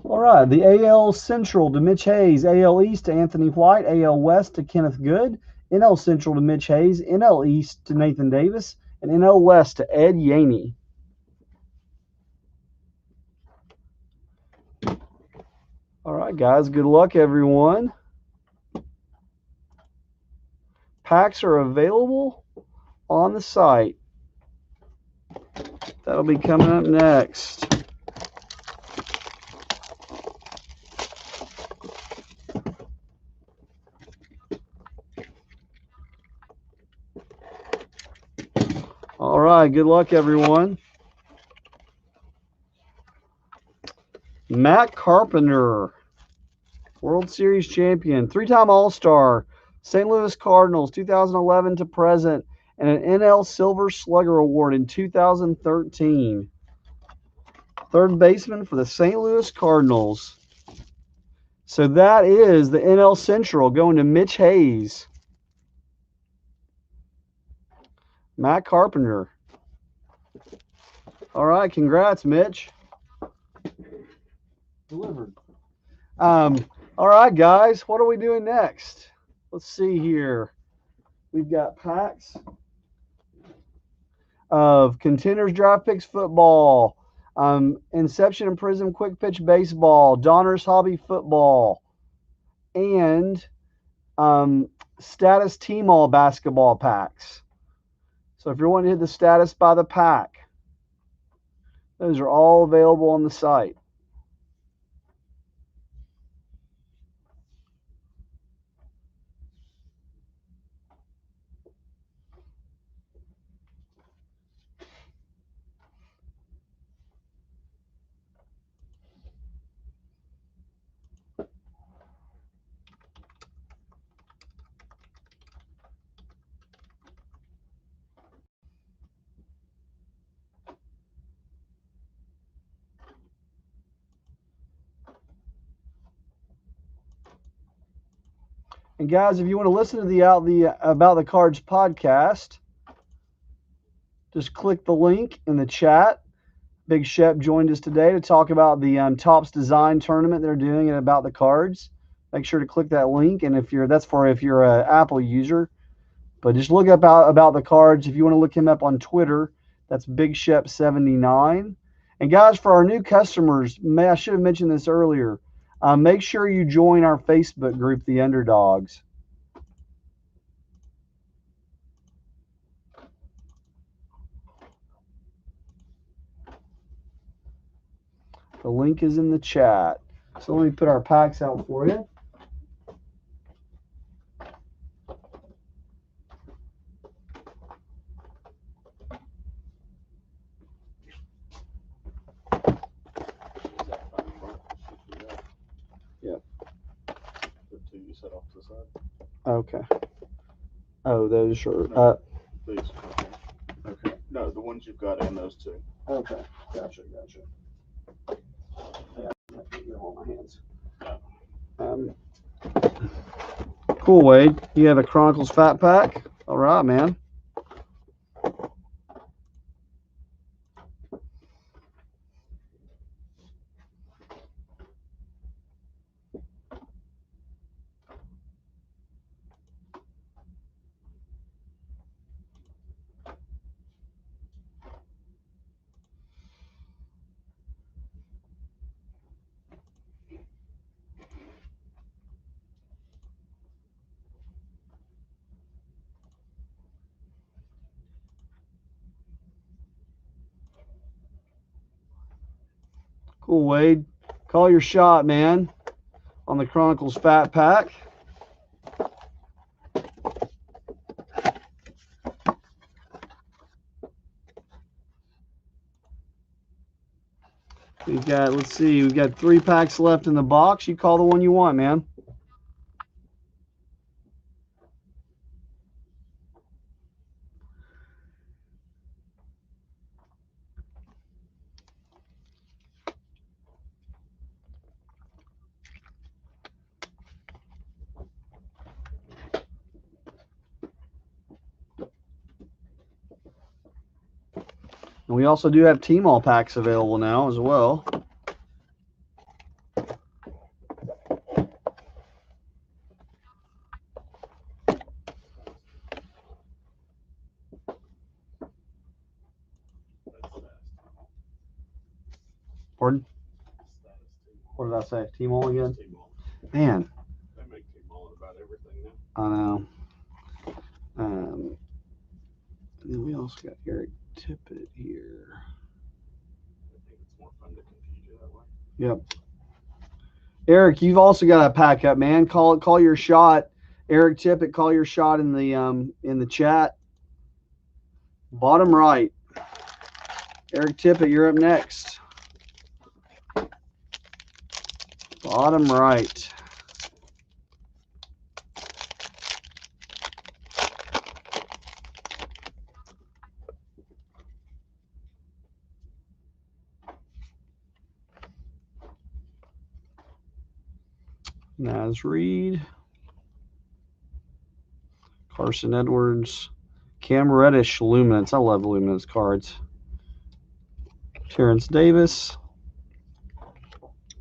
All right, the AL Central to Mitch Hayes, AL East to Anthony White, AL West to Kenneth Good, NL Central to Mitch Hayes, NL East to Nathan Davis, and NL West to Ed Yaney. All right, guys, good luck, everyone. Packs are available on the site. That'll be coming up next. All right, good luck, everyone. Matt Carpenter, World Series champion, 3-time All-Star, St. Louis Cardinals, 2011 to present, and an NL Silver Slugger Award in 2013. Third baseman for the St. Louis Cardinals. So that is the NL Central going to Mitch Hayes. Matt Carpenter. All right, congrats, Mitch. Delivered. All right, guys, what are we doing next? Let's see here. We've got packs of Contenders Draft Picks Football, Inception and Prism Quick Pitch Baseball, Donruss Hobby Football, and Status Team All Basketball packs. So if you're wanting to hit the status by the pack, those are all available on the site. And guys, if you want to listen to the About the Cards podcast, just click the link in the chat. Big Shep joined us today to talk about the Topps Design tournament they're doing at About the Cards. make sure to click that link. And if you're an Apple user, but just look up about the cards. If you want to look him up on Twitter, that's Big Shep 79. And guys, for our new customers, I should have mentioned this earlier. Make sure you join our Facebook group, The Underdogs. The link is in the chat. So let me put our packs out for you. Yep. The two you set off to the side. Okay. Oh, those are. These. Okay. No, the ones you've got in those two. Okay. Gotcha. Yeah, I can get them on my hands. Cool, Wade. You have a Chronicles Fat Pack. All right, man. Cool, Wade. Call your shot, man, on the Chronicles Fat Pack. We've got 3 packs left in the box. You call the one you want, man. And we also do have Team-All packs available now as well. Pardon? What did I say? Team-All again? Man. They make T-Ball about everything now. I know. And then we also got Eric Tippett here. I think it's more fun to confuse you that way. Yep. Eric, you've also got a pack up, man. Call your shot. Eric Tippett, call your shot in the chat. Bottom right. Eric Tippett, you're up next. Bottom right. Naz Reed. Carson Edwards. Cam Reddish, Luminance. I love Luminance cards. Terrence Davis.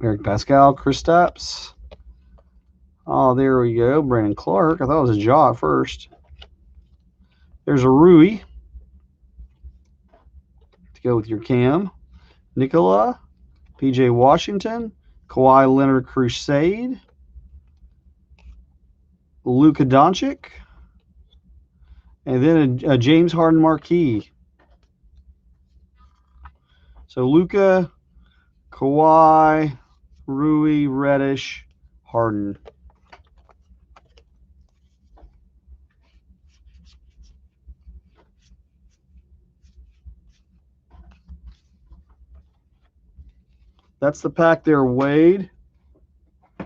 Eric Pascal. Chris Stapps. Oh, there we go. Brandon Clark. I thought it was a Jaw at first. There's a Rui. To go with your Cam. Nicola. PJ Washington. Kawhi Leonard Crusade. Luka Doncic. And then a James Harden marquee. So Luka, Kawhi, Rui, Reddish, Harden. That's the pack there, Wade. I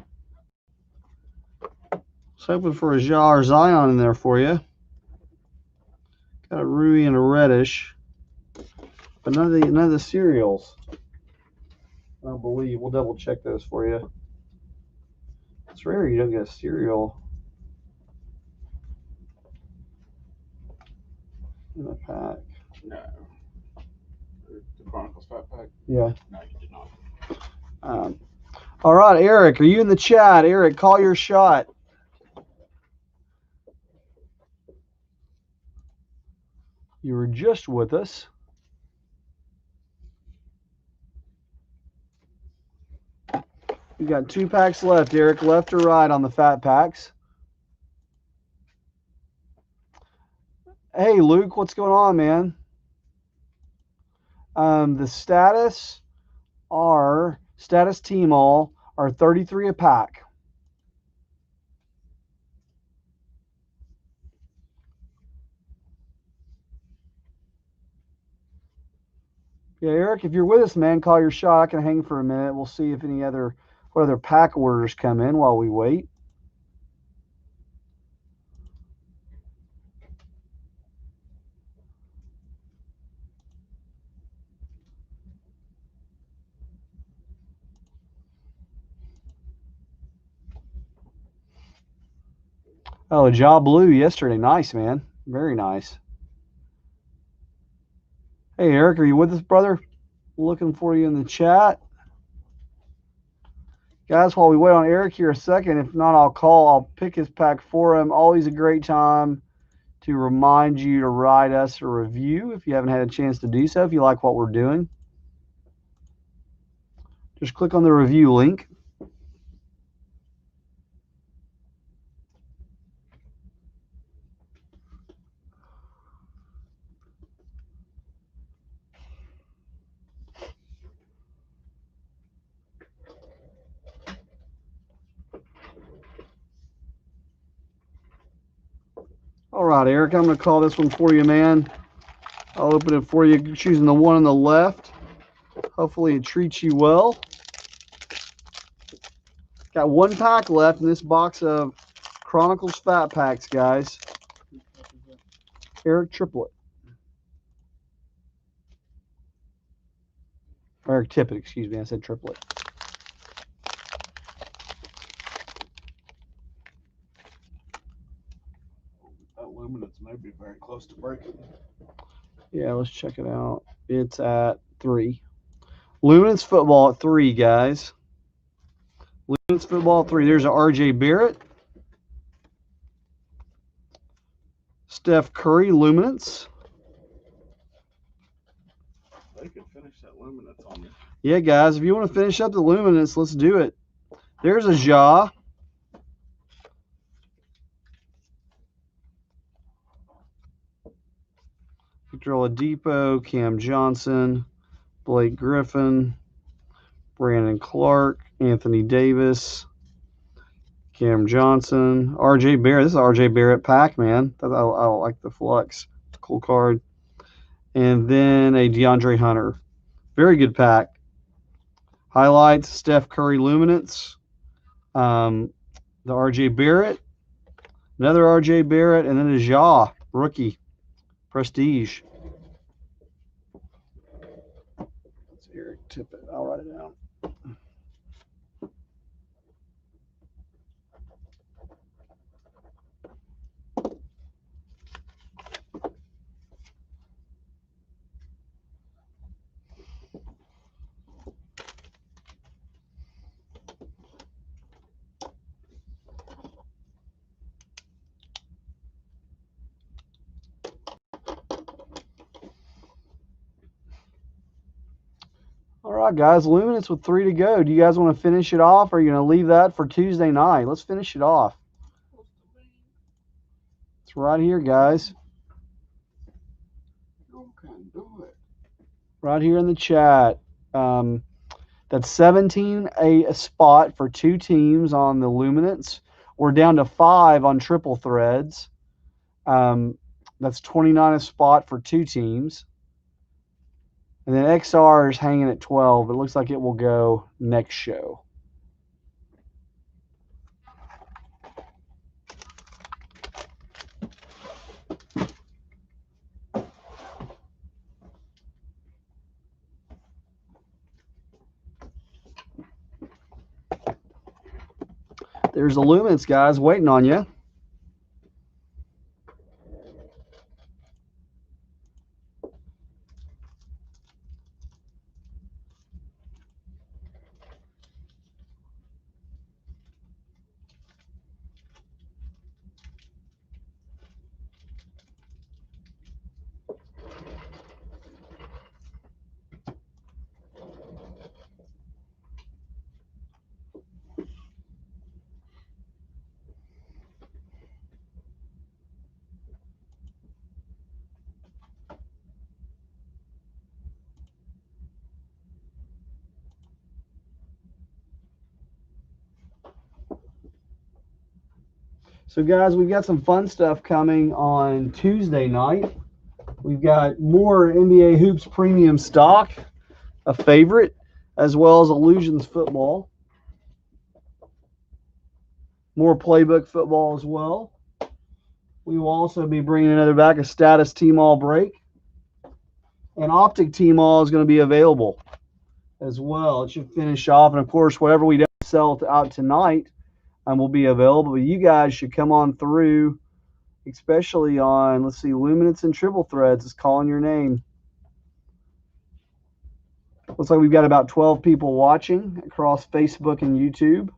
was hoping for a Ja or Zion in there for you. Got a Rui and a Reddish. But none of the cereals. I don't believe. We'll double check those for you. It's rare you don't get a cereal in a pack. No. The Chronicles Fat Pack? Yeah. No, you did not. All right, Eric, are you in the chat? Eric, call your shot. You were just with us. We got 2 packs left, Eric. Left or right on the fat packs? Hey, Luke, what's going on, man? The status team all are 33 a pack. Yeah, Eric, if you're with us, man, call your shot. I can hang for a minute. We'll see if what other pack orders come in while we wait. Oh, a jaw blue yesterday. Nice, man. Very nice. Hey, Eric, are you with us, brother? Looking for you in the chat. Guys, while we wait on Eric here a second, if not, I'll pick his pack for him. Always a great time to remind you to write us a review if you haven't had a chance to do so, if you like what we're doing. Just click on the review link. All right, Eric, I'm going to call this one for you, man. I'll open it for you, choosing the one on the left. Hopefully it treats you well. Got 1 pack left in this box of Chronicles Fat Packs, guys. Eric Triplet. Eric Tippett, excuse me. I said triplet. That luminance may be very close to breaking. Yeah, let's check it out. It's at 3. Luminance football at 3, guys. Luminance football at 3. There's a RJ Barrett. Steph Curry, Luminance. They could finish that luminance on me. Yeah, guys, if you want to finish up the Luminance, let's do it. There's a Ja. Victor Oladipo, Cam Johnson, Blake Griffin, Brandon Clark, Anthony Davis, Cam Johnson, RJ Barrett. This is RJ Barrett pack, man. I like the flex. It's a cool card. And then a DeAndre Hunter. Very good pack. Highlights, Steph Curry Luminance. The RJ Barrett. Another RJ Barrett. And then a Ja rookie. Prestige. That's Eric Tippett. I'll write it down. All right, guys. Luminance with 3 to go. Do you guys want to finish it off, or are you going to leave that for Tuesday night? Let's finish it off. It's right here, guys. Okay, do it. Right here in the chat. That's 17 a spot for 2 teams on the Luminance. We're down to 5 on triple threads. That's 29 a spot for 2 teams. And then XR is hanging at 12. It looks like it will go next show. There's the Luminance, guys, waiting on you. So, guys, we've got some fun stuff coming on Tuesday night. We've got more NBA Hoops Premium stock, a favorite, as well as Illusions football. More playbook football as well. We will also be bringing another back, a status team all break. And Optic team all is going to be available as well. It should finish off. And, of course, whatever we don't sell out tonight will be available. But you guys should come on through, especially on, let's see, Luminance and Triple Threads is calling your name. Looks like we've got about 12 people watching across Facebook and YouTube.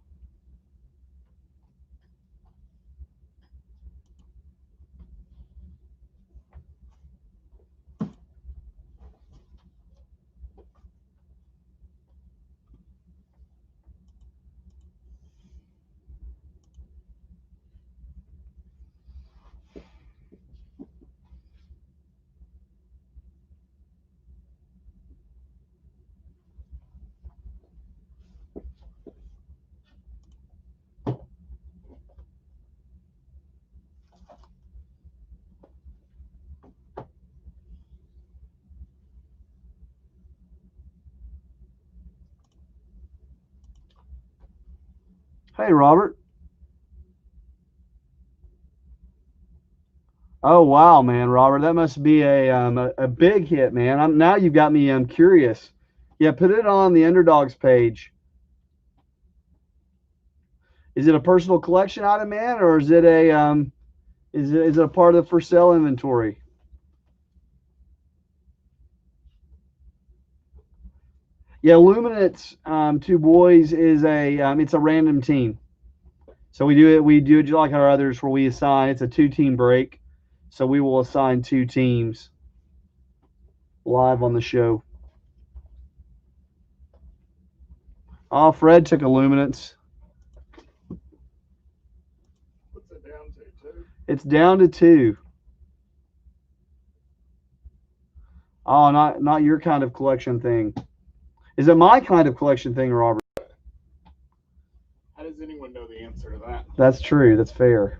Hey, Robert. Oh, wow, man, Robert. That must be a big hit, man. Now you've got me curious. Yeah, put it on the Underdogs page. Is it a personal collection item, man, or is it is it a part of the for sale inventory? Yeah, Luminance, Two Boys is it's a random team. So we do it like our others where we assign. It's a 2-team break, so we will assign 2 teams live on the show. Oh, Fred took a Luminance. What's it down to, 2? It's down to 2. Oh, not your kind of collection thing. Is it my kind of collection thing, Robert? How does anyone know the answer to that? That's true. That's fair.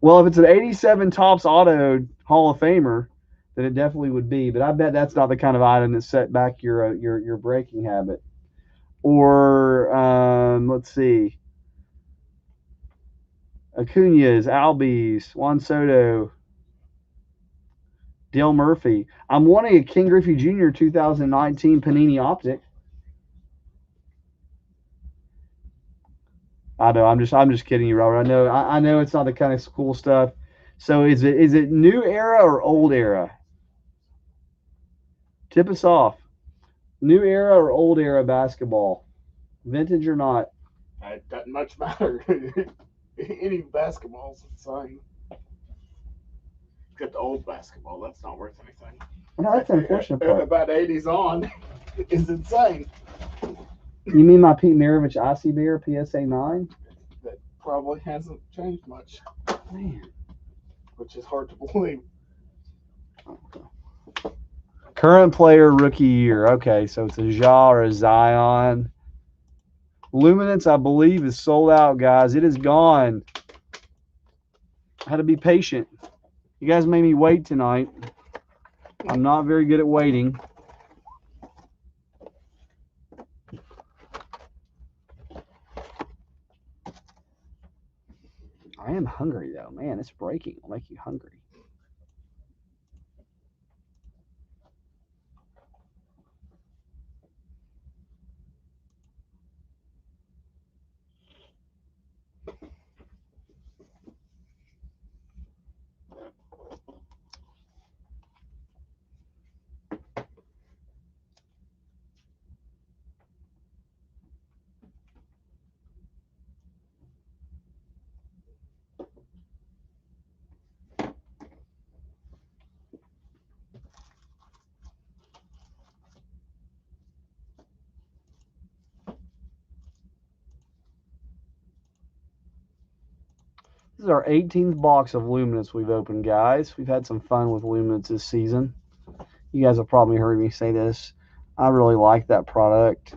Well, if it's an 87 Topps Auto Hall of Famer, then it definitely would be. But I bet that's not the kind of item that set back your breaking habit. Or let's see, Acuna's, Albies, Juan Soto, Dale Murphy. I'm wanting a King Griffey Jr. 2019 Panini Optic. I know. I'm just kidding you, Robert. I know it's not the kind of cool stuff. So is it new era or old era? Tip us off. New era or old era basketball? Vintage or not? It doesn't much matter. Any basketball's insane. Except the old basketball. That's not worth anything. Well, that's the unfortunate part. About 80s on is insane. You mean my Pete Maravich Icy Bear PSA 9? That probably hasn't changed much. Man. Which is hard to believe. Current player rookie year. Okay, so it's a Ja or a Zion. Luminance, I believe, is sold out, guys. It is gone. I had to be patient. You guys made me wait tonight. I'm not very good at waiting. I am hungry, though. Man, it's breaking. It'll make you hungry. This is our 18th box of Luminance we've opened, guys. We've had some fun with Luminance this season. You guys have probably heard me say this. I really like that product.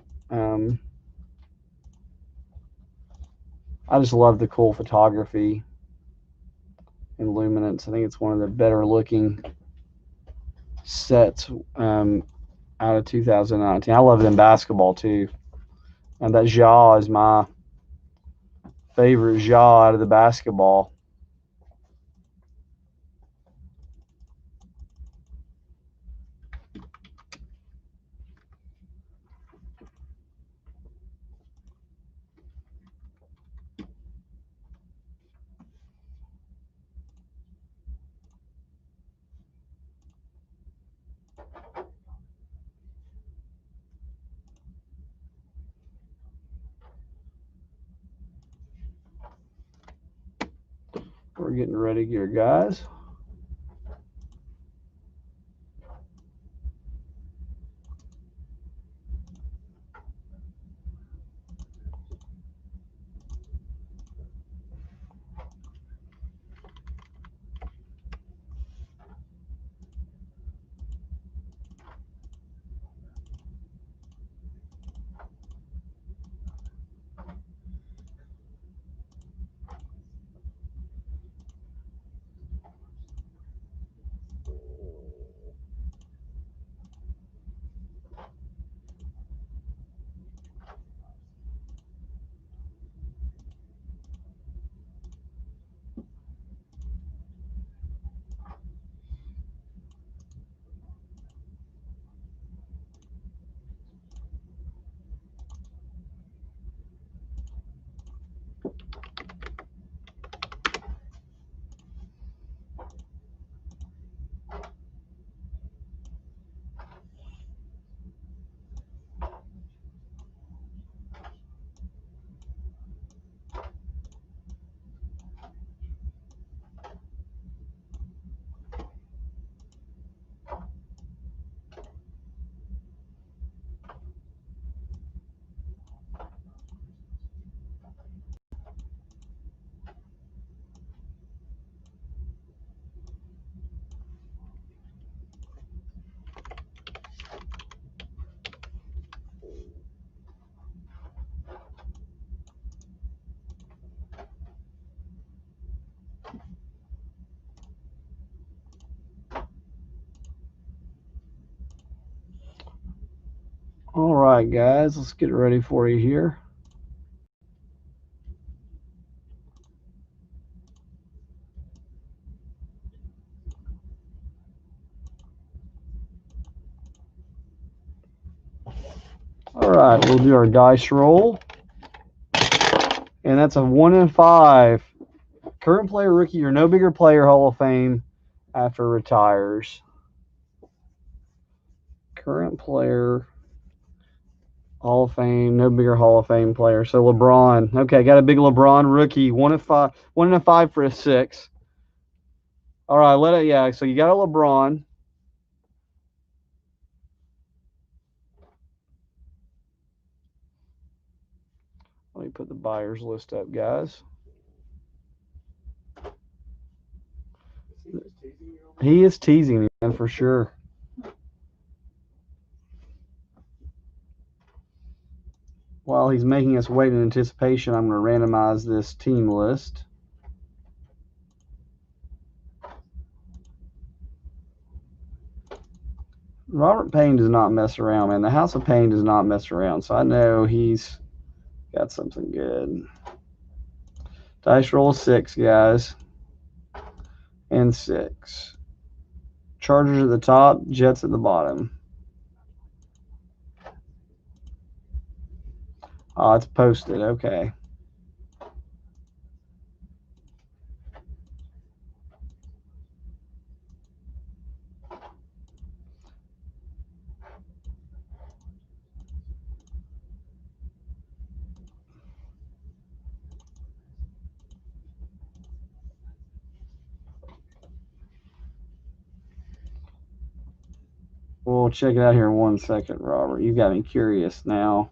I just love the cool photography and luminance. I think it's one of the better looking sets out of 2019. I love it in basketball too. And that Ja is my favorite Ja out of the basketball. We're getting ready here, guys. All right, guys, let's get ready for you here. All right, we'll do our dice roll. And that's a 1 in 5. Current player rookie or no bigger player Hall of Fame after retires. Current player Hall of Fame, no bigger Hall of Fame player. So LeBron. Okay, got a big LeBron rookie. 1 in 5. 1 in 5 for a 6. All right, yeah. So you got a LeBron. Let me put the buyer's list up, guys. He is teasing me, man, for sure. While he's making us wait in anticipation, I'm going to randomize this team list. Robert Payne does not mess around, man. The House of Payne does not mess around, so I know he's got something good. Dice roll 6, guys. And 6. Chargers at the top, Jets at the bottom. Oh, it's posted. Okay. We'll check it out here in 1 second, Robert. You got me curious now.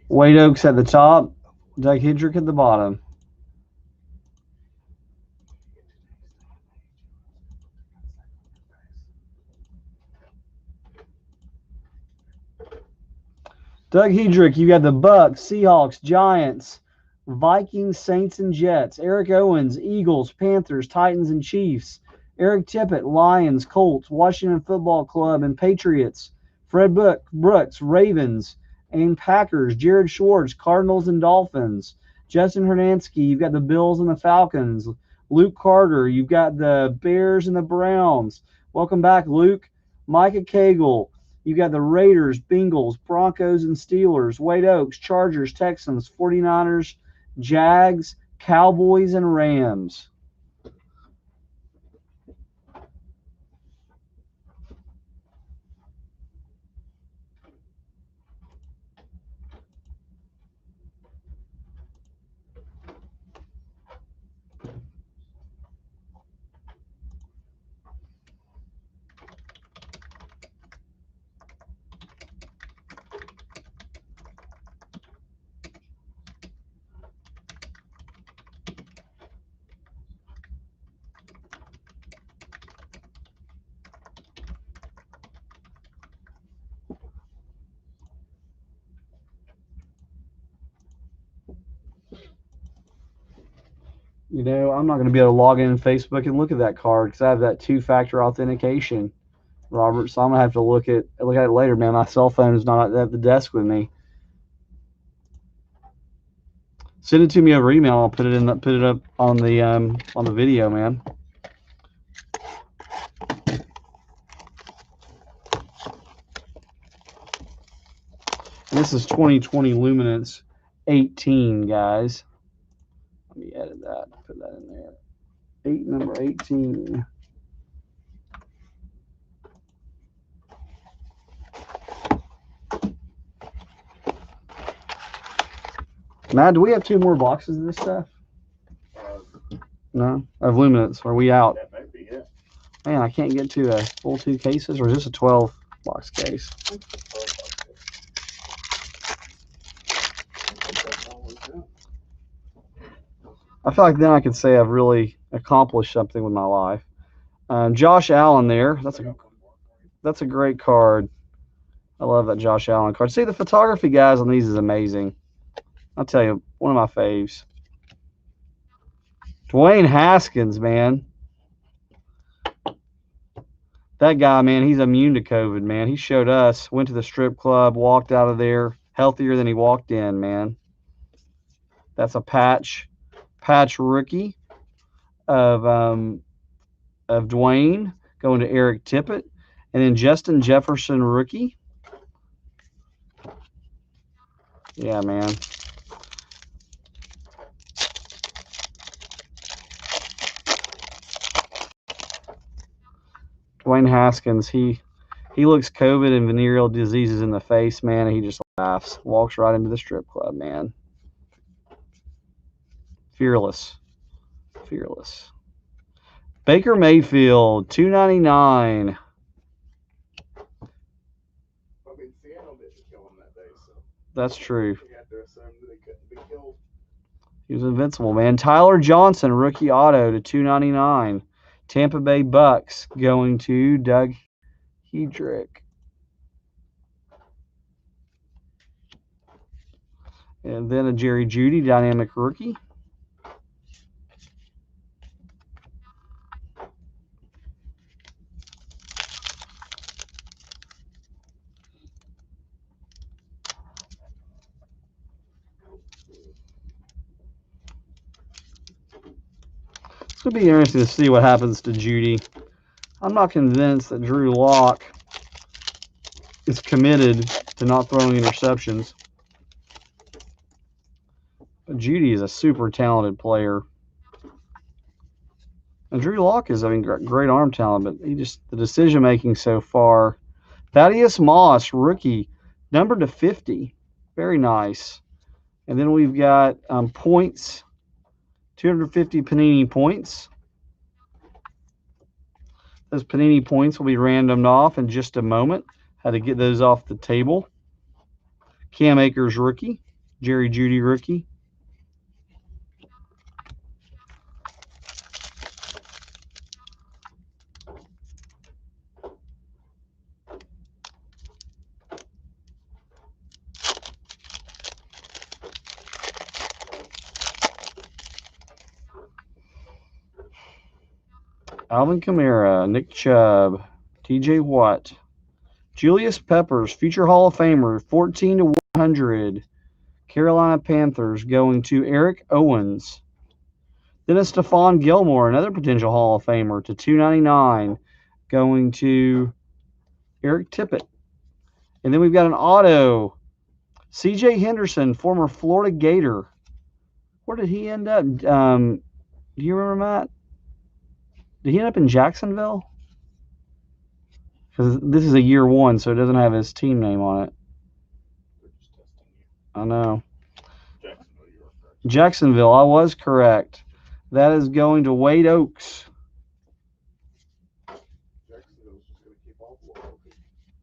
Wade Oaks at the top, Doug Hendrick at the bottom. Doug Hedrick, you got the Bucks, Seahawks, Giants, Vikings, Saints, and Jets. Eric Owens, Eagles, Panthers, Titans, and Chiefs. Eric Tippett, Lions, Colts, Washington Football Club, and Patriots. Fred Brooks, Ravens, and Packers. Jared Schwartz, Cardinals, and Dolphins. Justin Hernansky, you've got the Bills and the Falcons. Luke Carter, you've got the Bears and the Browns. Welcome back, Luke. Micah Cagle, you've got the Raiders, Bengals, Broncos, and Steelers. Wade Oaks, Chargers, Texans, 49ers, Jags, Cowboys, and Rams. You know, I'm not going to be able to log in Facebook and look at that card because I have that two-factor authentication, Robert. So I'm going to have to look at it later, man. My cell phone is not at the desk with me. Send it to me over email. I'll put it up on the video, man. And this is 2020 Luminance 18, guys. Let me edit that. Put that in there. Number 18. Matt, do we have 2 more boxes of this stuff? No? Of Luminance. Are we out? That might be it. Man, I can't get to a full 2 cases, or is this a 12-box case? I feel like then I could say I've really accomplished something with my life. Josh Allen there. That's a great card. I love that Josh Allen card. See, the photography, guys, on these is amazing. I'll tell you, one of my faves. Dwayne Haskins, man. That guy, man, he's immune to COVID, man. He showed us, went to the strip club, walked out of there healthier than he walked in, man. That's a patch rookie of Dwayne going to Eric Tippett. And then Justin Jefferson rookie. Yeah, man. Dwayne Haskins, he looks COVID and venereal diseases in the face, man, and he just laughs. Walks right into the strip club, man. Fearless. Baker Mayfield, $2.99. I mean, Seattle didn't kill him that day, so. That's true. We had to assume that he couldn't be killed. He was invincible, man. Tyler Johnson, rookie auto to $2.99. Tampa Bay Bucks going to Doug Hedrick. And then a Jerry Jeudy dynamic rookie. It's going to be interesting to see what happens to Jeudy. I'm not convinced that Drew Lock is committed to not throwing interceptions. But Jeudy is a super talented player. And Drew Lock is, great arm talent, but the decision making so far. Thaddeus Moss, rookie, numbered to 50. Very nice. And then we've got points, 250 Panini points. Those Panini points will be randomed off in just a moment. How to get those off the table. Cam Akers, rookie. Jerry Jeudy, rookie. Alvin Kamara, Nick Chubb, TJ Watt, Julius Peppers, future Hall of Famer, 14 to 100. Carolina Panthers going to Eric Owens. Then a Stephon Gilmore, another potential Hall of Famer, to 299, going to Eric Tippett. And then we've got an auto. CJ Henderson, former Florida Gator. Where did he end up? Do you remember, Matt? Did he end up in Jacksonville? Because this is a year one, so it doesn't have his team name on it. I know. Jacksonville, I was correct. That is going to Wade Oaks.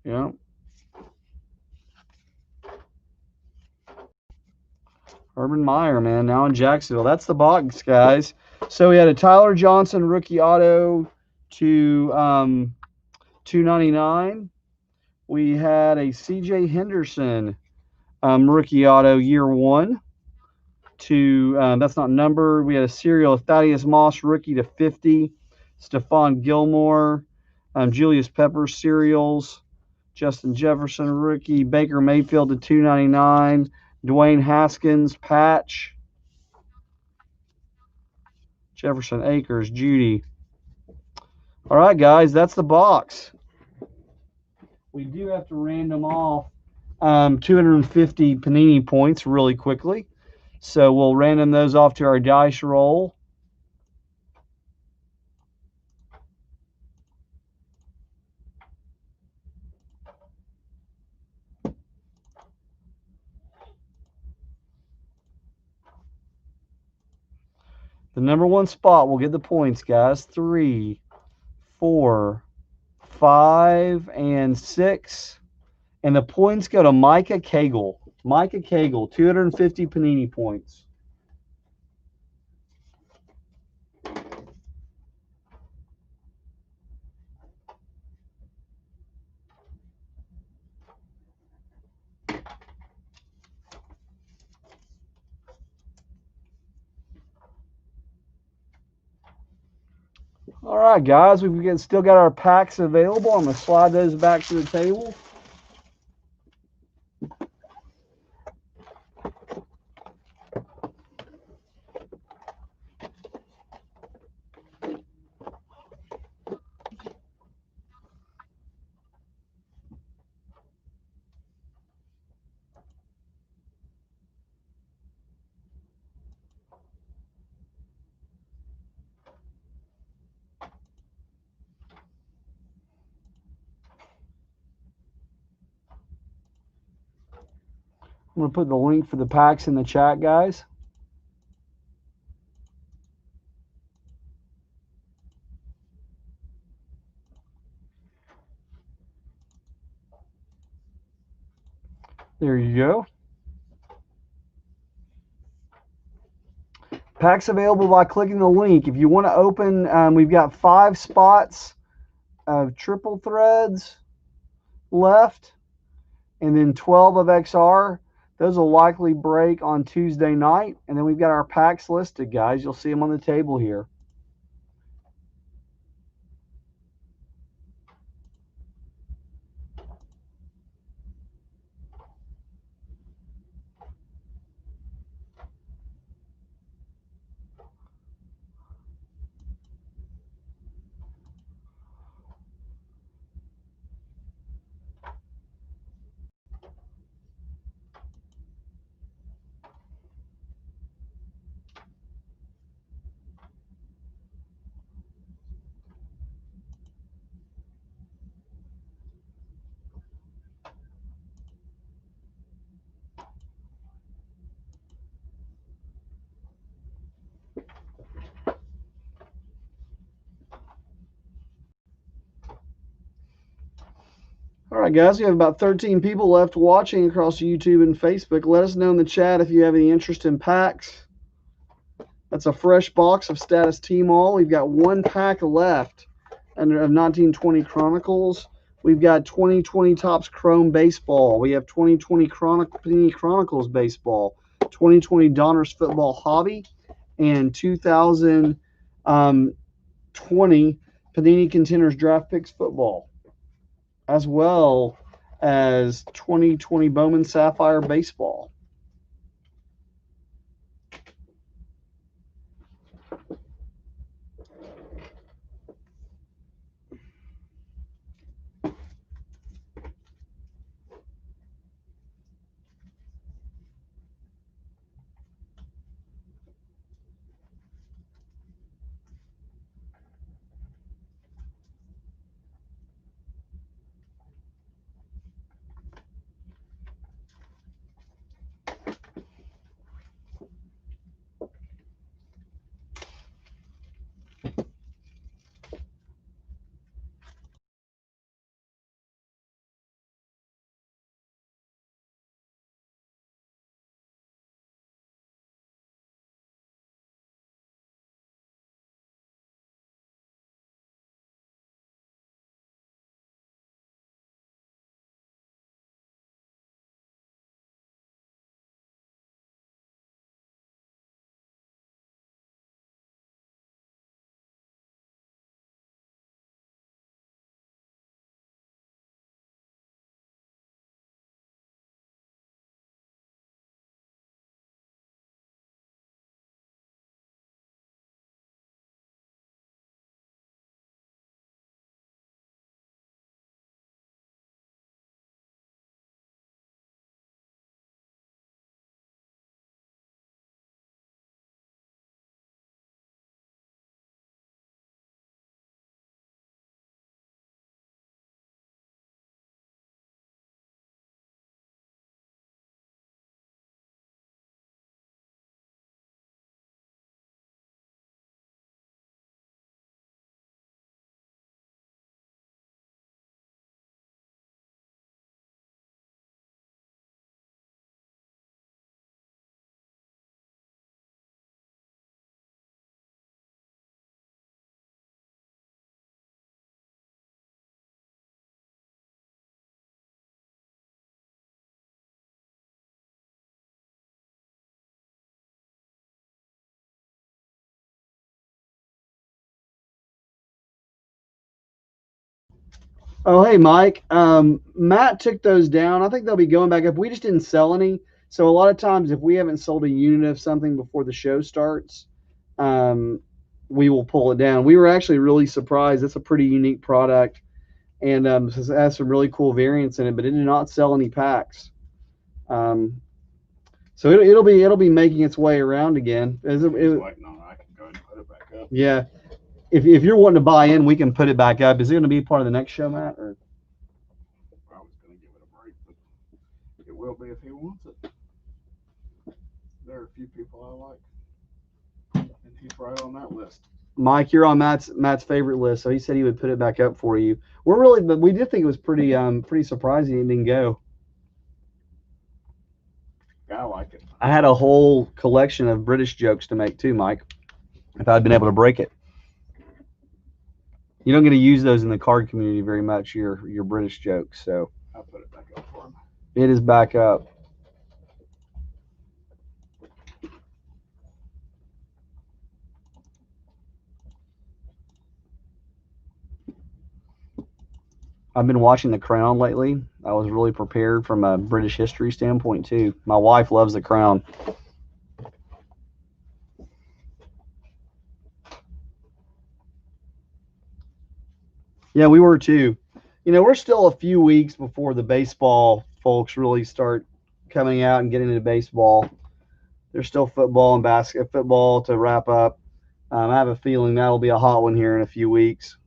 Yeah. Urban Meyer, man, now in Jacksonville. That's the box, guys. So we had a Tyler Johnson rookie auto to 299. We had a CJ Henderson rookie auto year one to that's not numbered. We had a serial Thaddeus Moss rookie to 50. Stephon Gilmore, Julius Peppers serials. Justin Jefferson rookie. Baker Mayfield to 299. Dwayne Haskins patch. Jefferson Akers, Judy. All right, guys, that's the box. We do have to random off 250 Panini points really quickly. So we'll random those off to our dice roll. The number one spot will get the points, guys. 3, 4, 5, and 6. And the points go to Micah Cagle. Micah Cagle, 250 Panini points. All right, guys, we've still got our packs available. I'm going to slide those back to the table. I'm going to put the link for the packs in the chat, guys. There you go. Packs available by clicking the link. If you want to open, we've got 5 spots of triple threads left, and then 12 of XR. Those will likely break on Tuesday night. And then we've got our packs listed, guys. You'll see them on the table here. All right, guys, we have about 13 people left watching across YouTube and Facebook. Let us know in the chat if you have any interest in packs. That's a fresh box of Status T-Mall. We've got 1 pack left of 1920 Chronicles. We've got 2020 Topps Chrome Baseball. We have 2020 Panini Chronicles Baseball, 2020 Donruss Football Hobby, and 2020 Panini Contenders Draft Picks Football, as well as 2020 Bowman Sapphire Baseball. Oh, hey, Mike. Matt took those down. I think they'll be going back up. We just didn't sell any. So a lot of times, if we haven't sold a unit of something before the show starts, we will pull it down. We were actually really surprised. It's a pretty unique product, and it has some really cool variants in it, but it did not sell any packs. So it'll be making its way around again. I can go ahead and put it back up. Yeah. If you're wanting to buy in, we can put it back up. Is it going to be part of the next show, Matt? Or? I was going to give it a break, but it will be if he wants it. There are a few people I like, and he's right on that list. Mike, you're on Matt's favorite list, so he said he would put it back up for you. We did think it was pretty surprising it didn't go. Yeah, I like it. I had a whole collection of British jokes to make too, Mike. If I'd been able to break it. You don't get to use those in the card community very much, your British jokes, so. I'll put it back up for him. It is back up. I've been watching The Crown lately. I was really prepared from a British history standpoint too. My wife loves The Crown. Yeah, we were too. You know, we're still a few weeks before the baseball folks really start coming out and getting into baseball. There's still football and football to wrap up. I have a feeling that'll be a hot one here in a few weeks.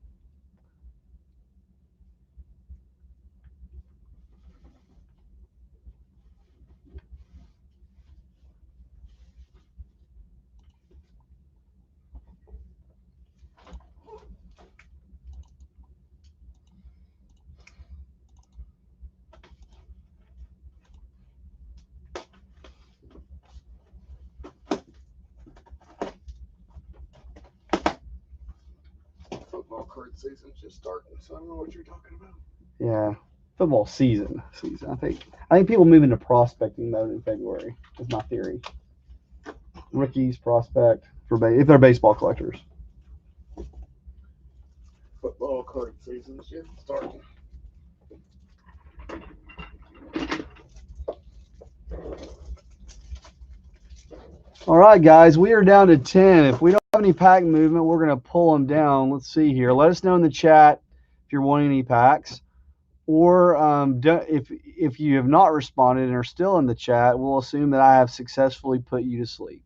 Football card season's just starting, so I don't know what you're talking about. Yeah, football season. I think people move into prospecting mode in February. Is my theory. Rookies prospect if they're baseball collectors. Football card season's just starting. All right, guys, we are down to 10. If we don't have any pack movement, we're going to pull them down. Let's see here. Let us know in the chat if you're wanting any packs. Or if you have not responded and are still in the chat, we'll assume that I have successfully put you to sleep.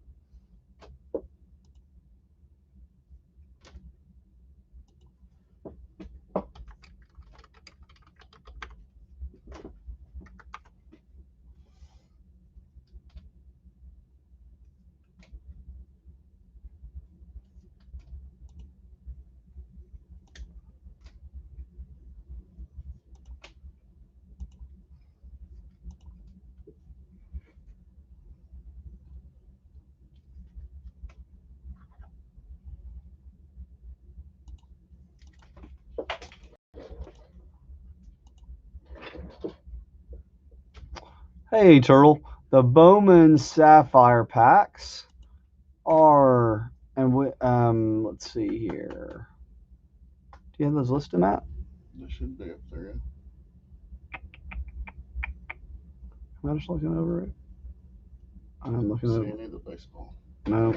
Hey, Turtle. The Bowman Sapphire packs are, and let's see here. Do you have those listed, Matt? They should be up there. Am I just looking over it? I'm looking See over. any of the baseball? No.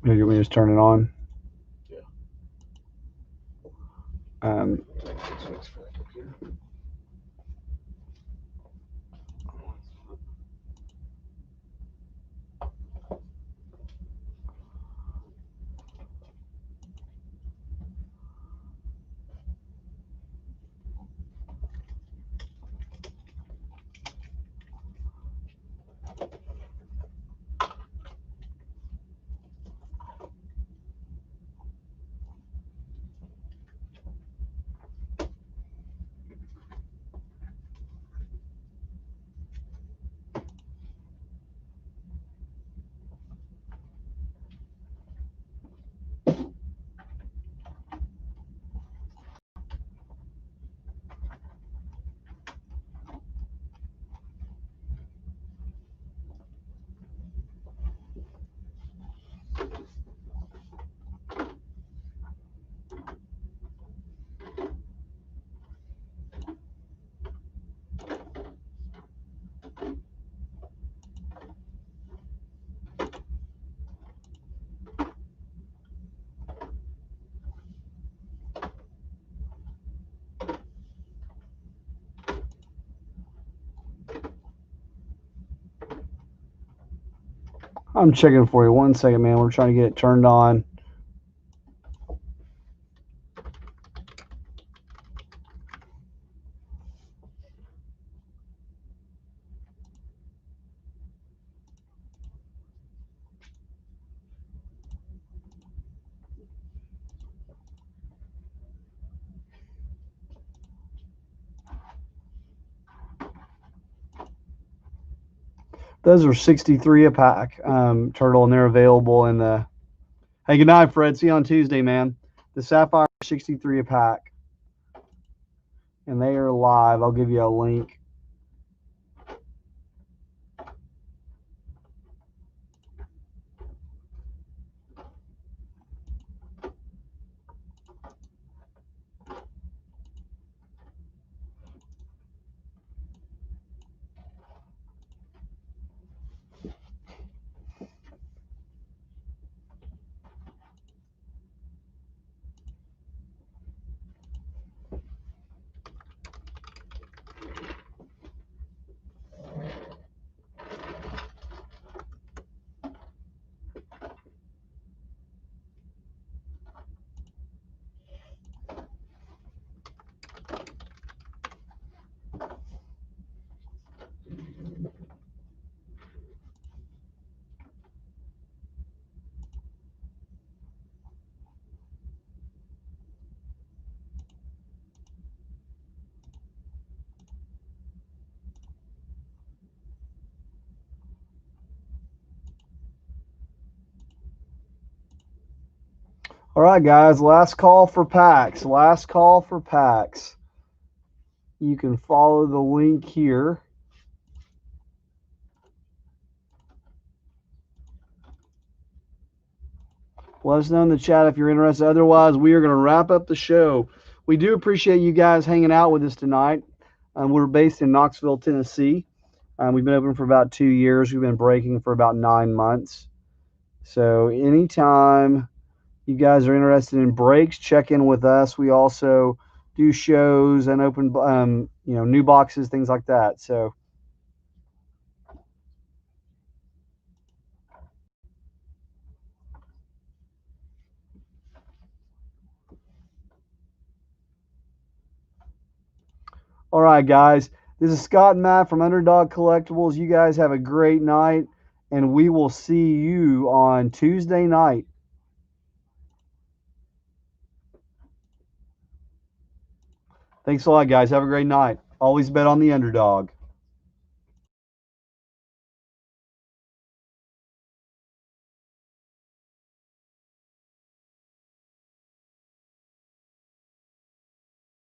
Here, you want me to just turn it on? Yeah. Switch for the computer. I'm checking for you. 1 second, man. We're trying to get it turned on. Those are 63 a pack, Turtle, and they're available in the. Hey, good night, Fred. See you on Tuesday, man. The Sapphire 63 a pack, and they are live. I'll give you a link. All right, guys. Last call for packs. Last call for packs. You can follow the link here. Let us know in the chat if you're interested. Otherwise, we are going to wrap up the show. We do appreciate you guys hanging out with us tonight. We're based in Knoxville, Tennessee. We've been open for about 2 years. We've been breaking for about 9 months. So anytime you guys are interested in breaks, check in with us. We also do shows and open, new boxes, things like that. So. All right, guys. This is Scott and Matt from Underdog Collectibles. You guys have a great night, and we will see you on Tuesday night. Thanks a lot, guys. Have a great night. Always bet on the underdog.